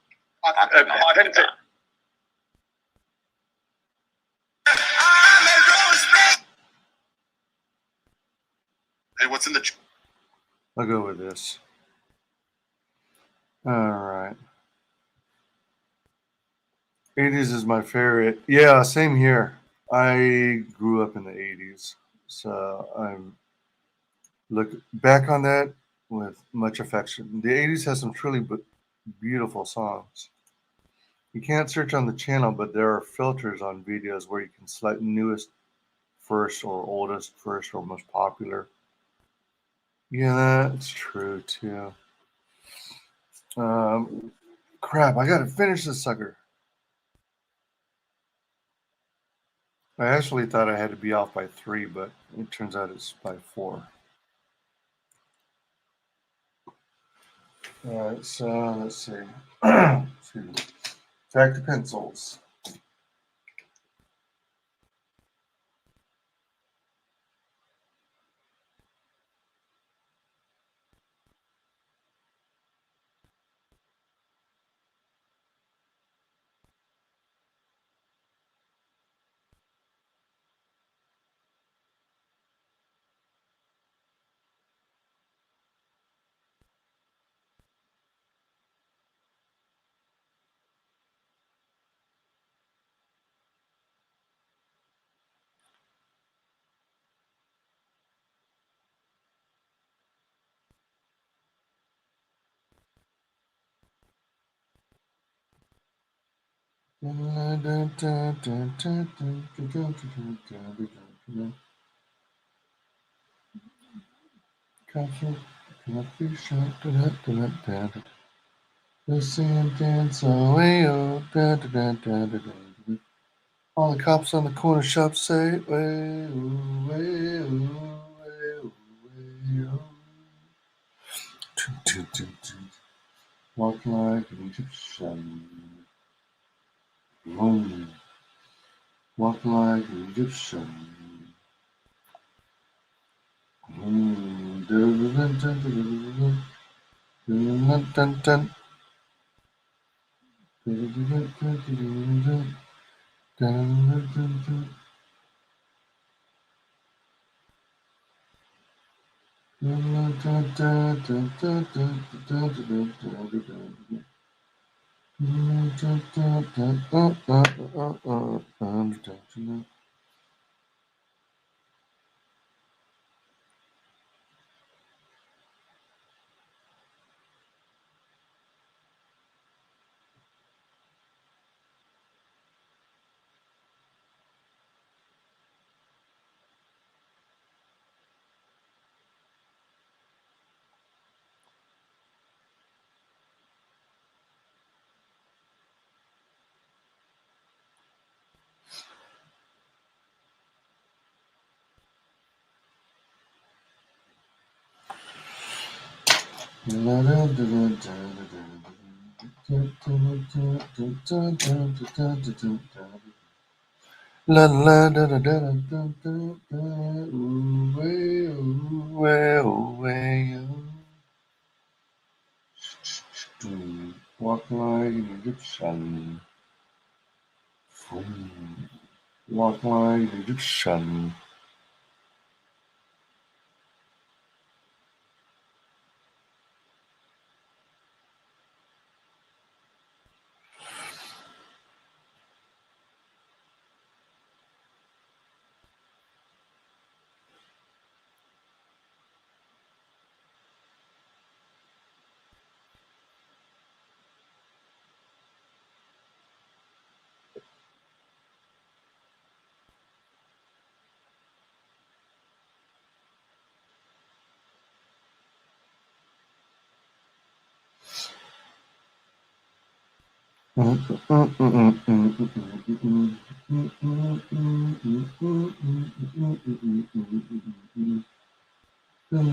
Hey, what's in the? I'll go with this. All right. 80s is my favorite. Yeah, same here. I grew up in the 80s, so I'm look back on that with much affection. The 80s has some truly beautiful songs. You can't search on the channel, but there are filters on videos where you can select newest first or oldest first or most popular. Yeah, that's true too. Crap, I gotta finish this sucker. I actually thought I had to be off by 3, but it turns out it's by 4. Alright, so let's see. Excuse me. Back to pencils. All the cops on the corner shop say, way, ooh, way, ooh, way, ooh, way, ooh. Walk like an Egyptian. Walk like an Egyptian. La la da da da da da da da ooh way ooh way ooh way ooh. Walk like an Egyptian. Walk like an Egyptian. Walk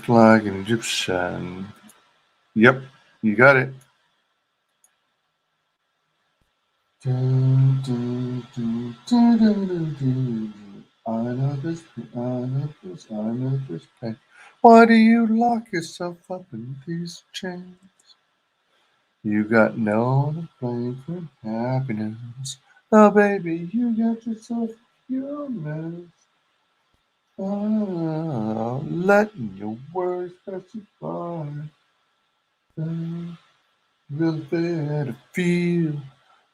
like an Egyptian. Yep, you got it. I know this, I know this, I know this pain. Why do you lock yourself up in these chains? You got no one to blame for happiness. Oh, baby, you got yourself your mess. Oh, letting your words pass you by. Really better feel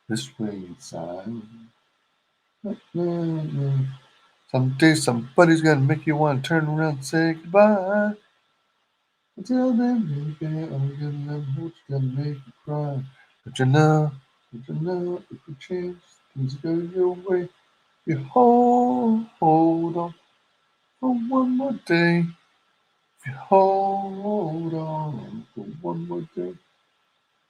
this way inside. Someday somebody's gonna make you want to turn around and say goodbye. Until then, baby, I'm gonna never hurt you, gonna make you cry. But you know, if you change, things go your way. You hold on for one more day. If you hold on for one more day,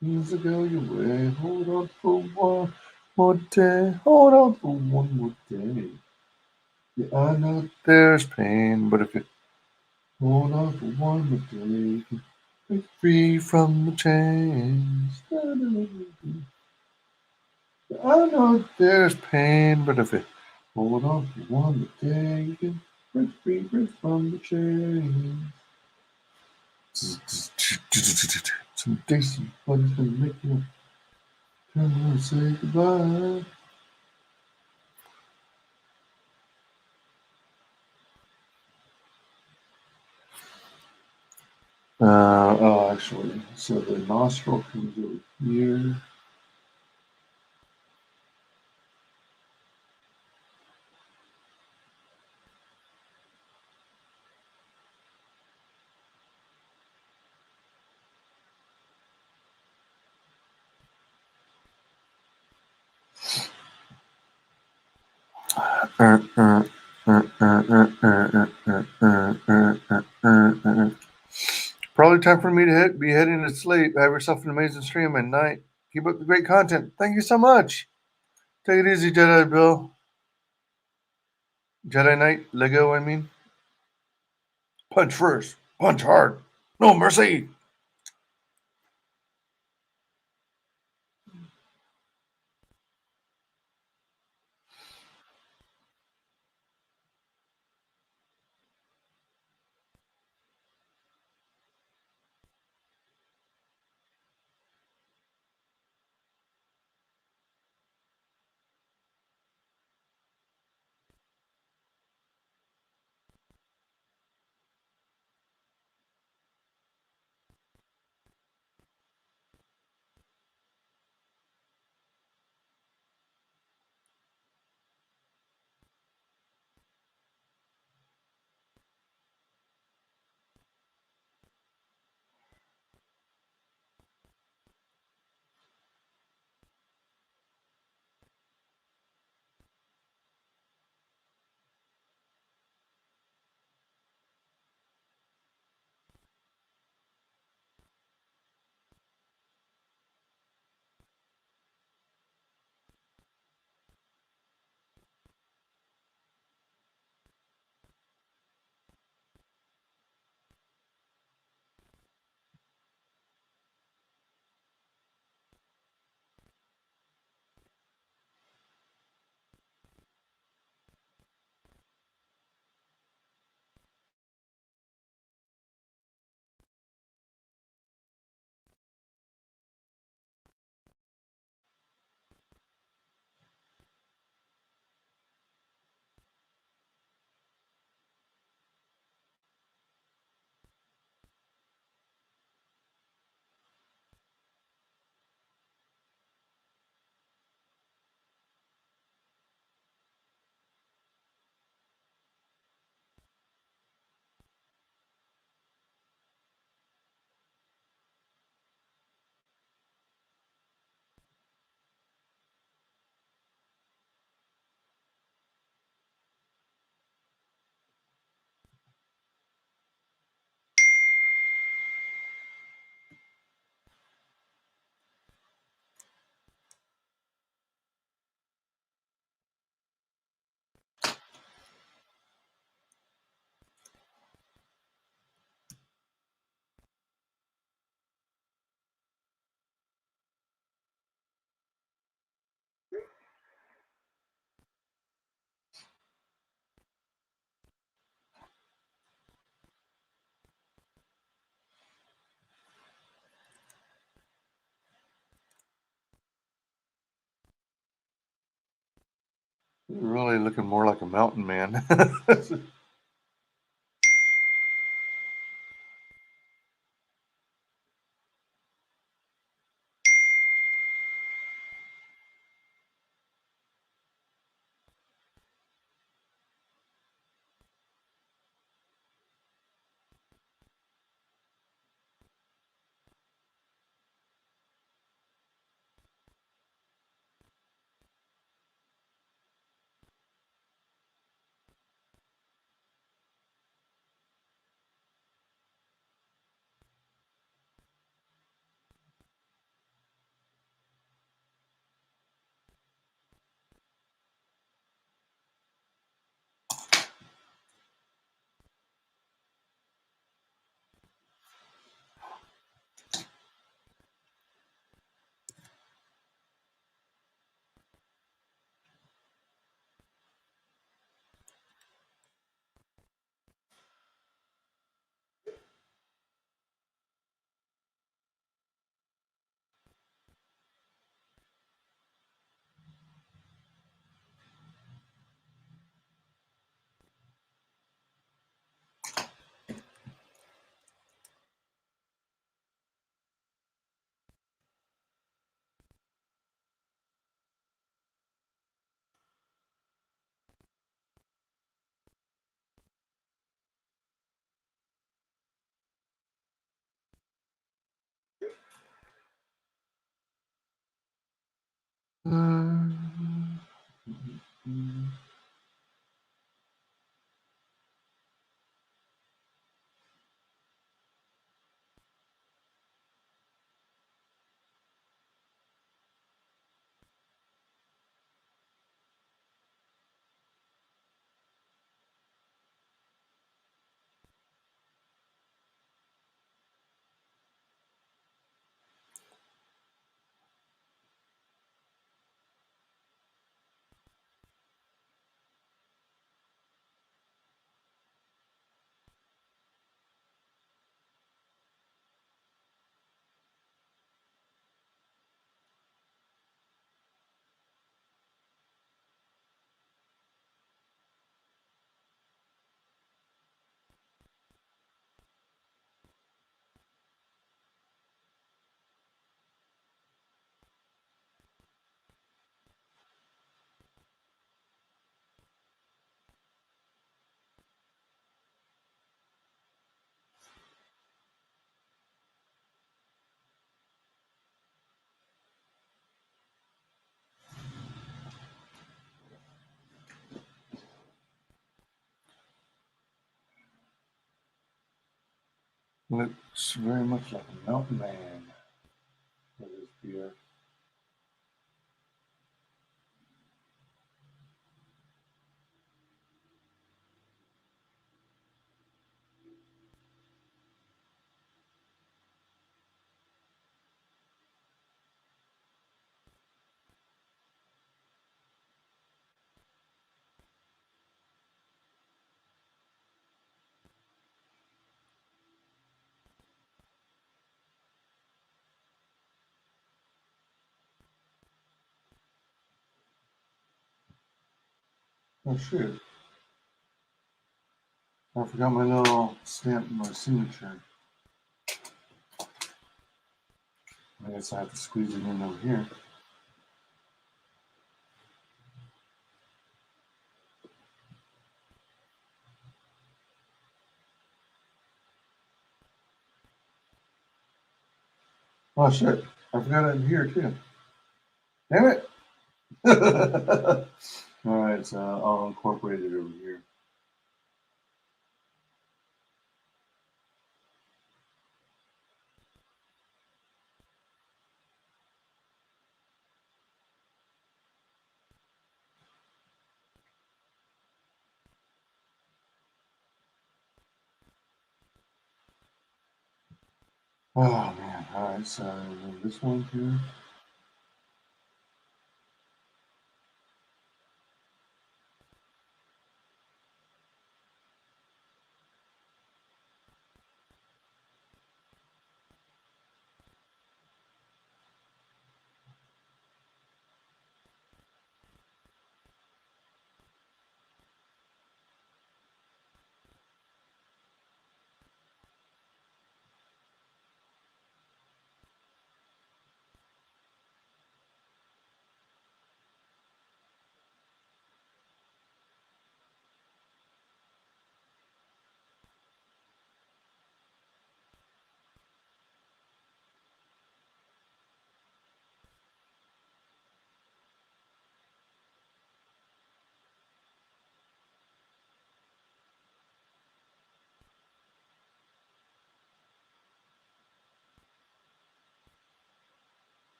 things go your way. Hold on for one more day. Hold on for one more day. Yeah, I know there's pain, but if you hold on for one more day, you can break free from the chains. I know there's pain, but if you hold on for one more day, you can break from the chains. Some decent buddy's gonna make you turn around and say goodbye. Actually, so the nostril comes over here. Probably time for me to be heading to sleep. Have yourself an amazing stream and night. Keep up the great content. Thank you so much. Take it easy, Jedi Bill. Jedi Knight, Lego, I mean. Punch first. Punch hard. No mercy. You're really looking more like a mountain man. Looks very much like a mountain man with his beard. Oh shoot. I forgot my little stamp, my signature. I guess I have to squeeze it in over here. Oh shit. I forgot it in here too. Damn it. Alright, so I'll incorporate it over here. Oh man. Alright, so this one here.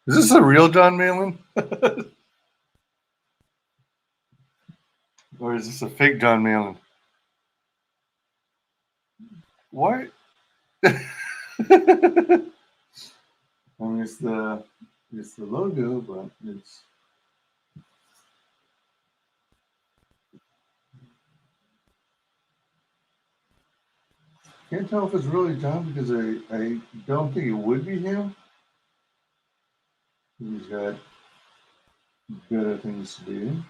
Is this a real John Malin? Or is this a fake John Malin? What? I mean, it's the logo, but it's. Can't tell if it's really John because I don't think it would be him. He's got better things to do.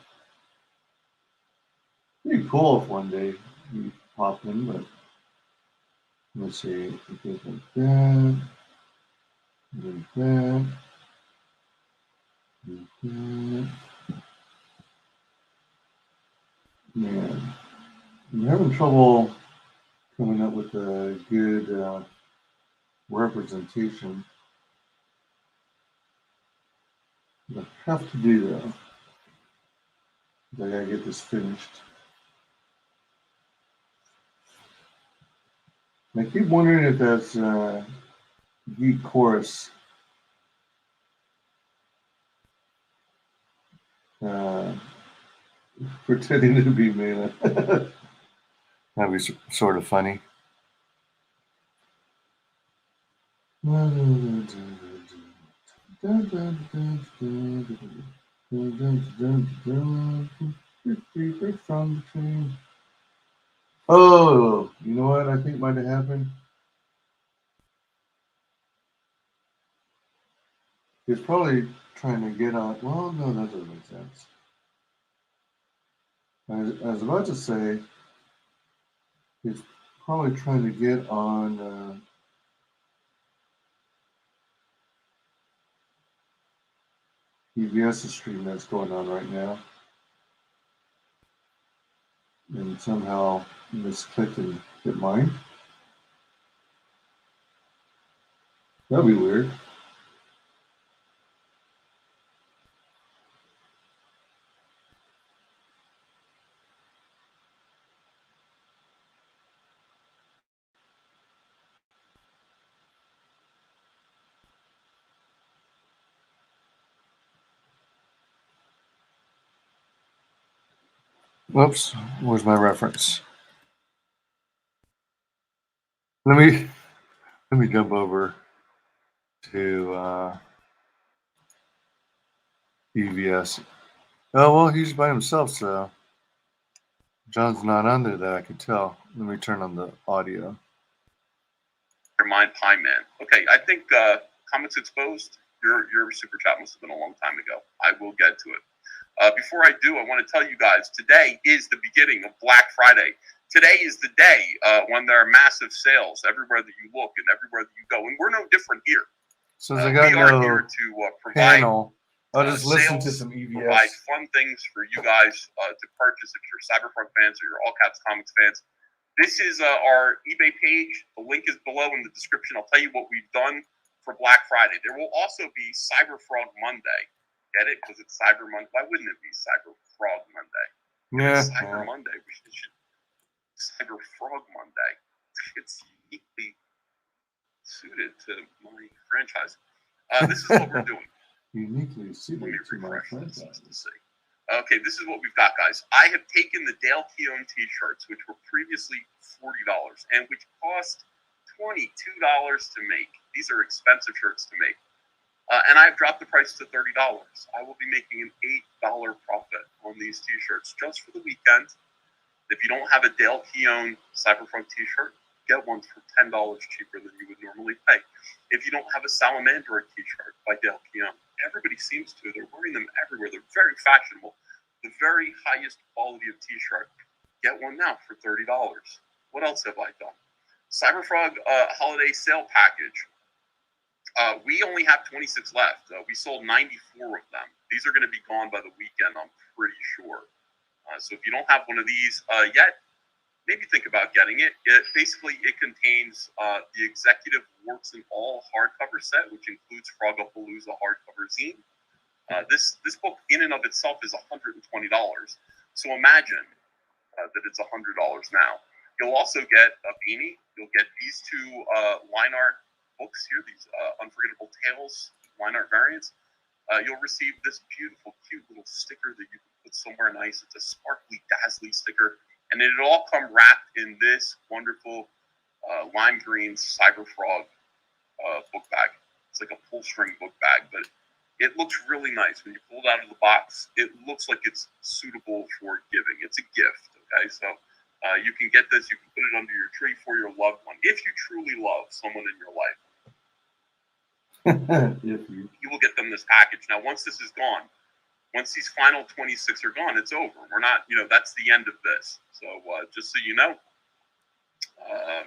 Pretty cool if one day you pop in, but let's see. It goes like that, like that, like that. Man, I'm having trouble coming up with a good representation. I have to do that. I gotta get this finished. And I keep wondering if that's Geek Chorus pretending to be Mela. That'd be sort of funny. Oh, you know what I think might have happened? He's probably trying to get on. Well, no, that doesn't make sense. I was about to say he's probably trying to get on EVS's stream that's going on right now. And somehow misclicked and hit mine. That'd be weird. Whoops, where's my reference? Let me jump over to EVS. Oh well, he's by himself, so John's not on there that I could tell. Let me turn on the audio. Your mind, Pie Man. Okay, I think comments exposed. Your super chat must have been a long time ago. I will get to it. Before I do, I want to tell you guys, today is the beginning of Black Friday. Today is the day when there are massive sales everywhere that you look and everywhere that you go. And we're no different here. So I got we are no here to provide panel. I'll just listen to sales, some EVS. provide fun things for you guys to purchase if you're Cyberpunk fans or you're All Caps Comics fans. This is our eBay page. The link is below in the description. I'll tell you what we've done for Black Friday. There will also be Cyber Frog Monday. Get it? Because it's Cyber Monday. Why wouldn't it be Cyber Frog Monday? Yeah. Cyber Monday. We should Cyber Frog Monday. It's uniquely suited to my franchise. This is what we're doing. Uniquely suited Let me to my refresh this franchise. to see. Okay, this is what we've got, guys. I have taken the Dale Keown t-shirts, which were previously $40 and which cost $22 to make. These are expensive shirts to make. And I've dropped the price to $30. I will be making an $8 profit on these t-shirts just for the weekend. If you don't have a Dale Keown Cyberpunk t-shirt, get one for $10 cheaper than you would normally pay. If you don't have a Salamander t-shirt by Dale Keown, everybody seems to. They're wearing them everywhere. They're very fashionable. The very highest quality of t-shirt. Get one now for $30. What else have I done? Cyberfrog holiday sale package. We only have 26 left. We sold 94 of them. These are going to be gone by the weekend, I'm pretty sure. So if you don't have one of these yet, maybe think about getting it. Basically, it contains the Executive Warts and All hardcover set, which includes Frogapalooza hardcover zine. This book, in and of itself, is $120. So imagine that it's $100 now. You'll also get a beanie. You'll get these two line art books here, these Unforgettable Tales line art variants. You'll receive this beautiful, cute little sticker that you can put somewhere nice. It's a sparkly, dazzly sticker. And it'll all come wrapped in this wonderful lime green Cyber Frog book bag. It's like a pull string book bag, but it looks really nice. When you pull it out of the box, it looks like it's suitable for giving. It's a gift, okay? So you can get this. You can put it under your tree for your loved one. If you truly love someone in your life, you will get them this package. Now, once this is gone, once these final 26 are gone, it's over. We're not, that's the end of this. So just so you know,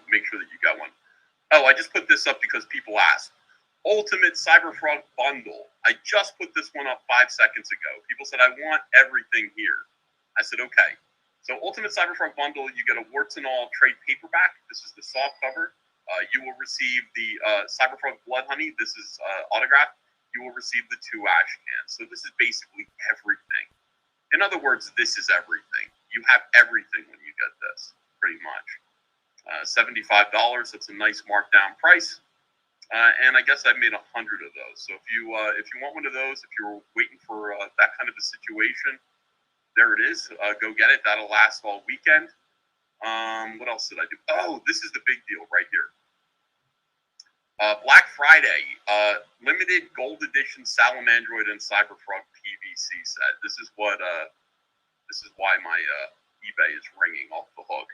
make sure that you got one. Oh, I just put this up because people asked. Ultimate Cyberfrog Bundle. I just put this one up 5 seconds ago. People said, I want everything here. I said, okay. So Ultimate Cyberfrog Bundle, you get a warts and all trade paperback. This is the soft cover. You will receive the Cyberfrog Blood Honey. This is autographed. You will receive the 2 ash cans. So this is basically everything. In other words, this is everything. You have everything when you get this, pretty much. $75. That's a nice markdown price. And I guess I made 100 of those. So if you want one of those, if you're waiting for that kind of a situation, there it is. Go get it. That'll last all weekend. What else did I do? Oh, this is the big deal right here. Black Friday, limited gold edition Salamandroid and Cyberfrog PVC set. This is why my eBay is ringing off the hook.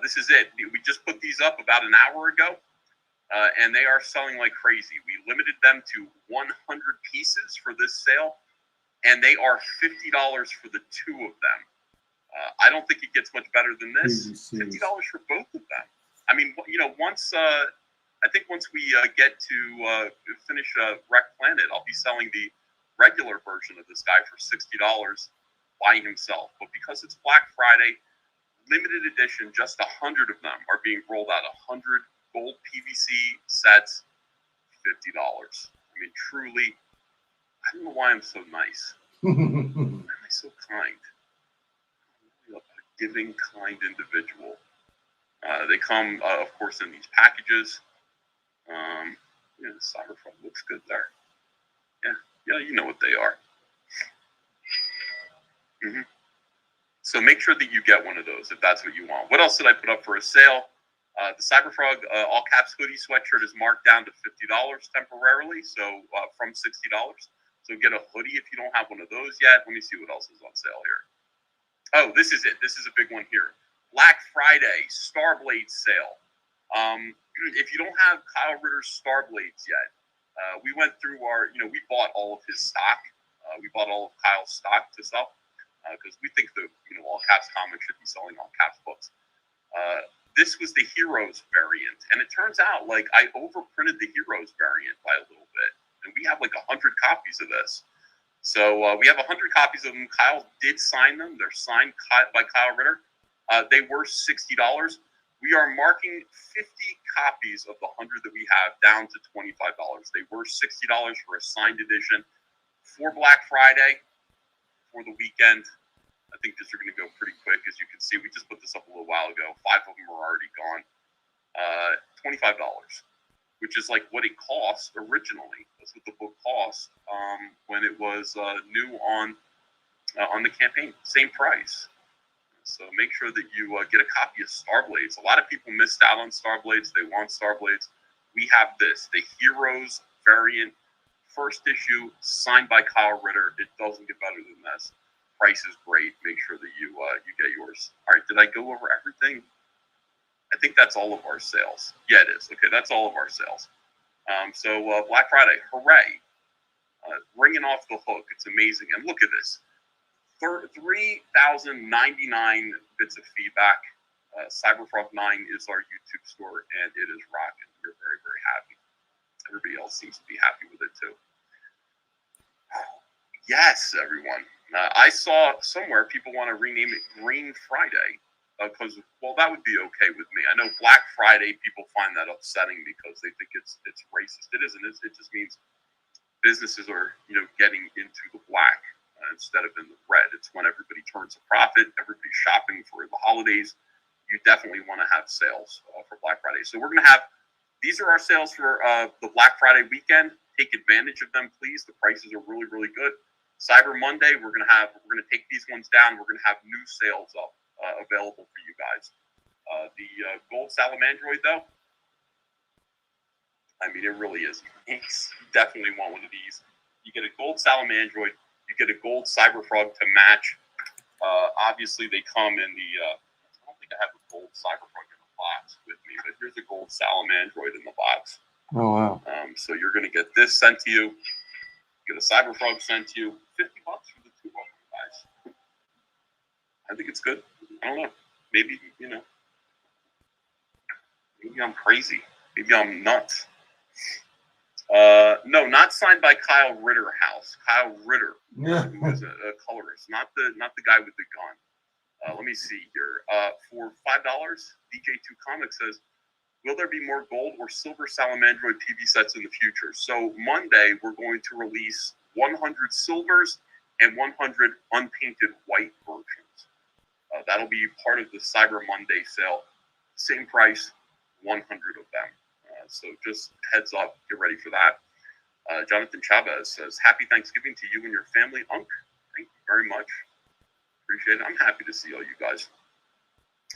This is it. We just put these up about an hour ago, and they are selling like crazy. We limited them to 100 pieces for this sale, and they are $50 for the 2 of them. I don't think it gets much better than this. $50 for both of them. I mean, once we get to finish Wreck Planet, I'll be selling the regular version of this guy for $60 by himself. But because it's Black Friday, limited edition, just 100 of them are being rolled out. 100 gold PVC sets, $50. I mean, truly, I don't know why I'm so nice. Why am I so kind? I'm a giving, kind individual. They come, of course, in these packages. The Cyberfrog looks good there. Yeah, you know what they are. So make sure that you get one of those if that's what you want. What else did I put up for a sale? The Cyberfrog all caps hoodie sweatshirt is marked down to $50 temporarily, so from $60. So get a hoodie if you don't have one of those yet. Let me see what else is on sale here. Oh, this is it. This is a big one here. Black Friday Starblade sale. If you don't have Kyle Ritter's Starblades yet, we went through we bought all of his stock. We bought all of Kyle's stock to sell because we think that all caps comics should be selling all caps books. This was the Heroes variant, and it turns out like I overprinted the Heroes variant by a little bit, and we have like 100 copies of this. So we have 100 copies of them. Kyle did sign them. They're signed by Kyle Ritter. They were $60. We are marking 50 copies of the 100 that we have down to $25. They were $60 for a signed edition for Black Friday, for the weekend. I think these are going to go pretty quick. As you can see, we just put this up a little while ago. 5 of them are already gone. $25, which is like what it cost originally. That's what the book cost when it was new on the campaign. Same price. So make sure that you get a copy of Starblades. A lot of people missed out on Starblades. They want Starblades. We have this, the Heroes variant, first issue, signed by Kyle Ritter. It doesn't get better than this. Price is great. Make sure that you get yours. All right, did I go over everything? I think that's all of our sales. Yeah, it is. Okay, that's all of our sales. So Black Friday, hooray. Ringing off the hook. It's amazing. And look at this. 3,099 bits of feedback. Cyberfrog 9 is our YouTube store, and it is rocking. We're very, very happy. Everybody else seems to be happy with it, too. Yes, everyone. I saw somewhere people want to rename it Green Friday because, well, that would be okay with me. I know Black Friday, people find that upsetting because they think it's racist. It isn't. It just means businesses are, getting into the black instead of in the red. It's when everybody turns a profit, everybody's shopping for the holidays. you definitely want to have sales for Black Friday. So we're going to have, these are our sales for the Black Friday weekend. Take advantage of them, please. The prices are really, really good. Cyber Monday, we're going to take these ones down. We're going to have new sales up available for you guys. The gold salamandroid, though, I mean, it really is nice. You definitely want one of these. You get a gold salamandroid. You get a gold cyber frog to match. Obviously, they come in the. I don't think I have a gold cyber frog in the box with me, but here's a gold salamandroid in the box. Oh wow! So you're going to get this sent to you. Get a cyber frog sent to you. $50 for the two of them, guys. I think it's good. I don't know. Maybe maybe I'm crazy. Maybe I'm nuts. No, not signed by Kyle Ritterhouse. Kyle Ritter, who is a colorist, not the guy with the gun. Let me see here. For $5, DJ2 Comics says, will there be more gold or silver Salamandroid PV sets in the future? So Monday, we're going to release 100 silvers and 100 unpainted white versions. That'll be part of the Cyber Monday sale. Same price, 100 of them. So just heads up, get ready for that. Jonathan Chavez says, happy Thanksgiving to you and your family, Unc. Thank you very much. Appreciate it. I'm happy to see all you guys.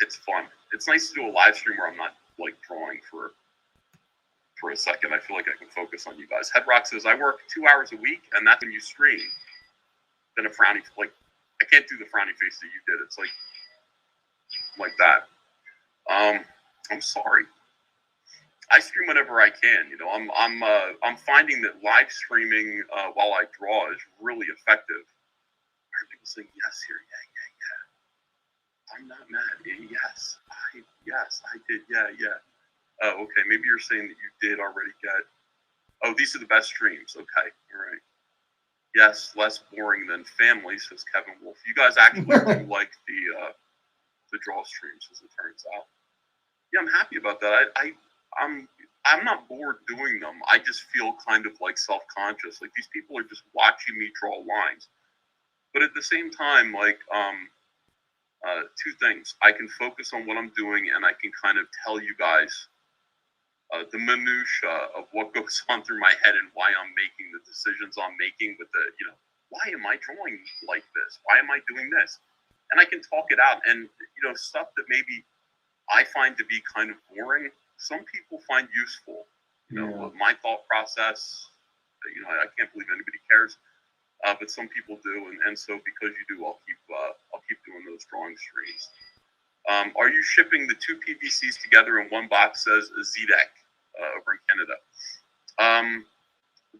It's fun. It's nice to do a live stream where I'm not like drawing for a second. I feel like I can focus on you guys. Headrock says, I work 2 hours a week, and that's when you stream. Then a frowny, like, I can't do the frowny face that you did. It's like that. I'm sorry. I stream whenever I can. I'm finding that live streaming while I draw is really effective. I heard people saying yes here. Yeah. I'm not mad. Yes, I did. Yeah. Oh, okay. Maybe you're saying that you did already get. Oh, these are the best streams. Okay, all right. Yes, less boring than family, says Kevin Wolf. You guys actually do like the draw streams, as it turns out. Yeah, I'm happy about that. I'm not bored doing them. I just feel kind of like self-conscious. Like these people are just watching me draw lines. But at the same time, like two things. I can focus on what I'm doing, and I can kind of tell you guys the minutia of what goes on through my head and why I'm making the decisions I'm making with why am I drawing like this? Why am I doing this? And I can talk it out. And, stuff that maybe I find to be kind of boring, some people find useful. My thought process, I can't believe anybody cares. But some people do, and so because you do, I'll keep doing those drawing streams. Are you shipping the two PVCs together in one box? Says Zedek over in Canada.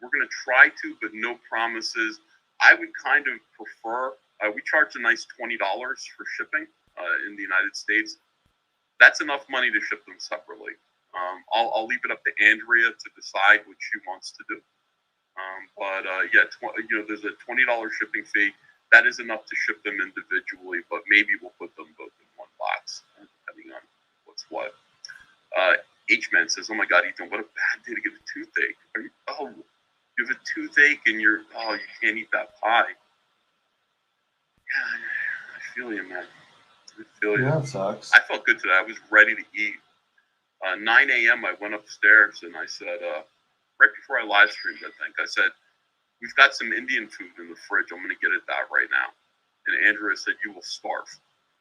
We're gonna try to, but no promises. I would kind of prefer. We charge a nice $20 for shipping in the United States. That's enough money to ship them separately. I'll leave it up to Andrea to decide what she wants to do. There's a $20 shipping fee. That is enough to ship them individually, but maybe we'll put them both in one box, depending on what's what. H-Man says, oh my God, Ethan, what a bad day to get a toothache. You have a toothache and you can't eat that pie. Yeah, I feel you, man. I feel you. Yeah, it sucks. I felt good today. I was ready to eat. 9 a.m. I went upstairs and I said, right before I live streamed, I said, we've got some Indian food in the fridge. I'm going to get it that right now. And Andrea said, you will starve.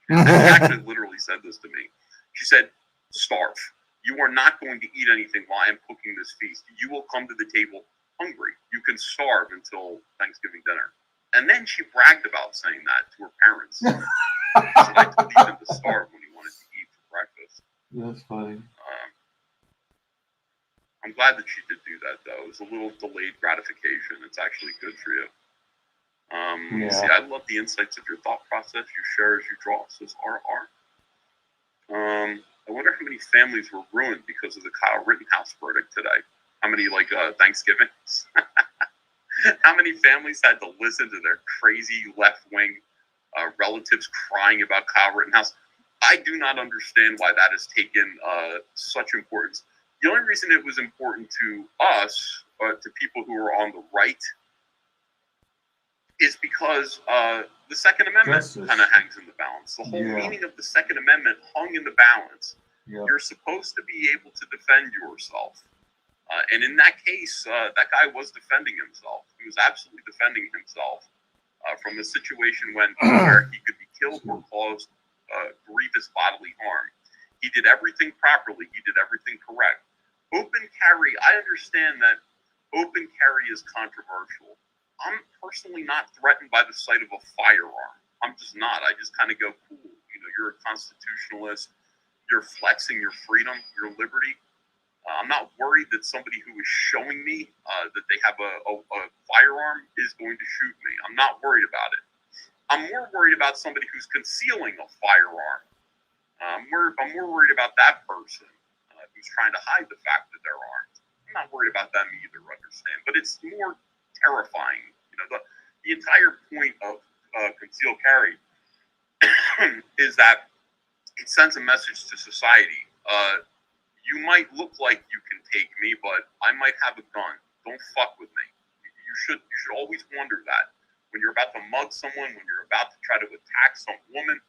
She actually literally said this to me. She said, starve. You are not going to eat anything while I'm cooking this feast. You will come to the table hungry. You can starve until Thanksgiving dinner. And then she bragged about saying that to her parents. She said, I told Ethan to starve when he wanted to eat for breakfast. That's funny. I'm glad that she did do that, though. It was a little delayed gratification. It's actually good for you. See, I love the insights of your thought process you share as you draw, says RR. I wonder how many families were ruined because of the Kyle Rittenhouse verdict today. How many, Thanksgivings? How many families had to listen to their crazy left-wing relatives crying about Kyle Rittenhouse? I do not understand why that has taken such importance. The only reason it was important to us, to people who are on the right is because the Second Amendment Justice. kind of hangs in the balance. The whole Yeah. meaning of the Second Amendment hung in the balance. Yep. You're supposed to be able to defend yourself. And in that case, that guy was defending himself. He was absolutely defending himself from a situation where he could be killed or cause grievous bodily harm. He did everything properly. He did everything correct. Open carry, I understand that open carry is controversial. I'm personally not threatened by the sight of a firearm. I'm just not. I just kind of go, cool. You know, you're a constitutionalist. You're flexing your freedom, your liberty. I'm not worried that somebody who is showing me that they have a firearm is going to shoot me. I'm not worried about it. I'm more worried about somebody who's concealing a firearm. I'm more worried about that person who's trying to hide the fact that they're armed. I'm not worried about them either, understand. But it's more terrifying. You know, the entire point of concealed carry is that it sends a message to society. You might look like you can take me, but I might have a gun. Don't fuck with me. You should always wonder that. When you're about to mug someone, when you're about to try to attack some woman,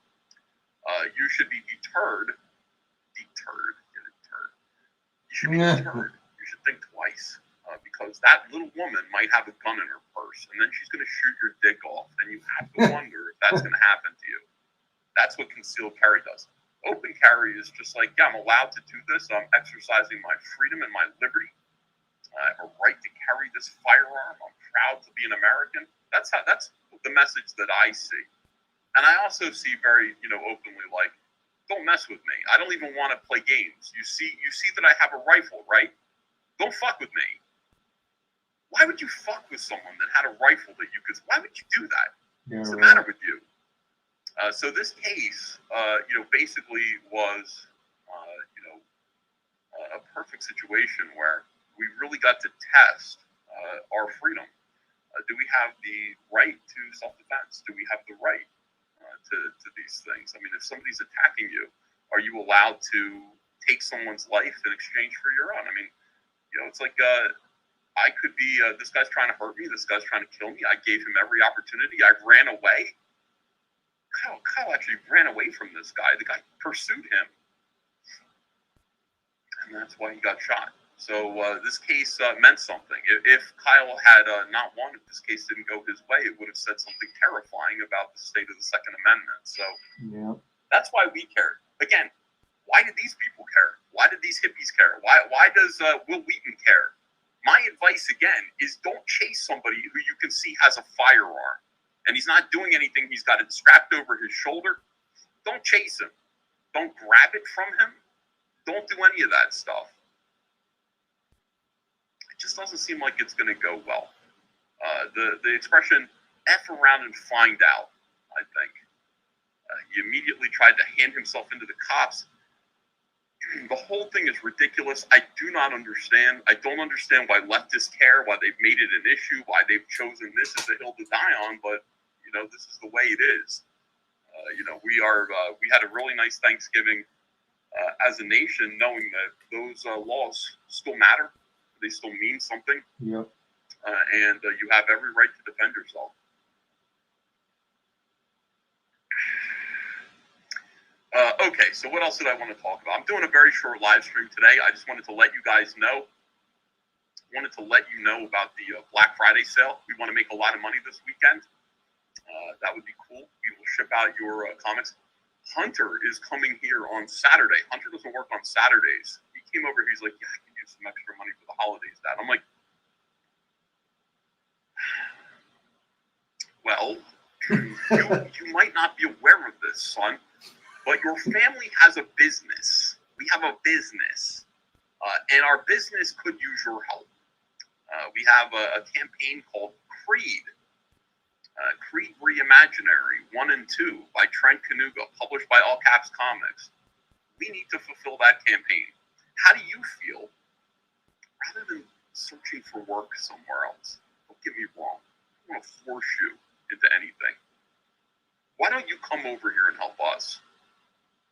you should be deterred. You should be deterred. You should think twice. Because that little woman might have a gun in her purse, and then she's going to shoot your dick off, and you have to wonder if that's going to happen to you. That's what concealed carry does. Open carry is just like, yeah, I'm allowed to do this. I'm exercising my freedom and my liberty. I have a right to carry this firearm. I'm proud to be an American. That's the message that I see. And I also see very, openly like, don't mess with me. I don't even want to play games. You see that I have a rifle, right? Don't fuck with me. Why would you fuck with someone that had a rifle that you could? Why would you do that? Yeah, What's the right. matter with you? So this case, basically was, a perfect situation where we really got to test our freedom. Do we have the right to self-defense? Do we have the right to these things? I mean, if somebody's attacking you, are you allowed to take someone's life in exchange for your own? I mean, it's like I could be, this guy's trying to hurt me. This guy's trying to kill me. I gave him every opportunity. I ran away. Kyle actually ran away from this guy. The guy pursued him. And that's why he got shot. So this case meant something. If Kyle had not won, if this case didn't go his way, it would have said something terrifying about the state of the Second Amendment. So that's why we cared. Again, why did these people care? Why did these hippies care? Why does Will Wheaton care? My advice, again, is don't chase somebody who you can see has a firearm and he's not doing anything. He's got it strapped over his shoulder. Don't chase him. Don't grab it from him. Don't do any of that stuff. It just doesn't seem like it's going to go well. The expression F around and find out, I think. He immediately tried to hand himself into the cops. The whole thing is ridiculous. I do not understand. I don't understand why leftists care, why they've made it an issue, why they've chosen this as a hill to die on, but, this is the way it is. We had a really nice Thanksgiving as a nation, knowing that those laws still matter. They still mean something. Yep. And you have every right to defend yourself. Okay, so what else did I want to talk about? I'm doing a very short live stream today. I just wanted to let you guys know. Wanted to let you know about the Black Friday sale. We want to make a lot of money this weekend. That would be cool. We will ship out your comics. Hunter is coming here on Saturday. Hunter doesn't work on Saturdays. He came over. He's like, yeah, I can use some extra money for the holidays, Dad. I'm like, well, you might not be aware of this, son, but your family has a business. We have a business, and our business could use your help. We have a campaign called Creed. Creed Reimaginary 1 and 2 by Trent Kanuga, published by All Caps Comics. We need to fulfill that campaign. How do you feel? Rather than searching for work somewhere else, don't get me wrong, I don't want to force you into anything. Why don't you come over here and help us?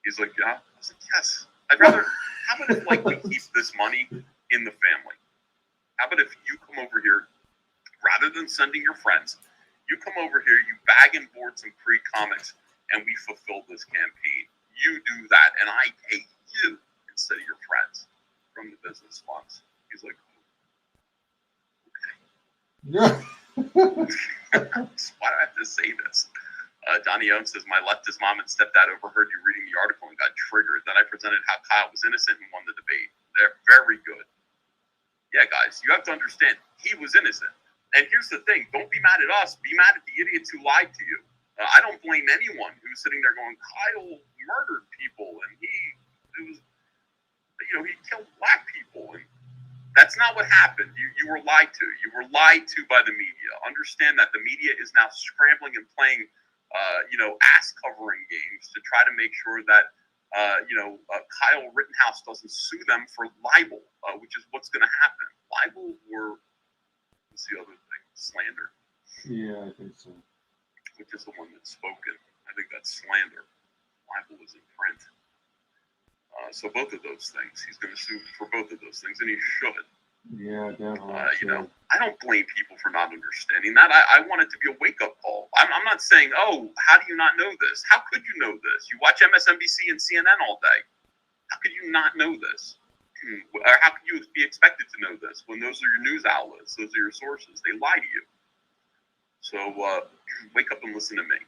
He's like, yeah. I was like, yes. I'd rather, how about if we keep this money in the family? How about if you come over here, rather than sending your friends, You come over here, you bag and board some free comics, and we fulfill this campaign. You do that, and I pay you instead of your friends from the business funds. He's like, Yeah. why do I have to say this? Donnie Owen says, my leftist mom and stepdad overheard you reading the article and got triggered. Then I presented how Kyle was innocent and won the debate. They're very good. Yeah, guys, you have to understand, he was innocent. And here's the thing, don't be mad at us. Be mad at the idiots who lied to you. I don't blame anyone who's sitting there going, Kyle murdered people and he killed black people. And that's not what happened. You were lied to. You were lied to by the media. Understand that the media is now scrambling and playing, ass covering games to try to make sure that, Kyle Rittenhouse doesn't sue them for libel, which is what's going to happen. Libel or what's the other thing? Slander. Yeah, I think so. Which is the one that's spoken. I think that's slander. Libel is in print. So both of those things. He's going to sue for both of those things, and he should. Yeah, definitely. I don't blame people for not understanding that. I want it to be a wake-up call. I'm not saying, oh, how do you not know this? How could you know this? You watch MSNBC and CNN all day. How could you not know this? Or how could you be expected to know this when those are your news outlets? Those are your sources. They lie to you. So wake up and listen to me.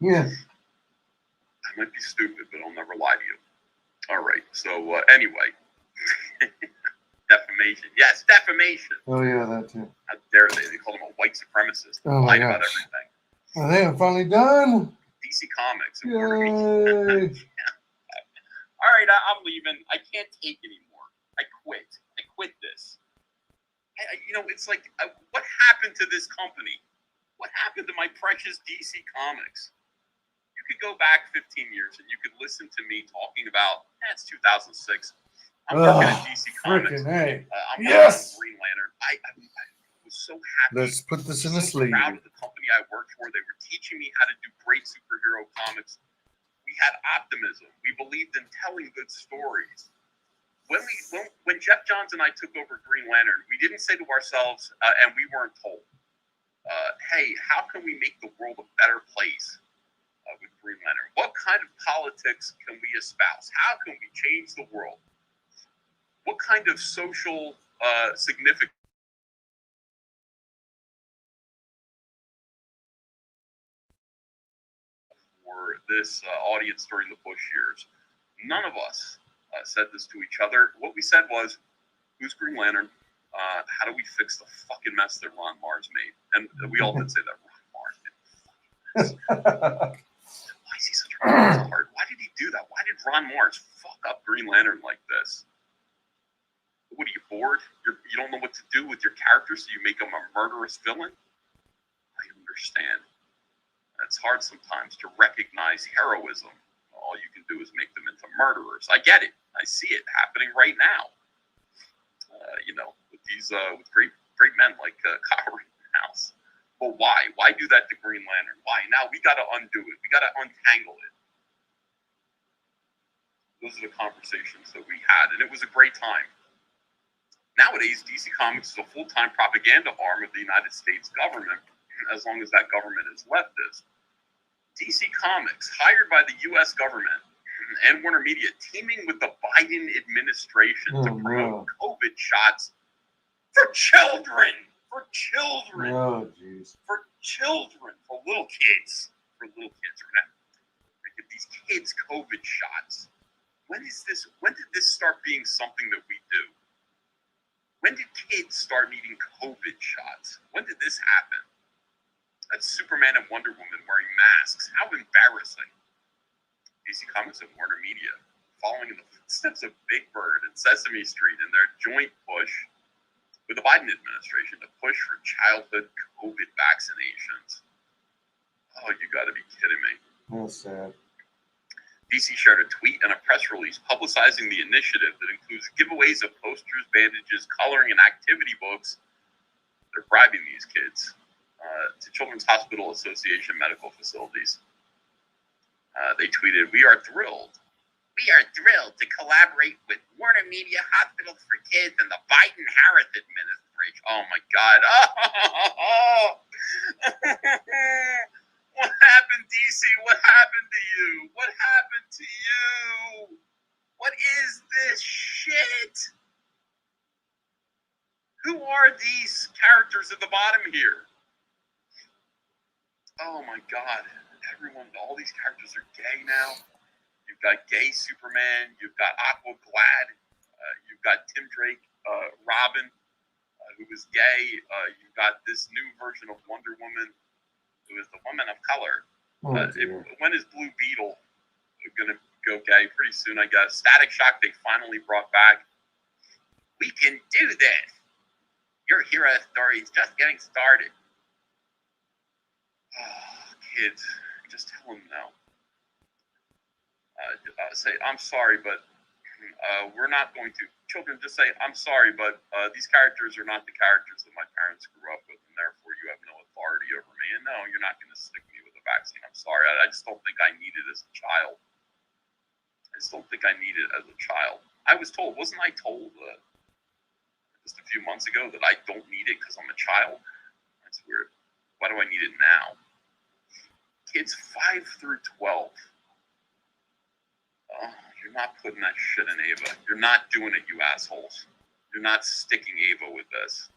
Yeah. I might be stupid, but I'll never lie to you. All right. So anyway, defamation. Yes, defamation. Oh yeah, that too. How dare they? They call him a white supremacist. Oh my Lied about gosh. everything. I think I'm finally done. DC Comics. Yay. All right, I'm leaving. I can't take anymore. I quit. I quit this. It's like, what happened to this company? What happened to my precious DC Comics? You could go back 15 years and you could listen to me talking about, it's 2006. I'm working at DC Comics. Hey. I'm Yes! working on Green Lantern. I was so happy. Let's put this in the so sleeve. proud of the company I worked for. They were teaching me how to do great superhero comics. We had optimism. We believed in telling good stories. When Jeff Johns and I took over Green Lantern, we didn't say to ourselves, and we weren't told, hey, how can we make the world a better place with Green Lantern? What kind of politics can we espouse? How can we change the world? What kind of social significance for this audience during the Bush years? None of us said this to each other. What we said was, who's Green Lantern? How do we fix the fucking mess that Ron Mars made? And we all did say that. Ron Mars made a fucking mess. Why is he such a retard? Why did he do that? Why did Ron Mars fuck up Green Lantern like this? What, are you bored? You don't know what to do with your character, so you make him a murderous villain? I understand. It's hard sometimes to recognize heroism. All you can do is make them into murderers. I get it. I see it happening right now. With these with great men like Kyle Rittenhouse. But why? Why do that to Green Lantern? Why? Now we got to undo it. We got to untangle it. Those are the conversations that we had, and it was a great time. Nowadays, DC Comics is a full-time propaganda arm of the United States government, as long as that government is leftist. DC Comics, hired by the U.S. government and Warner Media, teaming with the Biden administration to promote COVID shots for children. For children. Oh, jeez. For children. For little kids. For little kids. We're going to get these kids COVID shots. When did this start being something that we do? When did kids start needing COVID shots? When did this happen? That's Superman and Wonder Woman wearing masks. How embarrassing. DC Comics and Warner Media, following in the footsteps of Big Bird and Sesame Street in their joint push with the Biden administration to push for childhood COVID vaccinations. Oh, you got to be kidding me. That's sad. DC shared a tweet and a press release publicizing the initiative that includes giveaways of posters, bandages, coloring, and activity books. They're bribing these kids to Children's Hospital Association medical facilities. They tweeted, "We are thrilled We are thrilled to collaborate with Warner Media Hospitals for Kids and the Biden-Harris administration. Oh my God. Oh. What happened, DC? What happened to you? What happened to you? What is this shit? Who are these characters at the bottom here? Oh my God. Everyone, all these characters are gay now. You've got gay Superman. You've got Aqua Glad. You've got Tim Drake, Robin, who is gay. You've got this new version of Wonder Woman, who is the woman of color. When is Blue Beetle going to go gay? Pretty soon, I guess. Static Shock, they finally brought back. We can do this. Your hero story is just getting started. Oh, kids, just tell them no. Say, I'm sorry, but we're not going to. Children, just say, I'm sorry, but these characters are not the characters that my parents grew up with, and therefore you have no authority over me. And no, you're not going to stick me with a vaccine. I'm sorry. I just don't think I need it as a child. I just don't think I need it as a child. I was told, wasn't I told just a few months ago that I don't need it because I'm a child? That's weird. Why do I need it now? Kids 5 through 12. Oh, you're not putting that shit in Ava. You're not doing it, you assholes. You're not sticking Ava with this.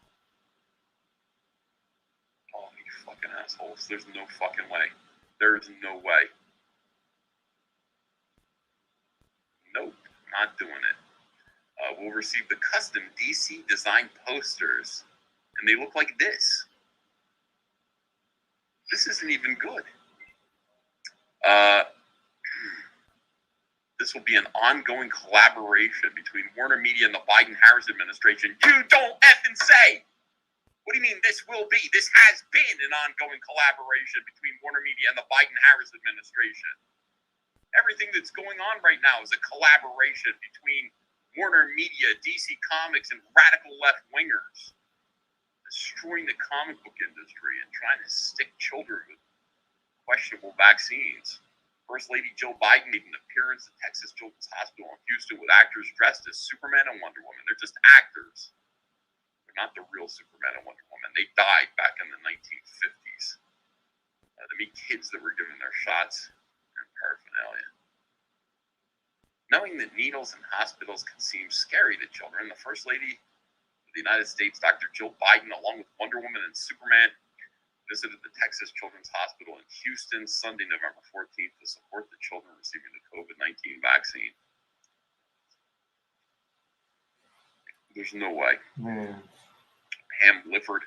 Oh, you fucking assholes. There's no fucking way. There's no way. Nope, not doing it. We'll receive the custom DC design posters, and they look like this. This isn't even good. This will be an ongoing collaboration between Warner Media and the Biden-Harris administration. You don't effing say! What do you mean this will be? This has been an ongoing collaboration between Warner Media and the Biden-Harris administration. Everything that's going on right now is a collaboration between Warner Media, DC Comics, and radical left-wingers, destroying the comic book industry and trying to stick children with questionable vaccines. First Lady Jill Biden made an appearance at Texas Children's Hospital in Houston with actors dressed as Superman and Wonder Woman. They're just actors. They're not the real Superman and Wonder Woman. They died back in the 1950s. To meet kids that were given their shots and paraphernalia. Knowing that needles in hospitals can seem scary to children, the First Lady of the United States, Dr. Jill Biden, along with Wonder Woman and Superman, visited the Texas Children's Hospital in Houston Sunday, November 14th to support the children receiving the COVID-19 vaccine. There's no way. Man. Pam Lifford,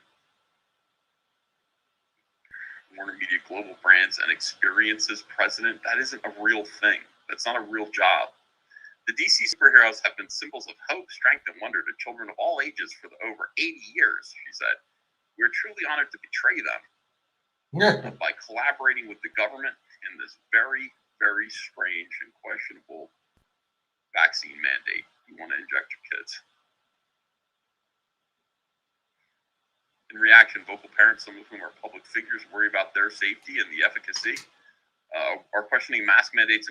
Warner Media Global Brands and Experiences president, that isn't a real thing. That's not a real job. The DC superheroes have been symbols of hope, strength, and wonder to children of all ages for over 80 years, she said. We're truly honored to betray them by collaborating with the government in this very, very strange and questionable vaccine mandate. You want to inject your kids. In reaction, vocal parents, some of whom are public figures, worry about their safety and the efficacy, are questioning mask mandates.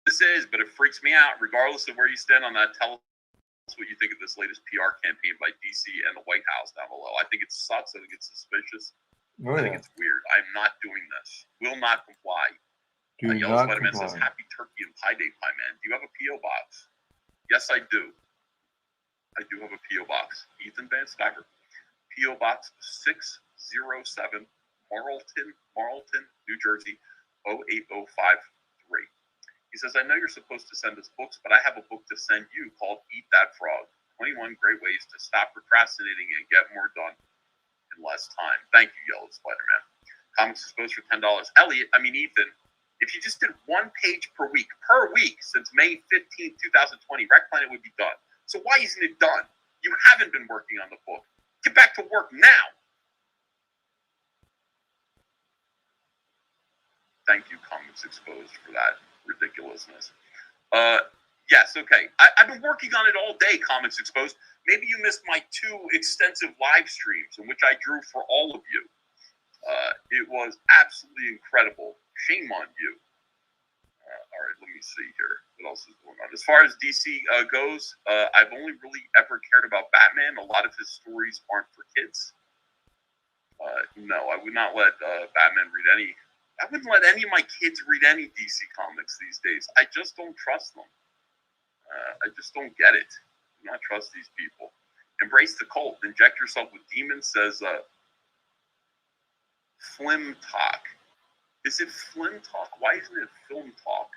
This is, but it freaks me out. Regardless of where you stand on that, tell us what you think of this latest PR campaign by DC and the White House down below. I think it sucks. I think it's suspicious. I think it's weird. I'm not doing this. Will not comply. Yellow Spider-Man says, Happy Turkey and Pie Day, Pie Man. Do you have a P.O. box? Yes, I do. I do have a P.O. box. Ethan Van Skyver. P.O. Box 607, Marlton, New Jersey, 08053. He says, I know you're supposed to send us books, but I have a book to send you called Eat That Frog. 21 Great Ways to Stop Procrastinating and Get More Done in Less Time. Thank you, Yellow Spider-Man. Comics Exposed for $10. Ethan, if you just did one page per week since May 15, 2020, Rec Planet would be done. So why isn't it done? You haven't been working on the book. Get back to work now. Thank you, Comics Exposed, for that ridiculousness. Yes, okay. I've been working on it all day, Comics Exposed. Maybe you missed my 2 extensive live streams in which I drew for all of you. It was absolutely incredible. Shame on you. All right, let me see here. What else is going on? As far as DC goes, I've only really ever cared about Batman. A lot of his stories aren't for kids. No, I would not let Batman read any. I wouldn't let any of my kids read any DC comics these days. I just don't trust them. I just don't get it. Do not trust these people. Embrace the cult. Inject yourself with demons, says Flim Talk. Is it Flim Talk? Why isn't it Film Talk?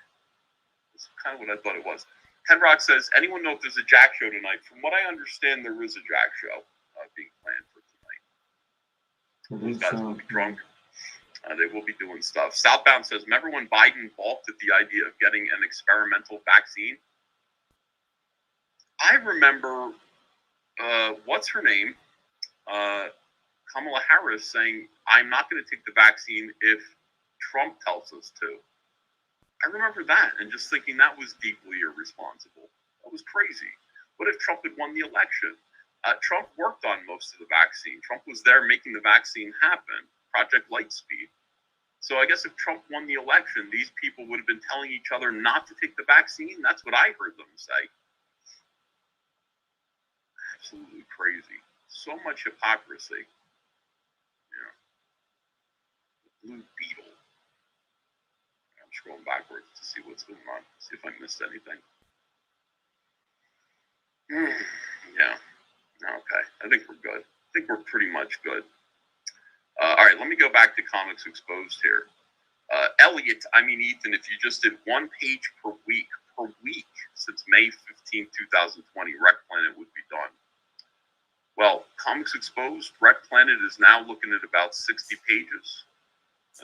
That's kind of what I thought it was. Ken Rock says, anyone know if there's a Jack show tonight? From what I understand, there is a Jack show being planned for tonight. Those guys will be drunk. They will be doing stuff. Southbound says, remember when Biden balked at the idea of getting an experimental vaccine? I remember, what's her name? Kamala Harris saying, I'm not going to take the vaccine if Trump tells us to. I remember that and just thinking that was deeply irresponsible. That was crazy. What if Trump had won the election? Trump worked on most of the vaccine. Trump was there making the vaccine happen, Project Lightspeed. So I guess if Trump won the election, these people would have been telling each other not to take the vaccine. That's what I heard them say. Absolutely crazy. So much hypocrisy. Yeah. Blue Beetle. I'm scrolling backwards to see what's going on. See if I missed anything. Yeah. Okay. I think we're good. I think we're pretty much good. All right. Let me go back to Comics Exposed here. Elliot, Ethan, if you just did one page per week since May 15, 2020, Rec Planet would be done. Well, Comics Exposed, Rec Planet is now looking at about 60 pages.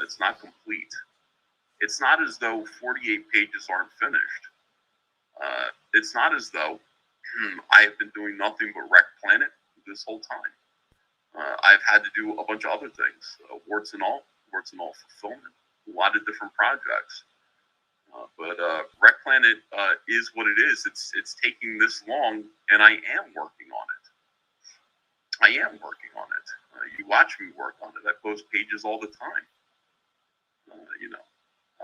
It's not complete. It's not as though 48 pages aren't finished. It's not as though I have been doing nothing but Rec Planet this whole time. I've had to do a bunch of other things, warts and all fulfillment, a lot of different projects. But Rec Planet is what it is. It's taking this long, and I am working on it. You watch me work on it. I post pages all the time.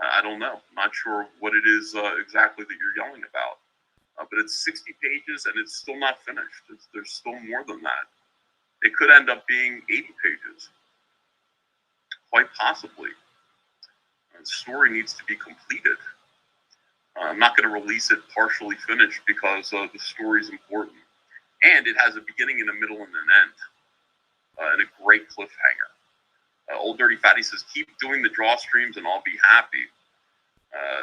I don't know. I'm not sure what it is exactly that you're yelling about. But it's 60 pages, and it's still not finished. There's still more than that. It could end up being 80 pages. Quite possibly. The story needs to be completed. I'm not going to release it partially finished because the story is important. And it has a beginning and a middle and an end. And a great cliffhanger. Old Dirty Fatty says, keep doing the draw streams and I'll be happy.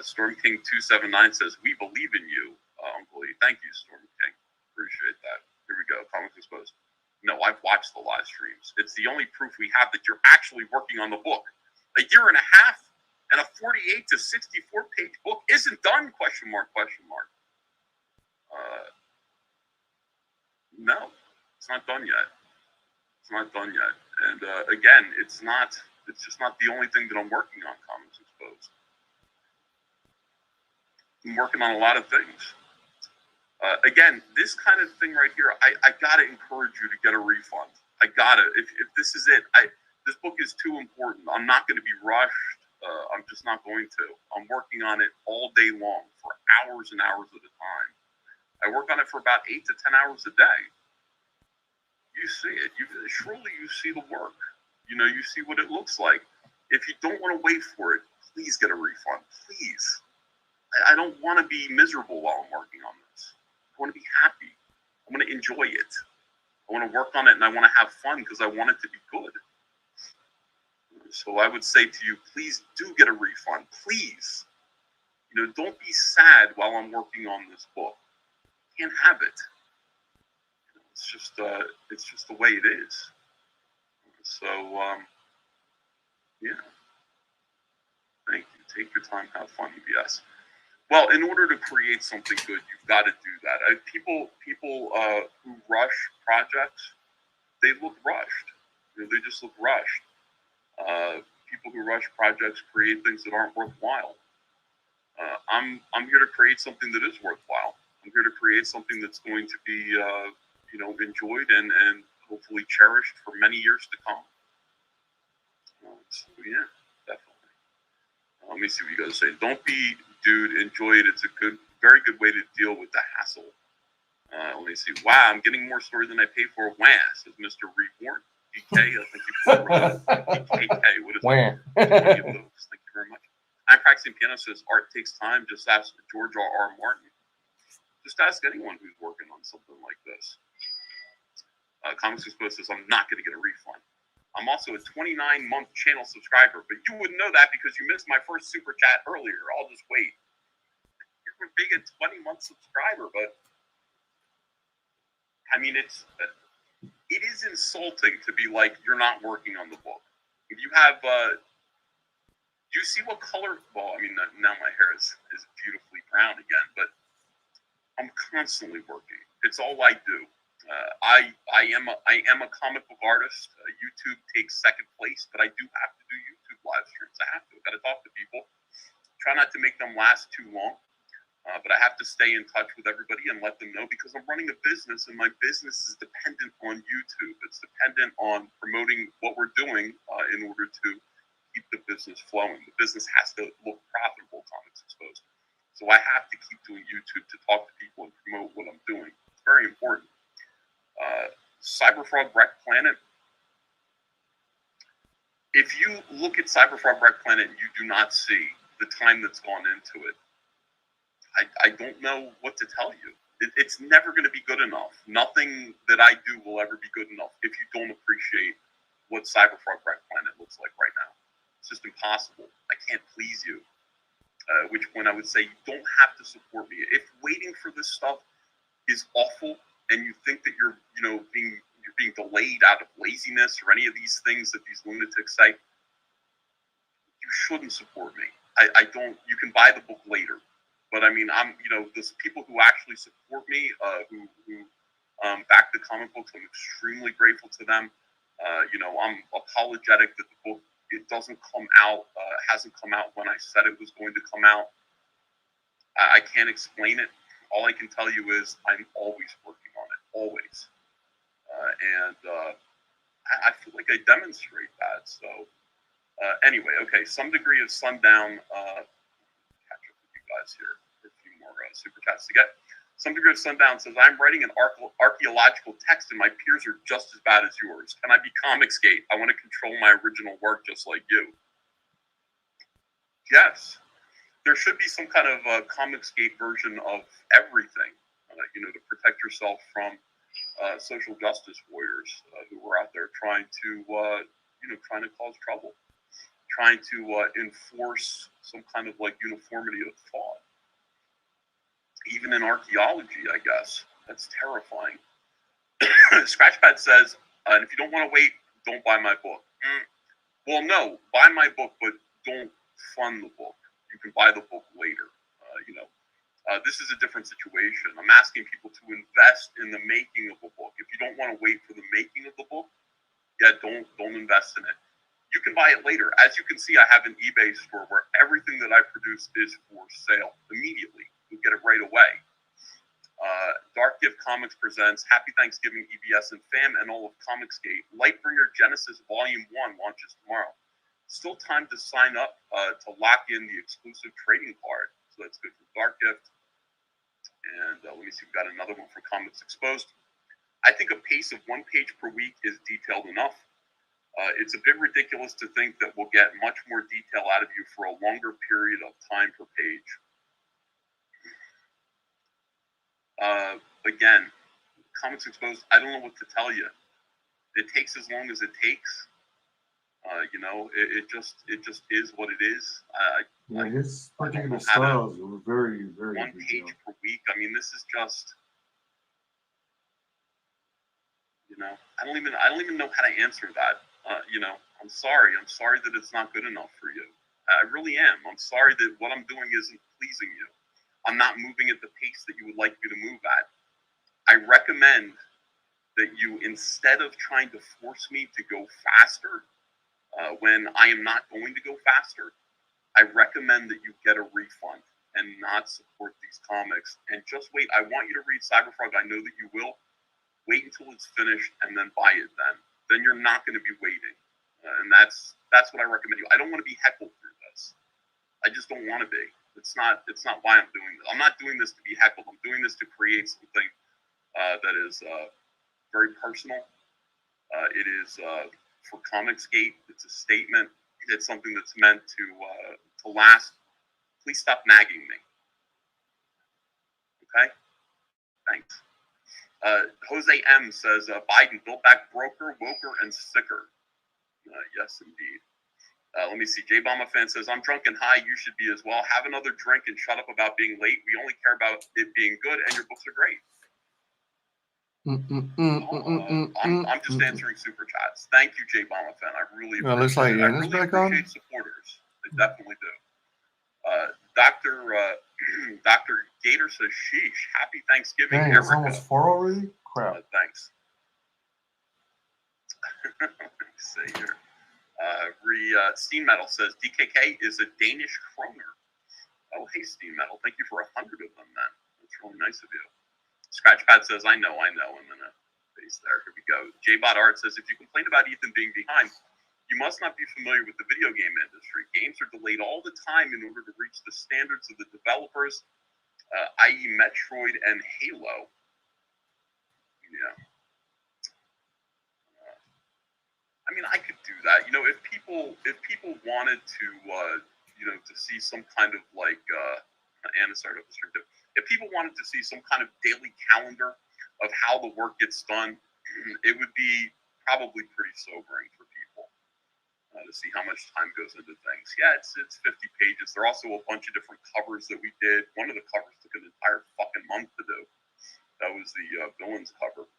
Storm King 279 says, we believe in you, Uncle E. Thank you, Storm King. Appreciate that. Here we go. Comics Exposed. No, I've watched the live streams. It's the only proof we have that you're actually working on the book. A year and a half and a 48 to 64 page book isn't done, question mark. No, it's not done yet. And again, it's just not the only thing that I'm working on, Comics Exposed. I'm working on a lot of things. Again, this kind of thing right here, I gotta encourage you to get a refund. I gotta. If this is it, this book is too important. I'm not going to be rushed. I'm just not going to. I'm working on it all day long for hours and hours at a time. I work on it for about 8 to 10 hours a day. You see it. Surely you see the work. You see what it looks like. If you don't want to wait for it, please get a refund. Please. I don't want to be miserable while I'm working on this. I want to be happy. I want to enjoy it. I want to work on it and I want to have fun because I want it to be good. So I would say to you, please do get a refund. Please. Don't be sad while I'm working on this book. Can't have it. It's just the way it is. So, yeah. Thank you. Take your time, have fun, EBS. Well, in order to create something good, you've got to do that. People who rush projects, they look rushed. They just look rushed. People who rush projects create things that aren't worthwhile. I'm here to create something that is worthwhile. I'm here to create something that's going to be, enjoyed and hopefully cherished for many years to come. So yeah, definitely. Let me see what you guys say. Don't be, dude. Enjoy it. It's a very good way to deal with the hassle. Let me see. Wow, I'm getting more story than I pay for. Wah, says Mr. Reborn. DK, thank you for DKK. What is Wah. Thank you very much. I'm practicing piano, says art takes time. Just ask George R. Martin. Just ask anyone who's working on something like this. Comics Exposed says, I'm not going to get a refund. I'm also a 29-month channel subscriber, but you wouldn't know that because you missed my first super chat earlier. I'll just wait. You're being a 20-month subscriber, but I mean, it is insulting to be like, you're not working on the book. If you have, do you see what color? Well, I mean, now my hair is beautifully brown again, but I'm constantly working. It's all I do. I am a comic book artist. YouTube takes second place, but I do have to do YouTube live streams. I have to. Got to talk to people. Try not to make them last too long, but I have to stay in touch with everybody and let them know because I'm running a business, and my business is dependent on YouTube. It's dependent on promoting what we're doing in order to keep the business flowing. The business has to look profitable. Comics Exposed. So I have to keep doing YouTube to talk to people and promote what I'm doing. It's very important. Cyberfrog Wreck Planet. If you look at Cyberfrog Wreck Planet and you do not see the time that's gone into it, I don't know what to tell you. It's never going to be good enough. Nothing that I do will ever be good enough if you don't appreciate what Cyberfrog Wreck Planet looks like right now. It's just impossible. I can't please you. At which point I would say you don't have to support me. If waiting for this stuff is awful and you think that you're being delayed out of laziness or any of these things that these lunatics say, you shouldn't support me. I don't. You can buy the book later, but I mean, there's people who actually support me, who back the comic books. I'm extremely grateful to them. I'm apologetic that the book doesn't come out, hasn't come out when I said it was going to come out. I can't explain it. All I can tell you is I'm always working on it, always. I feel like I demonstrate that. So anyway, okay, some degree of sundown. Catch up with you guys here for a few more super chats to get. Some degree of sundown says, I'm writing an archaeological text and my peers are just as bad as yours. Can I be Comicsgate? I want to control my original work just like you. Yes. There should be some kind of Comicsgate version of everything, to protect yourself from social justice warriors who are out there trying to cause trouble, trying to enforce some kind of uniformity of thought. Even in archaeology, I guess. That's terrifying. Scratchpad says, and if you don't want to wait, don't buy my book. Well, no, buy my book, but don't fund the book. You can buy the book later. This is a different situation. I'm asking people to invest in the making of a book. If you don't want to wait for the making of the book, don't invest in it. You can buy it later. As you can see, I have an eBay store where everything that I produce is for sale immediately. You get it right away. Dark Gift Comics presents Happy Thanksgiving, EBS and Fam, and all of Comicsgate. Lightbringer Genesis Volume 1 launches tomorrow. Still time to sign up to lock in the exclusive trading card. So that's good for Dark Gift. And let me see, we've got another one for Comics Exposed. I think a pace of 1 page per week is detailed enough. It's a bit ridiculous to think that we'll get much more detail out of you for a longer period of time per page. Again, Comics Exposed, I don't know what to tell you. It takes as long as it takes. It just is what it is. His particular styles were very, very 1 page per week. I mean, this is just, I don't even know how to answer that. I'm sorry. I'm sorry that it's not good enough for you. I really am. I'm sorry that what I'm doing isn't pleasing you. I'm not moving at the pace that you would like me to move at. I recommend that you, instead of trying to force me to go faster, when I am not going to go faster, I recommend that you get a refund and not support these comics and just wait. I want you to read Cyberfrog. I know that you will. Wait until it's finished and then buy it then. Then you're not going to be waiting. And that's what I recommend you. I don't want to be heckled through this. I just don't want to be. It's not why I'm doing this. I'm not doing this to be heckled. I'm doing this to create something that is very personal. It is for Comicsgate. It's a statement. It's something that's meant to last. Please stop nagging me. Okay? Thanks. Jose M says Biden built back broker, woker, and sicker. Yes, indeed. Let me see. J Bomba fan says, I'm drunk and high. You should be as well. Have another drink and shut up about being late. We only care about it being good, and your books are great. I'm just answering super chats. Thank you, J Bomba fan. I really appreciate looks like it. I Anna's really back on. appreciate supporters. I definitely do. Dr. Gator says, sheesh, happy Thanksgiving, Dang, Erica. it's almost 4 already? Crap. Thanks. Let me see here. Steam Metal says, DKK is a Danish kroner. Oh, hey, Steam Metal. Thank you for 100 of them, then. That's really nice of you. Scratchpad says, I know. And then a face there. Here we go. JBot Art says, if you complain about Ethan being behind, you must not be familiar with the video game industry. Games are delayed all the time in order to reach the standards of the developers, i.e. Metroid and Halo. Yeah. I mean, I could do that. You know, if people wanted to, to see some kind of like, if people wanted to see some kind of daily calendar of how the work gets done, it would be probably pretty sobering for people to see how much time goes into things. Yeah, it's 50 pages. There are also a bunch of different covers that we did. One of the covers took an entire fucking month to do. That was the villains cover,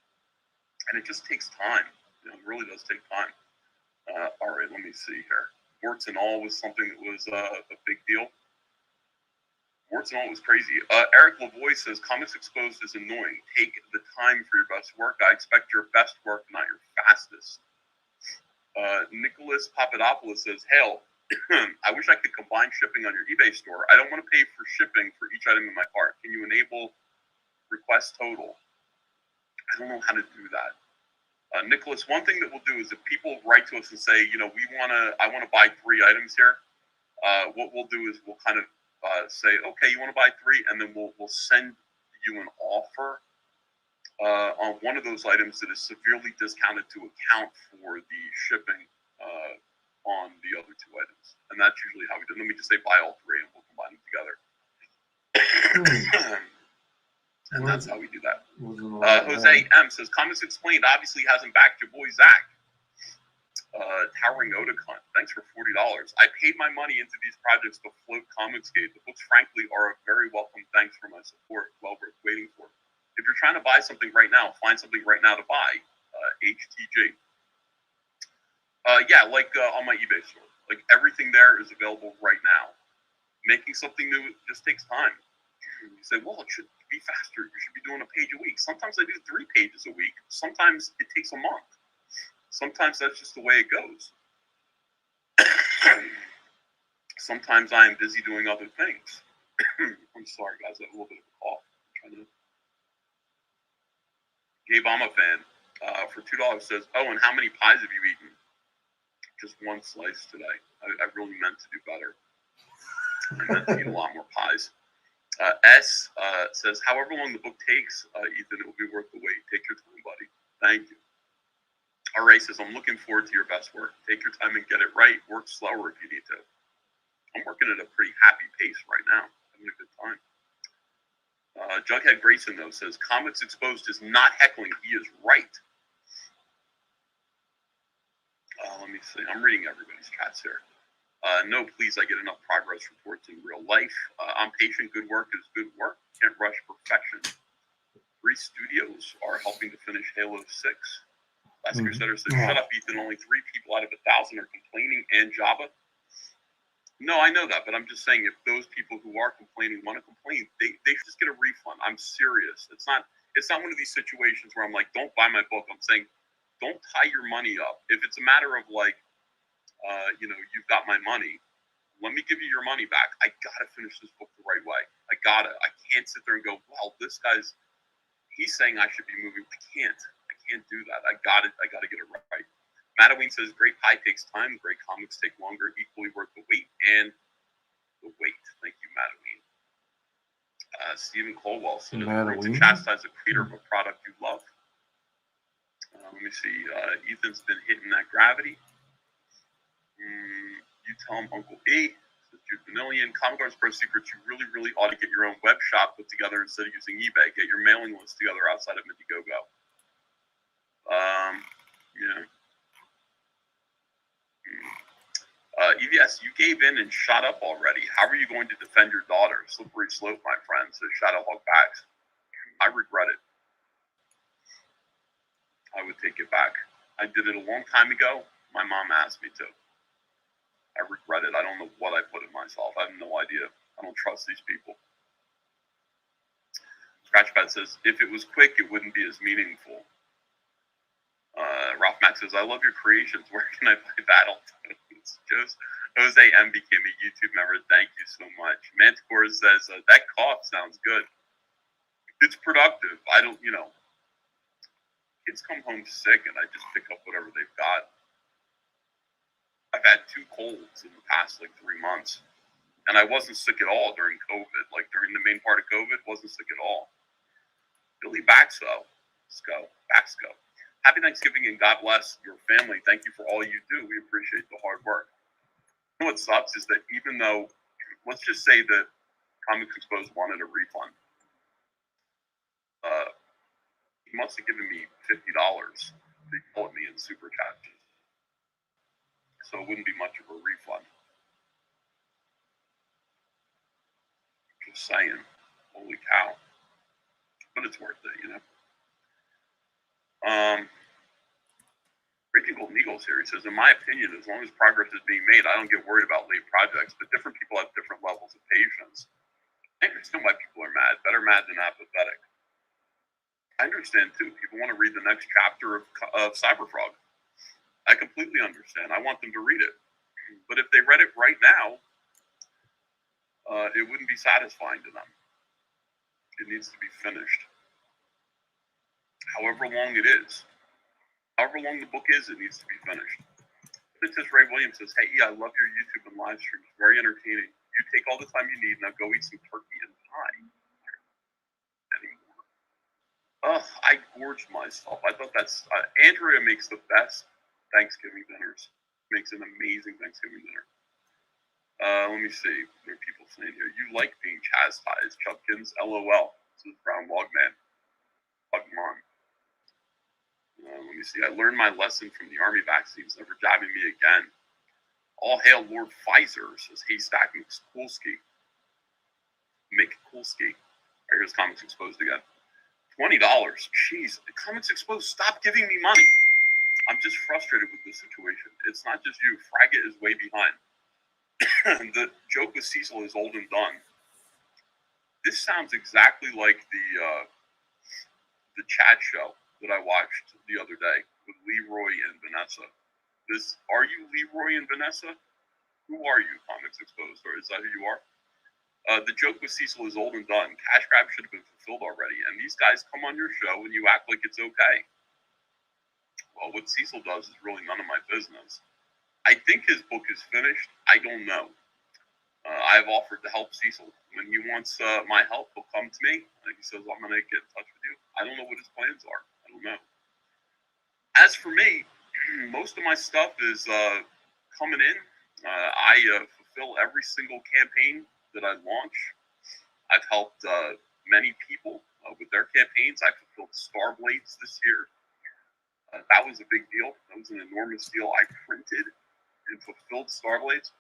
and it just takes time. You know, it really does take time. All right, let me see here. Warts and all was something that was a big deal. Warts and all was crazy. Eric Lavoie says, Comics Exposed is annoying. Take the time for your best work. I expect your best work, not your fastest. Nicholas Papadopoulos says, Hail, I wish I could combine shipping on your eBay store. I don't want to pay for shipping for each item in my cart. Can you enable request total? I don't know how to do that. Nicholas, one thing that we'll do is if people write to us and say, I want to buy 3 items here, what we'll do is we'll kind of say, okay, you want to buy 3, and then we'll send you an offer on one of those items that is severely discounted to account for the shipping on the other 2 items. And that's usually how we do it. Let me just say buy all 3 and we'll combine them together. And that's how we do that. Jose M says, Comics Explained obviously hasn't backed your boy Zach. Towering Otakon, thanks for $40. I paid my money into these projects to float Comicsgate. The books, frankly, are a very welcome thanks for my support. Well worth waiting for. If you're trying to buy something right now, find something right now to buy. HTG. Yeah, like on my eBay store. Like everything there is available right now. Making something new just takes time. You say, well, it should be faster. You should be doing a page a week. Sometimes I do 3 pages a week. Sometimes it takes a month. Sometimes that's just the way it goes. Sometimes I am busy doing other things. I'm sorry, guys. I have a little bit of a cough. Gabe, I'm a fan. For $2 says, oh, and how many pies have you eaten? Just 1 slice today. I really meant to do better. I meant to eat a lot more pies. S says, however long the book takes, Ethan, it will be worth the wait. Take your time, buddy. Thank you. RA says, I'm looking forward to your best work. Take your time and get it right. Work slower if you need to. I'm working at a pretty happy pace right now. Having a good time. Jughead Grayson, though, says, Comics Exposed is not heckling. He is right. Let me see. I'm reading everybody's chats here. No, please, I get enough progress reports in real life. I'm patient. Good work is good work. Can't rush perfection. 3 studios are helping to finish Halo 6. Last Crusader says, shut up, Ethan. Only 3 people out of 1,000 are complaining, and Java. No, I know that, but I'm just saying if those people who are complaining want to complain, they should just get a refund. I'm serious. It's not one of these situations where I'm like, don't buy my book. I'm saying, don't tie your money up. If it's a matter of like, you've got my money, let me give you your money back. I gotta finish this book the right way. I can't sit there and go, well, he's saying I should be moving. I can't do that. I gotta get it right. Madaween says, great pie takes time, great comics take longer, equally worth the wait and the wait. Thank you, Madaween. Stephen Colwell says, great to Madaween? chastise a creator of a product you love. Let me see. Ethan's been hitting that gravity. You tell him Uncle E. Says Jude Vanillion. Comic Arts Pro Secrets, you really, really ought to get your own web shop put together instead of using eBay. Get your mailing list together outside of Indiegogo. Yeah. EVS, you gave in and shot up already. How are you going to defend your daughter? Slippery slope, my friend, says Shadowhawk Bags. I regret it. I would take it back. I did it a long time ago. My mom asked me to. I regret it. I don't know what I put in myself. I have no idea. I don't trust these people. Scratchpad says, if it was quick, it wouldn't be as meaningful. Ralph Max says, I love your creations. Where can I buy Battletoads? Jose M became a YouTube member. Thank you so much. Manticore says, that cough sounds good. It's productive. I don't, kids come home sick and I just pick up whatever they've got. I've had 2 colds in the past 3 months. And I wasn't sick at all during COVID. During the main part of COVID, wasn't sick at all. Billy Baxo. Baxco. Happy Thanksgiving and God bless your family. Thank you for all you do. We appreciate the hard work. You know what sucks is that even though, let's just say that Comics Exposed wanted a refund. He must have given me $50 to pull me in super chat. So it wouldn't be much of a refund. Just saying. Holy cow. But it's worth it, Raging Golden Eagles here, he says, in my opinion, as long as progress is being made, I don't get worried about late projects, but different people have different levels of patience. I understand why people are mad. Better mad than apathetic. I understand, too. People want to read the next chapter of Cyberfrog. I completely understand. I want them to read it. But if they read it right now, it wouldn't be satisfying to them. It needs to be finished. However long it is. However long the book is, it needs to be finished. Princess Ray Williams says, hey, I love your YouTube and live streams. Very entertaining. You take all the time you need. Now go eat some turkey and pie. Anymore. I gorged myself. I thought that's... Andrea makes the best Thanksgiving dinners. Makes an amazing Thanksgiving dinner. Let me see. What are people saying here? You like being chastised, Chupkins. LOL. This is Brown Logman. Logman. Let me see. I learned my lesson from the Army vaccines, never jabbing me again. All hail Lord Pfizer, says Haystack Mikulski. Mikulski. Here's Comics Exposed again. $20. Jeez. Comics Exposed, stop giving me money. I'm just frustrated with this situation. It's not just you. Fraggot is way behind. The joke with Cecil is old and done. This sounds exactly like the chat show that I watched the other day with Leroy and Vanessa. Are you Leroy and Vanessa? Who are you, Comics Exposed? Or is that who you are? The joke with Cecil is old and done. Cash grab should have been fulfilled already. And these guys come on your show and you act like it's okay. Well, what Cecil does is really none of my business. I think his book is finished. I don't know. I've offered to help Cecil. When he wants my help, he'll come to me. He says, I'm going to get in touch with you. I don't know what his plans are. I don't know. As for me, most of my stuff is coming in. I fulfill every single campaign that I launch. I've helped many people with their campaigns. I fulfilled Starblades this year. That was a big deal. That was an enormous deal. I printed and fulfilled Starblades.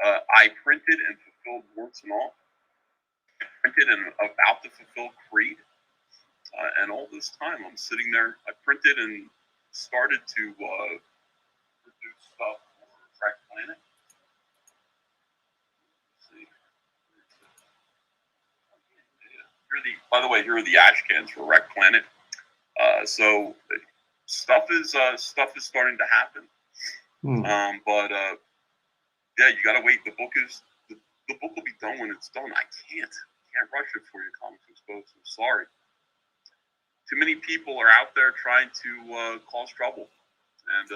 I printed and fulfilled Warts and All. Printed and about to fulfill Creed. And all this time, I'm sitting there. I printed and started to produce stuff for Wreck Planet. Let's see. By the way, here are the ash cans for Wreck Planet. So stuff is starting to happen. But yeah, you gotta wait. The book will be done when it's done. I can't rush it for you, Comics Exposed. I'm sorry. Too many people are out there trying to cause trouble. and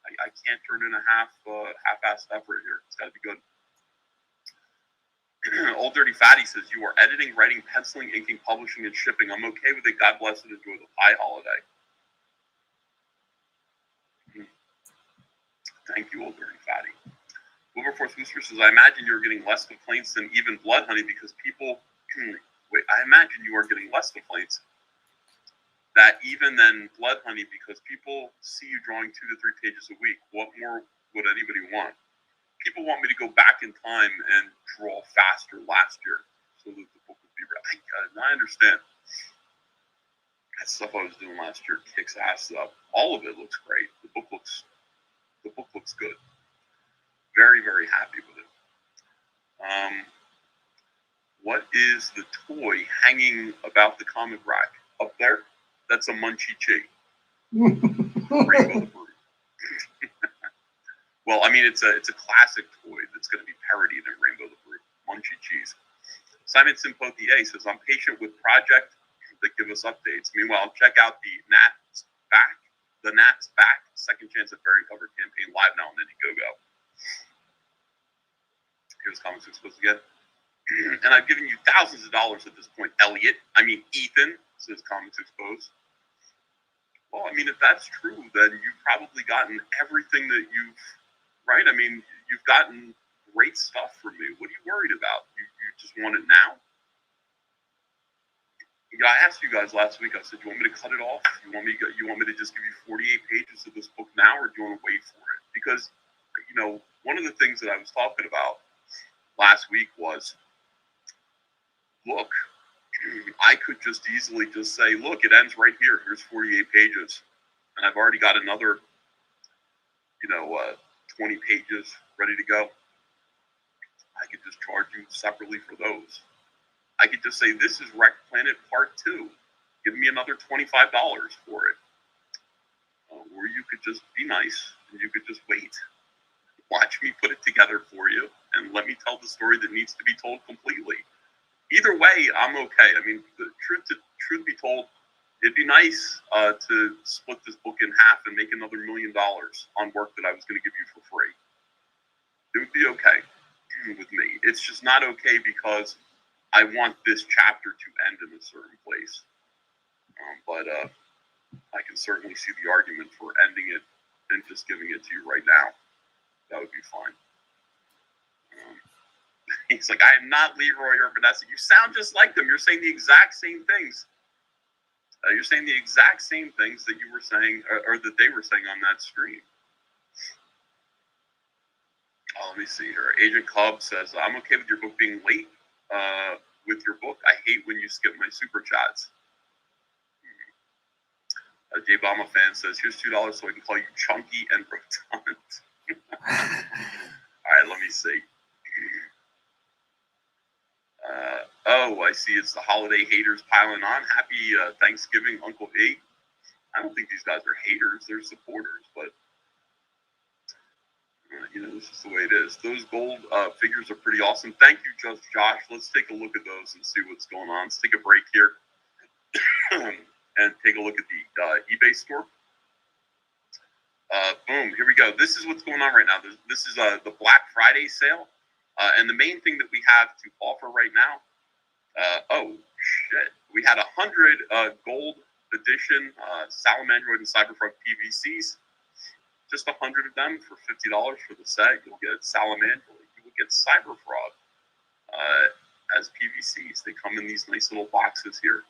I can't turn in a half-assed effort here. It's got to be good. Old Dirty Fatty says, you are editing, writing, penciling, inking, publishing, and shipping. I'm okay with it. God bless and enjoy the pie holiday. Thank you, Old Dirty Fatty. Wilberforce Wooster says, I imagine you're getting less complaints than even Blood Honey because people... Wait, I imagine you are getting less complaints that even than Blood Honey because people see you drawing 2 to 3 pages a week. What more would anybody want? People want me to go back in time and draw faster last year so that the book would be ready. I understand. That stuff I was doing last year kicks ass up. All of it looks great. The book looks good. Very, very happy with it. What is the toy hanging about the comic rack? Up there? That's a Munchie Chi. Rainbow the Brute. Well, I mean, it's a classic toy that's going to be parodied in Rainbow the Brute. Munchie Cheese. Simon Simpotier says, I'm patient with project that give us updates. Meanwhile, check out the Nats Back, Second Chance at Variant Cover campaign live now on Indiegogo. Here's Comics Exposed again. And I've given you thousands of dollars at this point, Ethan, says Comics Exposed. Well, I mean, if that's true, then you've probably gotten everything that right? I mean, you've gotten great stuff from me. What are you worried about? You just want it now? I asked you guys last week, I said, do you want me to cut it off? You want me to just give you 48 pages of this book now, or do you want to wait for it? Because, one of the things that I was talking about last week was, look, I could just easily just say, look, it ends right here. Here's 48 pages. And I've already got another, 20 pages ready to go. I could just charge you separately for those. I could just say, this is Wreck Planet Part 2. Give me another $25 for it. Or you could just be nice and you could just wait. Watch me put it together for you and let me tell the story that needs to be told completely. Either way, I'm okay. I mean, the truth be told, it'd be nice to split this book in half and make another $1 million on work that I was going to give you for free. It would be okay with me. It's just not okay because I want this chapter to end in a certain place. But I can certainly see the argument for ending it and just giving it to you right now. That would be fine. He's like, I am not Leroy or Vanessa. You sound just like them. You're saying the exact same things. You're saying the exact same things that you were saying, or that they were saying on that stream. Oh, let me see here. Agent Club says, I'm okay with your book being late with your book. I hate when you skip my super chats. J Obama fan says, here's $2 so I can call you chunky and rotund. All right, let me see. I see it's the holiday haters piling on. Happy Thanksgiving, Uncle V. I don't think these guys are haters. They're supporters, but this is the way it is. Those gold figures are pretty awesome. Thank you, Josh. Let's take a look at those and see what's going on. Let's take a break here and take a look at the eBay store. Boom, here we go. This is what's going on right now. This is the Black Friday sale. And the main thing that we have to offer right now, we had 100 gold edition Salamandroid and Cyberfrog PVCs. Just 100 of them for $50 for the set. You'll get Salamandroid. You will get Cyberfrog as PVCs. They come in these nice little boxes here.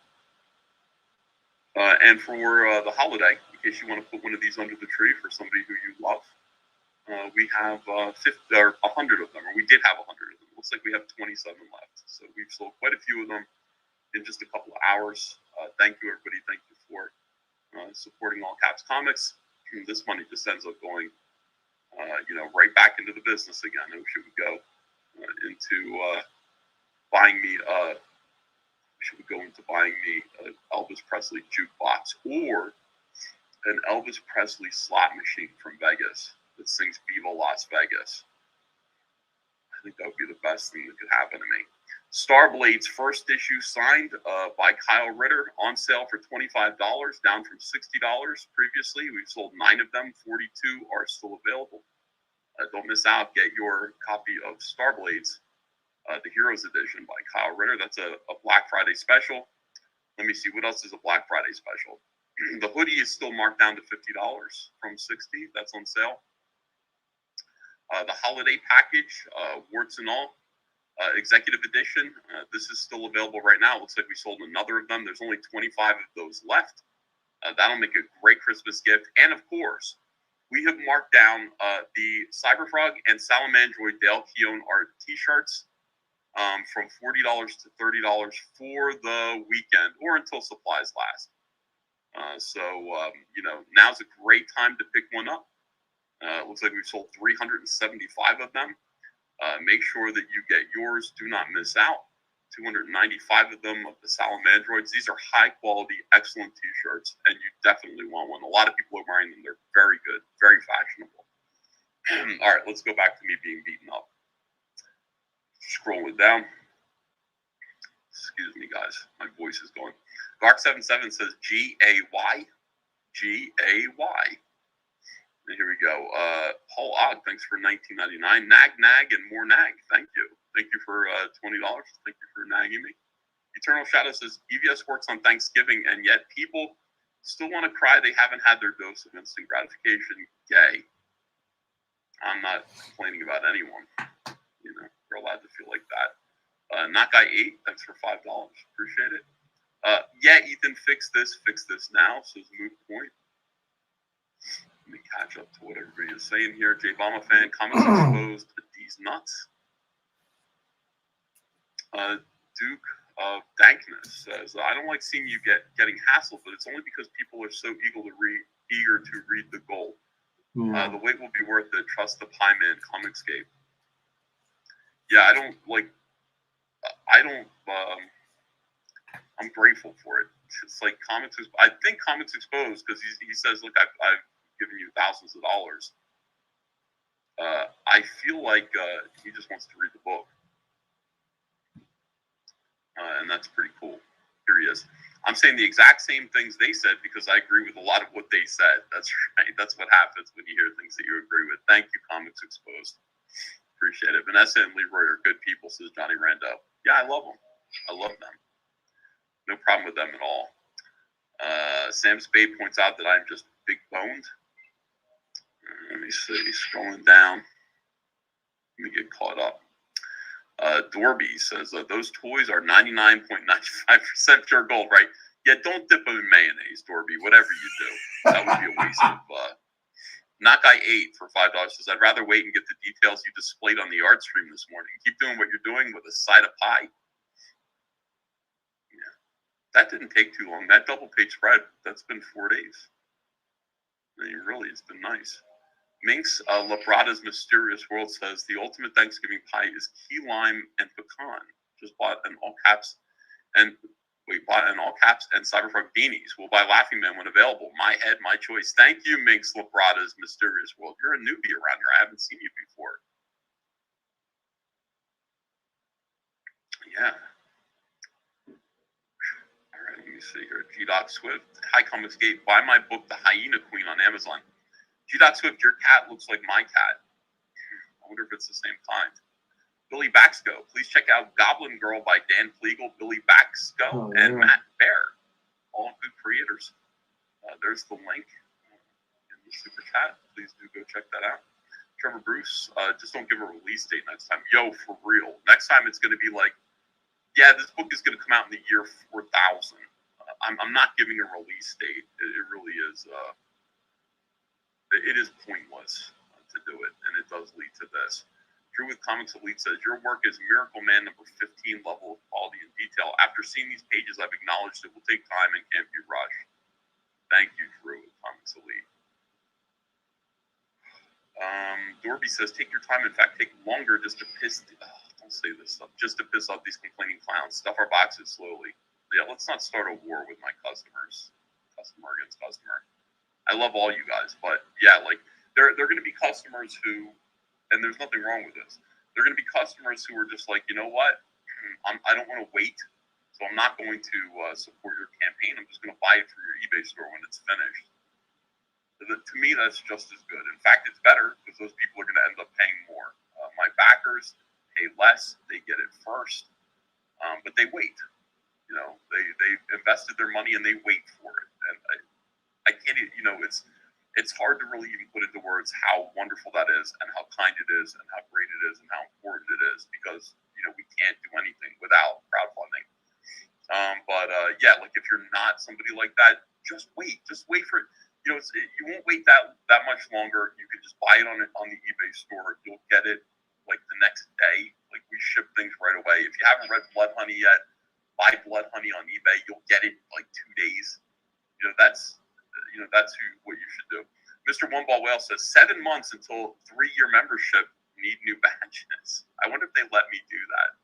And for the holiday, in case you want to put one of these under the tree for somebody who you love, we have 50 or 100 of them, or we did have 100 of them. Looks like we have 27 left. So we've sold quite a few of them in just a couple of hours. Thank you, everybody. Thank you for supporting All Caps Comics. This money just ends up going, right back into the business again. I wish it would go into buying me. Should we go into buying me an Elvis Presley jukebox or an Elvis Presley slot machine from Vegas that sings Viva Las Vegas? I think that would be the best thing that could happen to me. Starblade's first issue signed by Kyle Ritter on sale for $25, down from $60 previously. We've sold 9 of them. 42 are still available. Don't miss out. Get your copy of Starblade's, the Heroes Edition by Kyle Ritter. That's a Black Friday special. Let me see. What else is a Black Friday special? The hoodie is still marked down to $50 from $60. That's on sale. The holiday package, warts and all, executive edition. This is still available right now. It looks like we sold another of them. There's only 25 of those left. That'll make a great Christmas gift. And of course, we have marked down the Cyberfrog and Salamandroid Dale Keown art t-shirts from $40 to $30 for the weekend or until supplies last. Now's a great time to pick one up. It looks like we've sold 375 of them. Make sure that you get yours. Do not miss out. 295 of them of the Salamandroids. These are high quality, excellent t-shirts, and you definitely want one. A lot of people are wearing them. They're very good, very fashionable. All right, let's go back to me being beaten up. Scroll it down. Excuse me, guys. My voice is going. Gark77 says G-A-Y. G-A-Y. Here we go. Paul Ogg, thanks for $19.99. Nag, and more nag. Thank you. Thank you for $20. Thank you for nagging me. Eternal Shadow says EVS works on Thanksgiving, and yet people still want to cry they haven't had their dose of instant gratification. Yay. I'm not complaining about anyone. We're allowed to feel like that. Not Guy 8, thanks for $5. Appreciate it. Yeah, Ethan, fix this now. Says Moot Point. Let me catch up to what everybody is saying here. J Bomba fan, comments exposed to these nuts. Duke of Dankness says, I don't like seeing you getting hassled, but it's only because people are so eager to read the gold. The wait will be worth it. Trust the Pie Man Comicscape. Yeah, I'm grateful for it. It's like I think Comics Exposed, because he says, look, I've given you thousands of dollars. I feel like he just wants to read the book. And that's pretty cool. Here he is. I'm saying the exact same things they said because I agree with a lot of what they said. That's right. That's what happens when you hear things that you agree with. Thank you, Comics Exposed. Appreciate it. Vanessa and Leroy are good people, says Johnny Rando. Yeah, I love them. I love them. No problem with them at all. Sam Spade points out that I'm just big boned. Let me see. Scrolling down. Let me get caught up. Dorby says, those toys are 99.95% pure gold, right? Yeah, don't dip them in mayonnaise, Dorby. Whatever you do. That would be a waste of... Not Guy 8 for $5 says, I'd rather wait and get the details you displayed on the art stream this morning. Keep doing what you're doing with a side of pie. Yeah. That didn't take too long. That double page spread, that's been 4 days. I mean, really, it's been nice. Minx Labrada's Mysterious World says the ultimate Thanksgiving pie is key lime and pecan. Just bought an all caps and Cyberfrog beanies. We'll buy Laughing Man when available. My head, my choice. Thank you, Minx Labrada's Mysterious World. You're a newbie around here. I haven't seen you before. Yeah. All right, let me see here. G-Doc Swift. Hi, Comicsgate. Buy my book, The Hyena Queen, on Amazon. G-Doc Swift, your cat looks like my cat. I wonder if it's the same kind. Billy Baxco. Please check out Goblin Girl by Dan Flegel, Billy Baxco, and Matt Bear. All good creators. There's the link in the super chat. Please do go check that out. Trevor Bruce, just don't give a release date next time. Yo, for real. Next time it's going to be like, yeah, this book is going to come out in the year 4000. I'm not giving a release date. It really is. It is pointless to do it, and it does lead to this. Drew with Comics Elite says, your work is Miracle Man number 15 level of quality and detail. After seeing these pages, I've acknowledged it will take time and can't be rushed. Thank you, Drew with Comics Elite. Dorby says, take your time. In fact, take longer just to piss... don't say this stuff. Just to piss off these complaining clowns. Stuff our boxes slowly. Yeah, let's not start a war with my customers. Customer against customer. I love all you guys, but yeah, like, there are going to be customers who... And there's nothing wrong with this. They're going to be customers who are just like, you know what? I don't want to wait, so I'm not going to support your campaign. I'm just going to buy it through your eBay store when it's finished. To me, that's just as good. In fact, it's better because those people are going to end up paying more. My backers pay less; they get it first, but they wait. You know, they invested their money and they wait for it. And I can't, you know, it's hard to really even put into words how wonderful that is and how kind it is and how great it is and how important it is, because, you know, we can't do anything without crowdfunding. Yeah, like if you're not somebody like that, just wait for it. You know, you won't wait that much longer. You can just buy it on the eBay store. You'll get it like the next day. Like, we ship things right away. If you haven't read Blood Honey yet, buy Blood Honey on eBay. You'll get it in like 2 days. You know, that's what you should do. Mr. One Ball Whale says 7 months until 3-year membership. Need new badges. I wonder if they let me do that.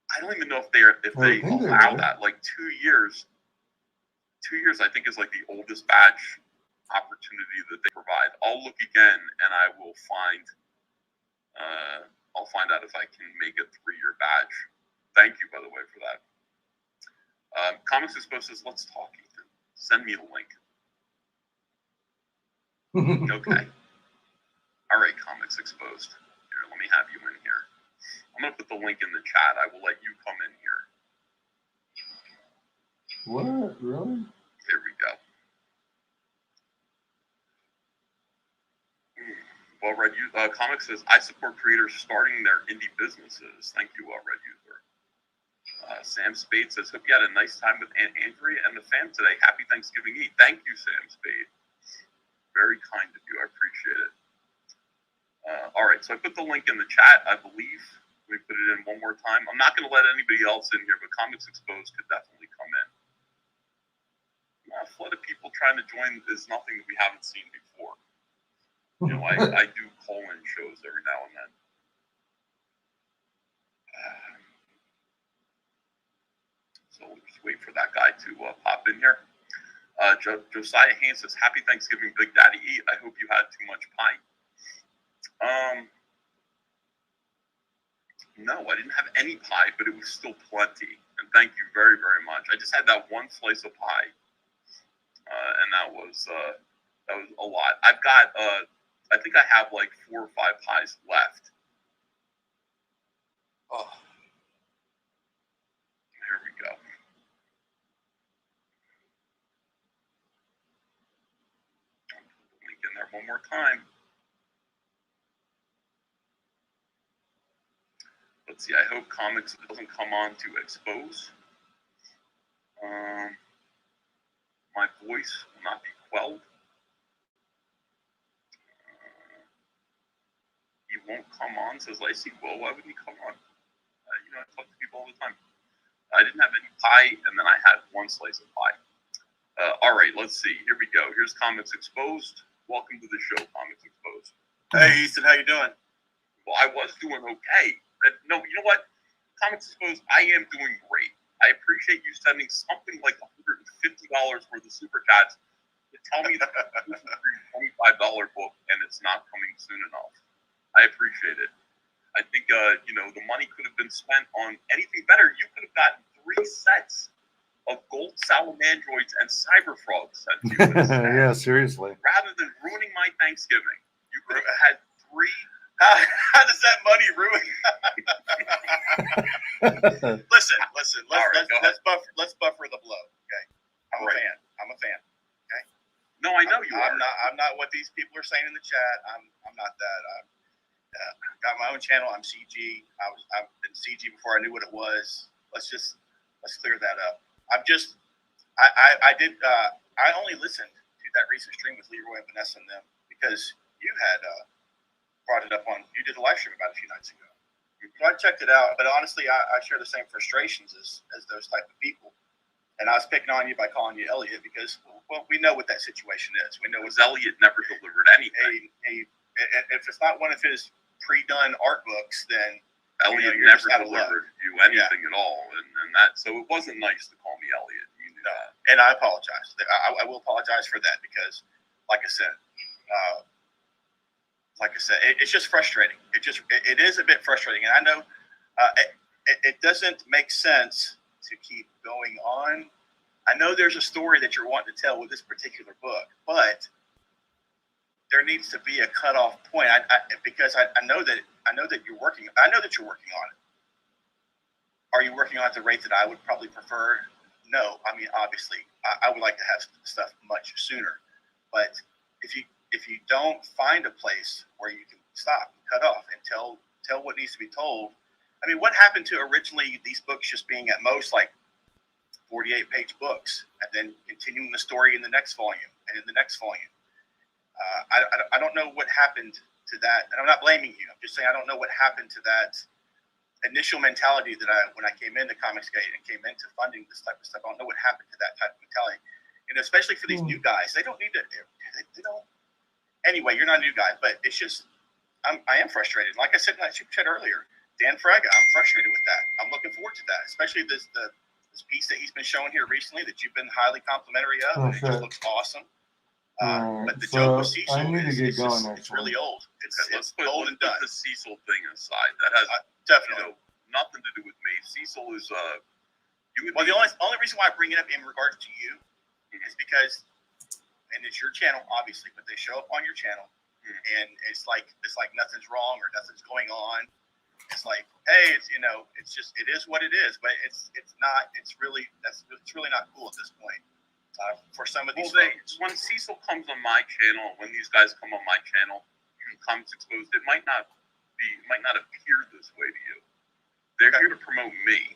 I don't even know if they allow that. Like 2 years. 2 years, I think, is like the oldest badge opportunity that they provide. I'll look again, and I will find. I'll find out if I can make a 3-year badge. Thank you, by the way, for that. Comics Exposed says, "Let's talk, Ethan. Send me a link." Okay. All right, Comics Exposed. Here, let me have you in here. I'm gonna put the link in the chat. I will let you come in here. What? Really? Here we go. Well Read Comics says, "I support creators starting their indie businesses." Thank you, Well Read User. Sam Spade says, "Hope you had a nice time with Aunt Andrea and the fam today. Happy Thanksgiving Eve." Thank you, Sam Spade. Very kind of you. I appreciate it. All right, so I put the link in the chat, I believe. Let me put it in one more time. I'm not going to let anybody else in here, but Comics Exposed could definitely come in. A flood of people trying to join is nothing that we haven't seen before. You know, I do call-in shows every now and then. So we'll just wait for that guy to pop in here. Josiah Haynes says, "Happy Thanksgiving, Big Daddy E. I hope you had too much pie." No, I didn't have any pie, but it was still plenty. And thank you very, very much. I just had that one slice of pie. And that was a lot. I've got, I think I have like 4 or 5 pies left. Oh, here we go. I'll put the link in there one more time. Let's see. I hope Comics doesn't come on to expose. My voice will not be quelled. He won't come on, says Lacey. Well, why wouldn't he come on? You know, I talk to people all the time. I didn't have any pie, and then I had 1 slice of pie. All right, let's see. Here we go. Here's Comics Exposed. Welcome to the show, Comics Exposed. Hey, Ethan, how you doing? Well, I was doing okay. No, you know what? Comics Exposed, I am doing great. I appreciate you sending something like $150 worth of super chats to tell me that this is a $25 book and it's not coming soon enough. I appreciate it. I think, you know, the money could have been spent on anything better. You could have gotten 3 sets of gold salamandroids and cyber frogs sent to you. Yeah, seriously. Rather than ruining my Thanksgiving, you could have had 3. How does that money ruin? Listen. Let's buffer the blow. Okay, I'm a fan. Okay. No, I know you are. I'm not what these people are saying in the chat. I'm not that. I've got my own channel. I'm CG. I've been CG before I knew what it was. Let's clear that up. I only listened to that recent stream with Leroy and Vanessa and them because you had brought it up you did a live stream about a few nights ago. So I checked it out, but honestly, I share the same frustrations as those type of people. And I was picking on you by calling you Elliot because, well, we know what that situation is. We know Elliot never delivered anything. If it's not one of his pre-done art books, then Elliot never delivered you anything at all, and that. So it wasn't nice to call me Elliot. You knew that. And I apologize. I will apologize for that because, like I said, it's just frustrating. It is a bit frustrating, and I know it doesn't make sense to keep going on. I know there's a story that you're wanting to tell with this particular book, but there needs to be a cutoff point. Because I know that you're working. I know that you're working on it. Are you working on it at the rate that I would probably prefer? No. I mean, obviously, I would like to have stuff much sooner. But if you don't find a place where you can stop, cut off, and tell what needs to be told. I mean, what happened to originally these books just being at most like 48-page books, and then continuing the story in the next volume and in the next volume? I don't know what happened to that, and I'm not blaming you. I'm just saying I don't know what happened to that initial mentality that when I came into Comicsgate and came into funding this type of stuff. I don't know what happened to that type of mentality, and especially for these new guys, they don't need to. They don't. Anyway, you're not a new guy, but it's just I am frustrated. Like I said in that super chat earlier, Dan Fraga, I'm frustrated with that. I'm looking forward to that, especially this piece that he's been showing here recently that you've been highly complimentary of. It just looks awesome. But the joke with Cecil it's really old. It's old and done. Put the Cecil thing aside. That has definitely nothing to do with me. Cecil is the only reason why I bring it up in regards to you is because, and it's your channel obviously, but they show up on your channel and it's like nothing's wrong or nothing's going on. It's like, hey, it's just it is what it is, but it's really not cool at this point. For some of these when Cecil comes on my channel, when these guys come on my channel, Comics Exposed, it might not appear this way to you. They're here to promote me.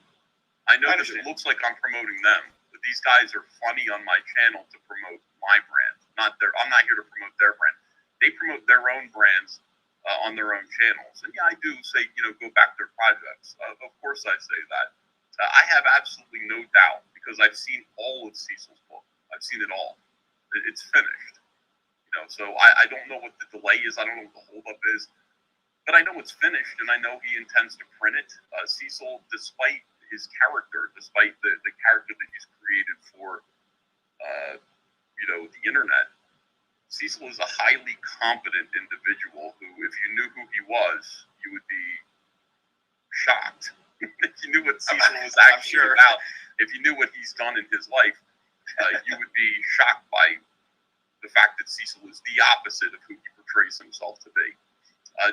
I know that it looks like I'm promoting them, but these guys are funny on my channel to promote my brand. I'm not here to promote their brand. They promote their own brands on their own channels. And yeah, I do say, go back to their projects. Of course I say that. I have absolutely no doubt because I've seen all of Cecil's book. I've seen it all. It's finished. So I don't know what the delay is. I don't know what the holdup is. But I know it's finished, and I know he intends to print it. Cecil, despite his character, despite the character that he's created for, the internet, Cecil is a highly competent individual who, if you knew who he was, you would be shocked. If you knew what Cecil was actually about, if you knew what he's done in his life, you would be shocked by the fact that Cecil is the opposite of who he portrays himself to be.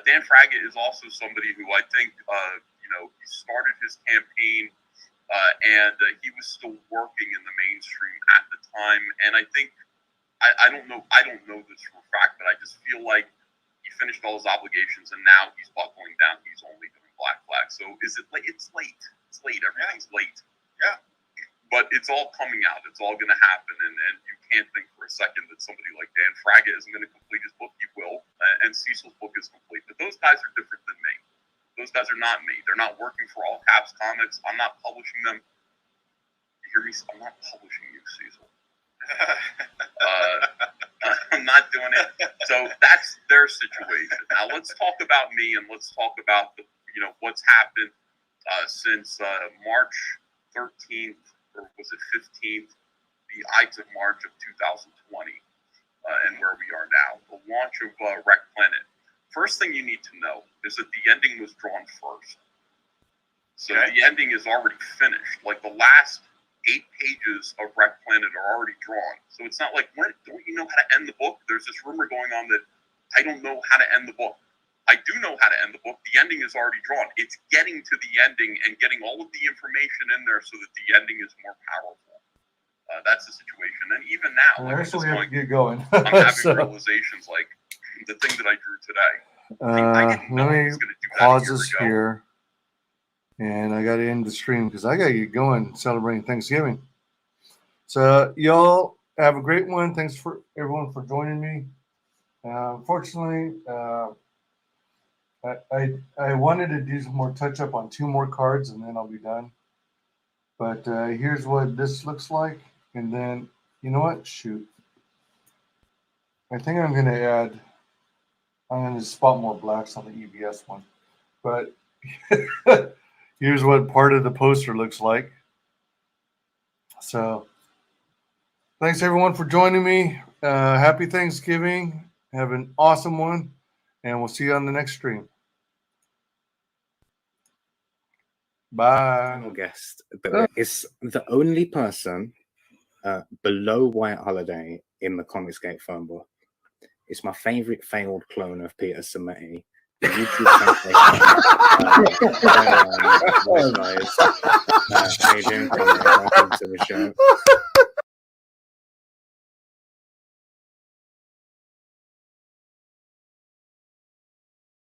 Dan Fraga is also somebody who I think, he started his campaign and he was still working in the mainstream at the time. And I think, I don't know this for a fact, but I just feel like he finished all his obligations and now he's buckling down. He's only doing Black Flag. So is it late? It's late. It's late. Everything's late. Yeah. But it's all coming out. It's all going to happen. And you can't think for a second that somebody like Dan Fraga isn't going to complete his book. He will. And Cecil's book is complete. But those guys are different than me. Those guys are not me. They're not working for All Caps Comics. I'm not publishing them. You hear me? I'm not publishing you, Cecil. I'm not doing it. So that's their situation. Now let's talk about me and let's talk about what's happened since March 13th or was it 15th, the Ides of March of 2020, and where we are now, the launch of Wreck Planet. First thing you need to know is that the ending was drawn first. So the ending is already finished. Like the last 8 pages of Wreck Planet are already drawn. So it's not like, don't you know how to end the book? There's this rumor going on that I don't know how to end the book. I do know how to end the book. The ending is already drawn. It's getting to the ending and getting all of the information in there so that the ending is more powerful. That's the situation. And even now, we have to get going. I'm having realizations like the thing that I drew today. Let me pause this here. And I got to end the stream because I got to get going celebrating Thanksgiving. So y'all have a great one. Thanks for everyone for joining me. Unfortunately, I wanted to do some more touch up on 2 more cards and then I'll be done. But here's what this looks like. And then, you know what? Shoot. I think I'm going to spot more blacks on the EBS one. But here's what part of the poster looks like. So thanks everyone for joining me. Happy Thanksgiving. Have an awesome one. And we'll see you on the next stream. Bye. Final guest that is the only person below White Holiday in the Comicsgate phone book. It's my favorite failed clone of Peter Sammetti. The YouTube WyzGyz. How you doing, Conrad? Welcome to the show.